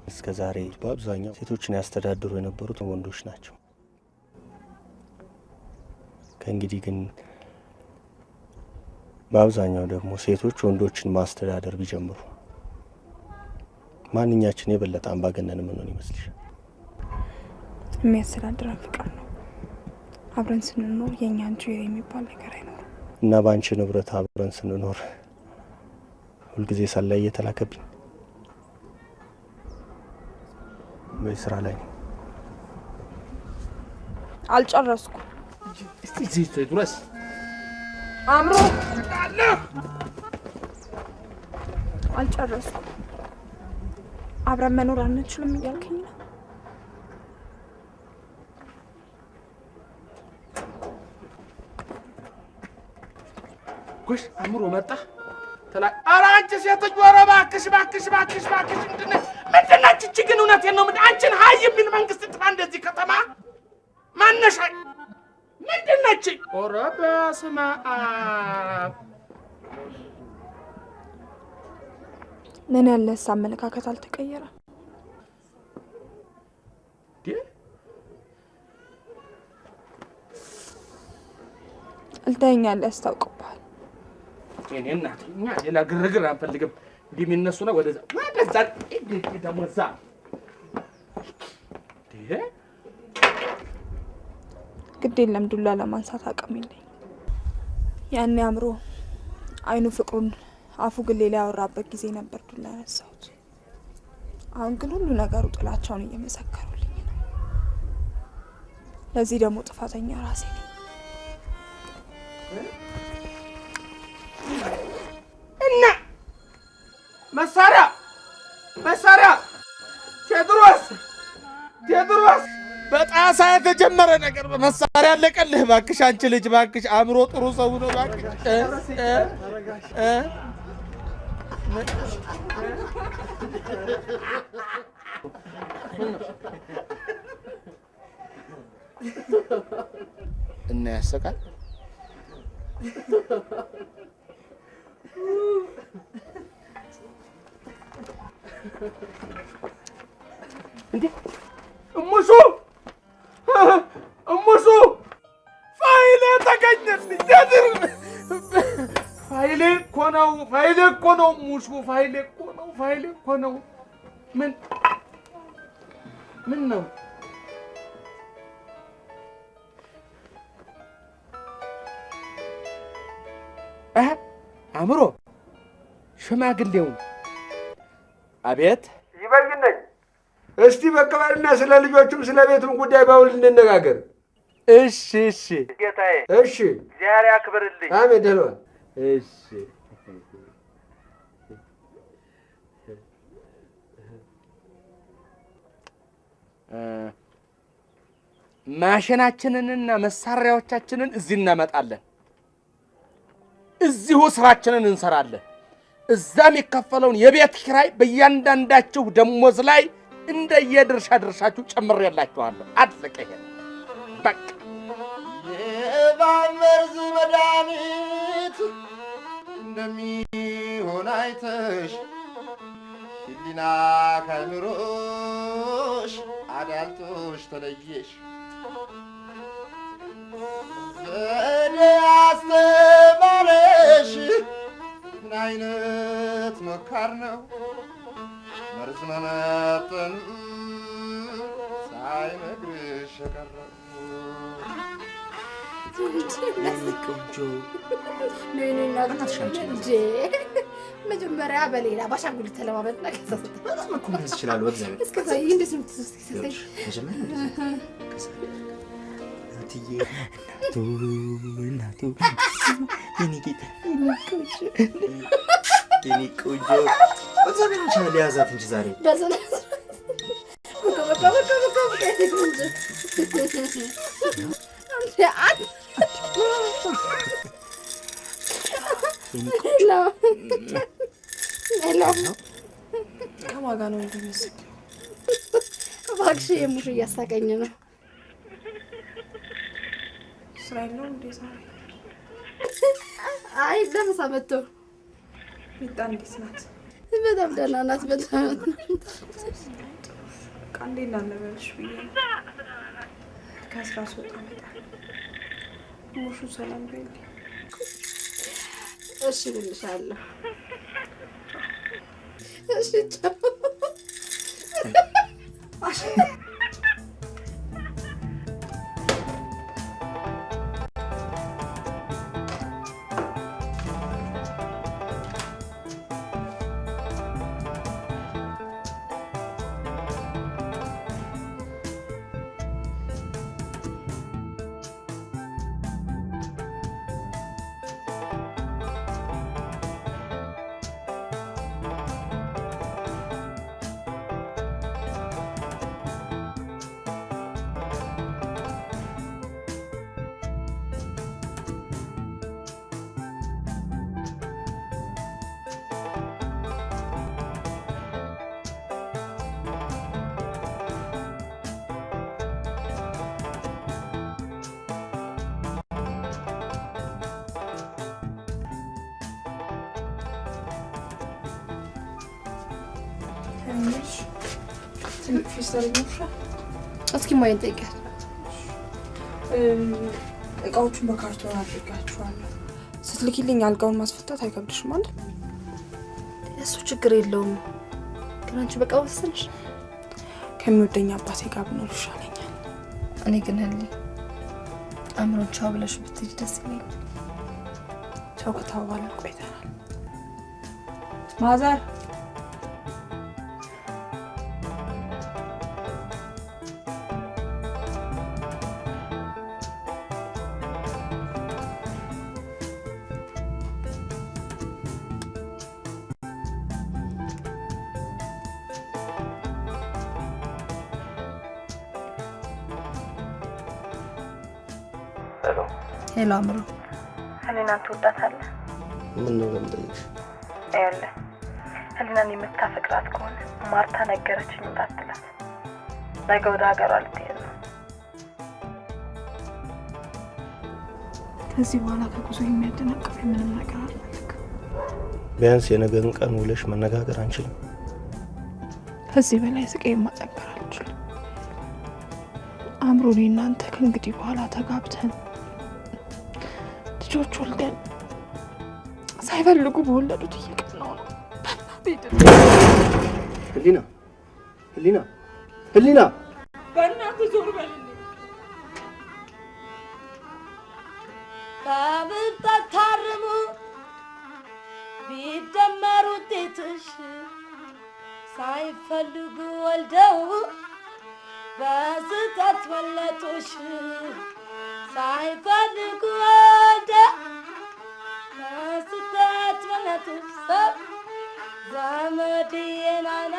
እስከ ዛሬ በአብዛኛው ሴቶችን ያስተዳድሩ የነበሩት ወንዶች ናቸው። ከእንግዲህ ግን በአብዛኛው ደግሞ ሴቶች ወንዶችን ማስተዳደር ቢጀምሩ ማንኛችን የበለጠ አምባገነን ምንሆን ይመስልሻል? የሚያስተዳድረን ፍቅር ነው። አብረን ስንኖር የኛ እንጂ የሚባል ነገር አይኖርም። እና በአንቺ ንብረት አብረን ስንኖር ሁልጊዜ ሰላይ እየተላከብኝ በስራ ላይ ነው። አልጨረስኩም። እስቲ እዚህ ድረስ አምሮ አልጨረስኩም። አብረን መኖር አንችልም እያልከኝ ነው? ጎሽ አምሮ መጣ ተላ ኧረ አንቺ ሴትዮ ኧረ እባክሽ ምንድን ነች እቺ? ግን እውነቴን ነው። አንቺን ሀይ የሚል መንግስት ጥፋ እንደዚህ ከተማ ማነሻ ምንድን ነች? ኧረ በስመ አብ ምን ያለስ አመለካከት አልተቀየረም። እልተኛለህ ያስታውቅብሃል። እኔ እናት እኛ ሌላ ግርግር አንፈልግም። እንዲህ የሚነሱ ነው ወደዛ ደግሞ እዛ ግድ የለም ዱላ ለማንሳት አቅም የለኝ። ያኔ አምሮ አይኑ ፍቅሩን አፉ ግን ሌላ ያወራበት ጊዜ ነበር ዱላ ያነሳሁት። አሁን ግን ሁሉ ነገሩ ጥላቻውን እየመሰከሩልኝ ነው። ለዚህ ደግሞ ጥፋተኛ ራሴ ነኝ። እና መሳሪያ ቴዎድሮስ በጣሳ የተጀመረ ነገር በመሳሪያ አለቀልህ። እባክሽ አንቺ ልጅ እባክሽ፣ አእምሮ ጥሩ ሰው ነው እባክሽ። እና ያሰቃል እንዴ እሙሱ ፋይሌ ተገኘልኝ። ፋይሌ እኮ ነው እሙሱ፣ ፋይሌ እኮ ነው። ምን ነው? አእምሮ ሽማግሌውን አቤት ይበይነኝ። እስቲ በቀበልና ስለ ልጆቹም ስለ ቤቱም ጉዳይ ባውል እንነጋገር። እሺ ጌታዬ። እሺ እግዚአብሔር ያክብርልኝ። አሜን። ደህና እሺ ማሽናችንንና መሳሪያዎቻችንን እዚህ እናመጣለን። እዚሁ ስራችንን እንሰራለን። እዛ የሚከፈለውን የቤት ኪራይ በእያንዳንዳችሁ ደሞዝ ላይ እንደየድርሻችሁ ጨምሬላችኋለሁ። አለቀ። ይሄ በቃ የእባብ መርዝ መድኃኒት እንደሚሆን አይተሽ ሕሊና ከአእምሮሽ አዳልጦሽ ተለየሽ። ዘዴ አስተማረሽ ምን አይነት መካር ነው መርዝ መመጠን ሳይነግርሽ የቀረው። መጀመሪያ በሌላ ባሻንጉሊት ተለማመጥ ነገር በጣም እኮ መያዝ ይችላል። ወግዘን እስከዛ እንዴት ነው የምትሰስተኝ? እናቱ የኔ ጌታ የኔ ቆንጆ ወግዘን ይችላል። ያዛት እንጂ ዛሬ ከማን ጋር ነው እንደሚስቅ? እባክሽ የሙሽ እያሳቀኝ ነው። ስራ የለውም እንዴ ዛሬ? አይ ለምሳ መጥቶ ሚጣ እንዴት ናት? በጣም ደህና ናት። በጣም ቃንዴ እናነበልሽ ብዬ ነው። ከስራ ስወጣ እመጣለሁ። ሙሹ ሰላም በይልኝ። እሺ ብልሻለሁ። እሺ ቻው። እስኪ ማየት ጠይቀህ እቃዎቹን በካርቶን አድርጋችኋለሁ። ስትልኪልኝ አልጋውን ማስፈታት አይከብድሽም አይደል? እሱ ችግር የለውም። ግን አንቺ በቃ ወሰንሽ። ከሚወደኝ አባቴ ጋር ብኖር ይሻለኛል። እኔ ግን አእምሮን ቻው ብለሽ ብትሄጂ ደስ ይለኛል። ቻው ከተባባልን ቆይተናል። ማዘር ሄሎ አምሮ፣ ህሊናን ትወዳታለህ? ምን ነው ለምጠይቅሽ? ይኸውልህ ህሊናን የምታፈቅራት ከሆነ ማርታ ነገረችኝ እንዳትላት። ነገ ወደ ሀገሯ ልትሄድ ነው። ከዚህ በኋላ ከጉዞ የሚያደናቅፍ ምንም ነገር አልፈልግም። ቢያንስ የነገን ቀን ውለሽ መነጋገር አንችልም? ከዚህ በላይ ስቃይ ማጠንከር አልችልም። አምሮ፣ እኔ እናንተ ከእንግዲህ በኋላ ተጋብተን ልጆች ወልደን ሳይፈልጉ በወለዱት እየቀናው ነው። ህሊና ህሊና ህሊና በእናትህ ዞር በልልኝ። በብልጠት ታርሙ ቢደመር ውጤትሽ ሳይፈልጉ ወልደው በስህተት ወለጡሽ። ሳይፈልጉ ወልደው በስህተት ወለጡሽ። ዘመድዬ ናና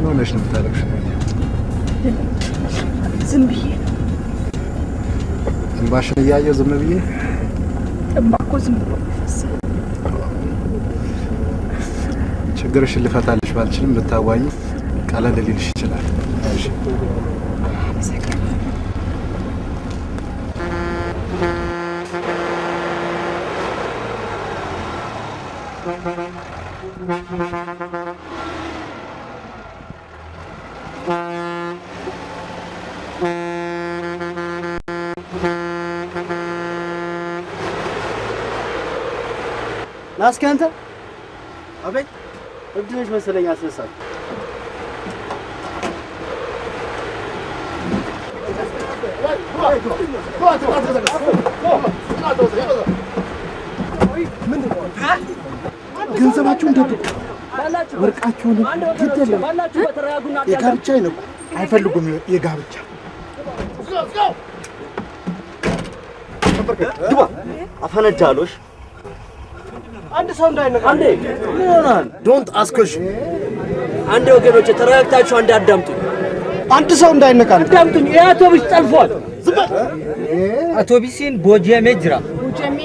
ሆነሽ ነው የምታለቅሽው? ዝም ብዬ እንባሽን እያየሁ ዝም ብዬ እንባ እኮ ዝም ብሎ ይፈሳል። ችግርሽን ልፈታልሽ ባልችልም ብታዋይ ቀለል ሊልሽ ይችላል። እሺ ናስኪ አንተ። አቤት። እብድ ነሽ መሰለኝ አስነሳት። ገንዘባችሁን ደብቁ፣ ወርቃችሁን ግድ የለም። የጋብቻ አይነቁ አይፈልጉም። የጋብቻ ግባ አፈነዳሎሽ። አንድ ሰው እንዳይነቃ አንዴ ምን ሆናል? ዶንት አስኮሽ። አንዴ ወገኖቼ ተረጋግታችሁ አንዴ አዳምጡኝ። አንድ ሰው እንዳይነቃ አዳምጡኝ። ይሄ አውቶቡስ ጠልፏል። አውቶቡስን ቦጀሜ ጅራ ቦጀሜ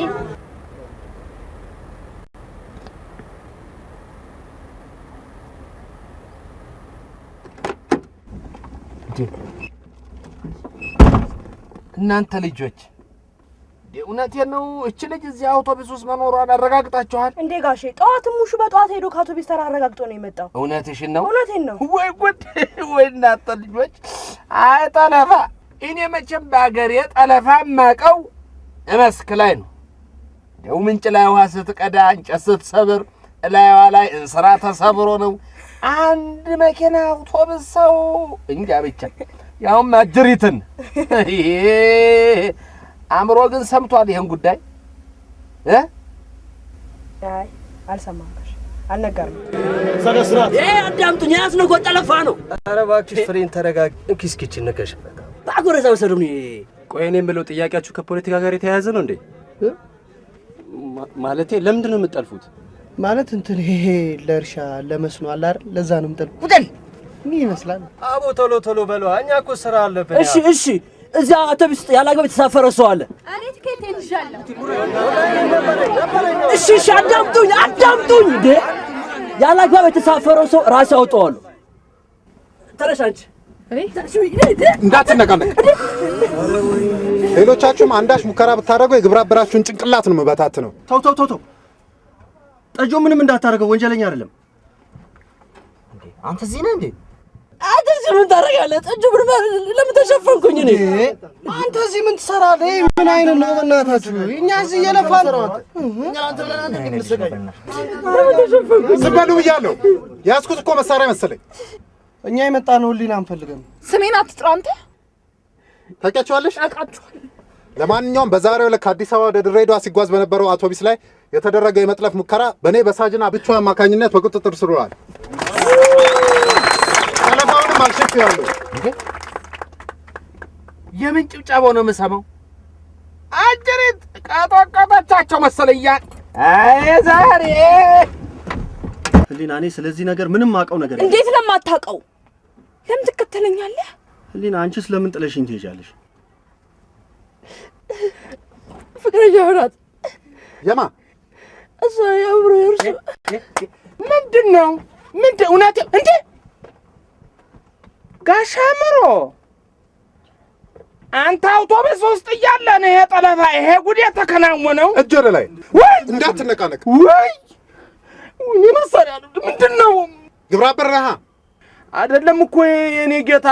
እናንተ ልጆች እውነቴን ነው። እቺ ልጅ እዚህ አውቶቡስ ውስጥ መኖሯን አረጋግጣችኋል እንዴ? ጋሼ ጠዋት ሙሹ በጠዋት ሄዶ ከአውቶቡስ ተራ አረጋግጦ ነው የመጣው። እውነትሽን ነው? እውነቴን ነው። ወይ ጉድ! ወይ እናንተ ልጆች! አይ ጠለፋ! እኔ መቼም በአገሬ ጠለፋ የማውቀው መስክ ላይ ነው። እንደው ምንጭ ላይ ውሃ ስትቀዳ እንጨት ስትሰብር እላይዋ ላይ እንስራ ተሰብሮ ነው። አንድ መኪና አውቶቡስ ሰው እንጃ ብቻ ያውም አጅሪትን አምሮ ግን ሰምቷል ይሄን ጉዳይ አይ አልሰማም። ጋሽ አልነገርም። ሰለስራት ይሄ አዳምጡኝ። ያስነጎ ጠለፋ ነው። ኧረ እባክሽ ፍሬን ተረጋጊ። እንኪስኪች ነከሽ ባጎረዛ ወሰዱኝ። ቆይ እኔ የምለው ጥያቄያችሁ ከፖለቲካ ጋር የተያያዘ ነው እንዴ? ማለቴ ለምንድን ነው የምትጠልፉት? ማለት እንትን ይሄ ለእርሻ ለመስኖ አለ አይደል? ለዛ ነው የምጠልፉት። ውደል ምን ይመስላል? አቦ ቶሎ ቶሎ በለው። እኛ እኮ ስራ አለብን። እሺ እሺ። እዚያ አውቶቡስ ውስጥ ያላገባ የተሳፈረ ሰው አለ። እኔ ትኬት ይዤአለሁ። እሺ እሺ፣ አዳምጡኝ አዳምጡኝ። እንዴ ያላገባ የተሳፈረው ሰው ራስ ያውጣዋል። ተነሽ አንቺ እንዳትነቃነቅ። ሌሎቻችሁም አንዳች ሙከራ ብታደርጉ የግብረ አበራችሁን ጭንቅላት ነው መበታት ነው። ተው ተው ተው ተው። ጠጆ ምንም እንዳታደርገው፣ ወንጀለኛ አይደለም። አንተ እዚህ ነህ እንዴ? አትልሽ ምን ታደርጋለህ? ጠጁ ለምን ተሸፈንኩኝ እኔ? አንተ እዚህ ምን ትሰራለህ? ምን አይነት ነው በእናታችሁ? እኛ እዚህ እየለፋን ነው። ዝም በሉ ብያለሁ። ያዝኩት እኮ መሳሪያ መሰለኝ። እኛ የመጣ ነው ህሊና አንፈልግም። ስሜን አትጥራ አንተ። ታውቂያቸዋለሽ? አውቃቸዋለሁ። ለማንኛውም በዛሬው ዕለት ከአዲስ አበባ ወደ ድሬዳዋ ሲጓዝ በነበረው አውቶቡስ ላይ የተደረገው የመጥለፍ ሙከራ በእኔ በሳጅና ብቻ አማካኝነት በቁጥጥር ስር ውሏል። ጠለፋውንም አልሸፍያለሁ። የምን ጭብጨባው ነው የምሰማው? አጀሬት ቀጠቀጠቻቸው መሰለኝ። አይ ዛሬ ህሊና፣ እኔ ስለዚህ ነገር ምንም አውቀው ነገር የለም። እንዴት ለማታውቀው ለምን ትከተለኛለህ? ህሊና፣ አንቺስ ለምን ጥለሽኝ ትሄጃለሽ? ፍቅረኛ ናት። የማ እሷ የአእምሮ የእርሱ ምንድን ነው? እውነት እንዴ? ጋሽ አእምሮ አንተ አውቶቡስ ውስጥ እያለ ነው ይሄ ጠለፋ፣ ይሄ ጉድ የተከናወነው? እጅ ወደ ላይ እንዳትነቃነቅ። ወይ እኔ መሳሪያ ምንድን ነው? ግብረ አበረሃ አይደለም እኮ የኔ ጌታ፣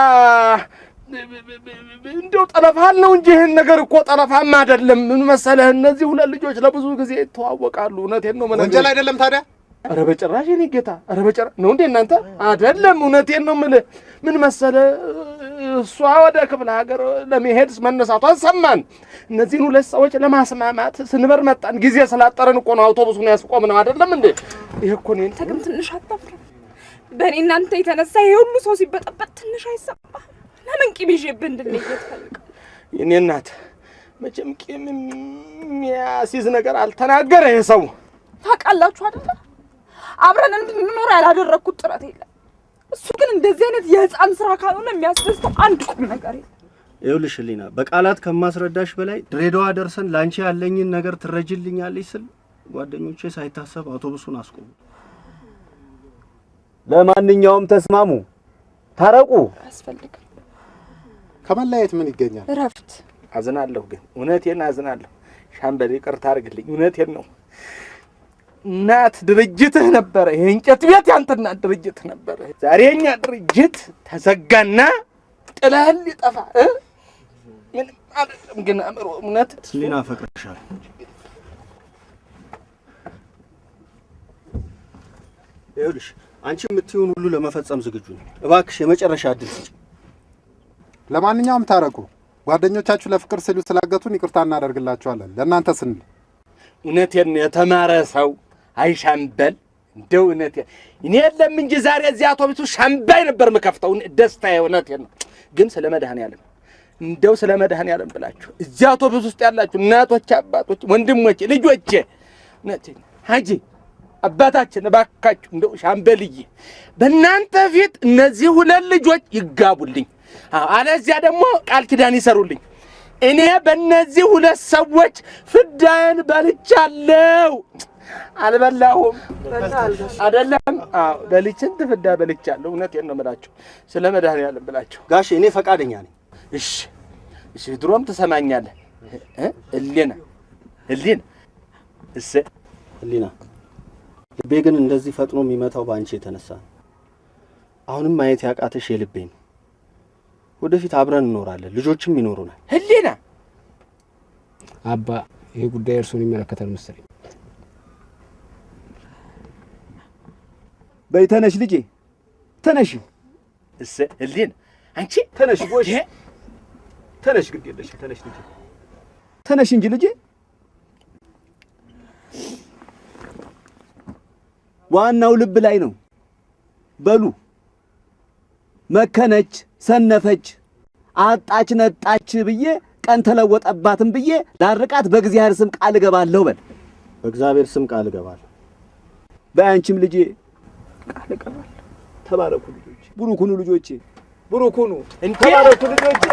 እንደው ጠለፋል ነው እንጂ ይሄን ነገር እኮ ጠለፋም አይደለም። ምን መሰለህ፣ እነዚህ ሁለት ልጆች ለብዙ ጊዜ ይተዋወቃሉ። እውነቴን ነው። ወንጀል አይደለም ታዲያ? ኧረ በጭራሽ የኔ ጌታ፣ ኧረ በጭራሽ ነው እንዴ እናንተ? አይደለም፣ እውነቴን ነው የምልህ። ምን መሰለህ፣ እሷ ወደ ክፍለ ሀገር ለመሄድ መነሳቷን ሰማን። እነዚህን ሁለት ሰዎች ለማስማማት ስንበር መጣን። ጊዜ ስላጠረን እኮ ነው አውቶቡሱን ያስቆምነው። አይደለም እንዴ? ይሄ እኮ ነው። ተግም ትንሽ አታፍርም? በእኔ እናንተ የተነሳ ይሄ ሁሉ ሰው ሲበጠበጥ ትንሽ አይሰማም? ለምን ቂም ይዤብህ እንድንሄድ ትፈልጋለህ? የኔ እናት መቼም ቂም የሚያስይዝ ነገር አልተናገረ ይሄ ሰው። ታውቃላችሁ አይደለ? አብረን እንድንኖር ያላደረግኩት ጥረት የለም። እሱ ግን እንደዚህ አይነት የህፃን ስራ ካልሆነ የሚያስደስተው አንድ ቁም ነገር የለም። ይኸውልሽ ህሊና፣ በቃላት ከማስረዳሽ በላይ ድሬዳዋ ደርሰን ላንቺ ያለኝን ነገር ትረጅልኛለሽ ስል ጓደኞቼ ሳይታሰብ አውቶቡሱን አስቆሙ። ለማንኛውም ተስማሙ፣ ታረቁ። አያስፈልግም። ከመለያየት ምን ይገኛል? እረፍት። አዝናለሁ፣ ግን እውነቴን አዝናለሁ። ሻምበል ይቅርታ አድርግልኝ። እውነቴን ነው። እናት ድርጅትህ ነበረ። ይሄ እንጨት ቤት ያንተ እናት ድርጅት ነበረ። ዛሬ የኛ ድርጅት ተዘጋና ጥለህን ሊጠፋ ምን አይደለም። ግን አእምሮ እውነት ህሊና፣ አፈቅርሻለሁ። ይኸውልሽ አንቺ የምትይውን ሁሉ ለመፈጸም ዝግጁ ነኝ። እባክሽ የመጨረሻ እድል ስጪ። ለማንኛውም ታረቁ። ጓደኞቻችሁ ለፍቅር ሲሉ ስላገቱን ይቅርታ እናደርግላችኋለን። ለእናንተ ስንል እውነቴን ነው። የተማረ ሰው አይሻምበል እንደው እውነቴን እኔ የለም እንጂ ዛሬ እዚህ አውቶቡሱ ሻምባይ ነበር የምከፍተው። ደስታዬ እውነቴን ነው። ግን ስለ መድኃኔዓለም እንደው ስለ መድኃኔዓለም ብላችሁ እዚህ አውቶቡስ ውስጥ ያላችሁ እናቶች፣ አባቶች፣ ወንድሞቼ፣ ልጆቼ እውነቴን ሀጂ አባታችን እባካችሁ እንደው ሻምበልዬ በእናንተ ፊት እነዚህ ሁለት ልጆች ይጋቡልኝ፣ አለዚያ ደግሞ ቃል ኪዳን ይሰሩልኝ። እኔ በእነዚህ ሁለት ሰዎች ፍዳዬን በልቻለሁ። አልበላሁም አይደለም? አዎ በልችን ፍዳ በልቻለሁ። እውነቴን ነው የምላችሁ ስለ መድኃኔዓለም ብላችሁ። ጋሼ እኔ ፈቃደኛ ነኝ። እሺ እሺ፣ ድሮም ትሰማኛለህ። ህሊና ህሊና፣ ልቤ ግን እንደዚህ ፈጥኖ የሚመታው በአንቺ የተነሳ ነው። አሁንም ማየት ያቃተሽ የልቤ ነው። ወደፊት አብረን እንኖራለን፣ ልጆችም ይኖሩናል። ህሊና አባ፣ ይሄ ጉዳይ እርሱን ይመለከታል መሰለኝ። በይ ተነሽ ልጄ ተነሽ። ህሊና አንቺ ተነሽ፣ ጎሽ ተነሽ፣ ግድ የለሽ ተነሽ ልጄ፣ ተነሽ እንጂ ልጄ። ዋናው ልብ ላይ ነው። በሉ መከነች፣ ሰነፈች፣ አጣች፣ ነጣች ብዬ ቀን ተለወጠባትም ብዬ ላርቃት በእግዚአብሔር ስም ቃል እገባለሁ። በል በእግዚአብሔር ስም ቃል እገባለሁ። በአንቺም ልጄ ቃል እገባለሁ። ተባረኩ ልጆቼ፣ ቡሩክ ሁኑ ልጆቼ፣ ቡሩክ ሁኑ። ተባረኩ ልጆቼ።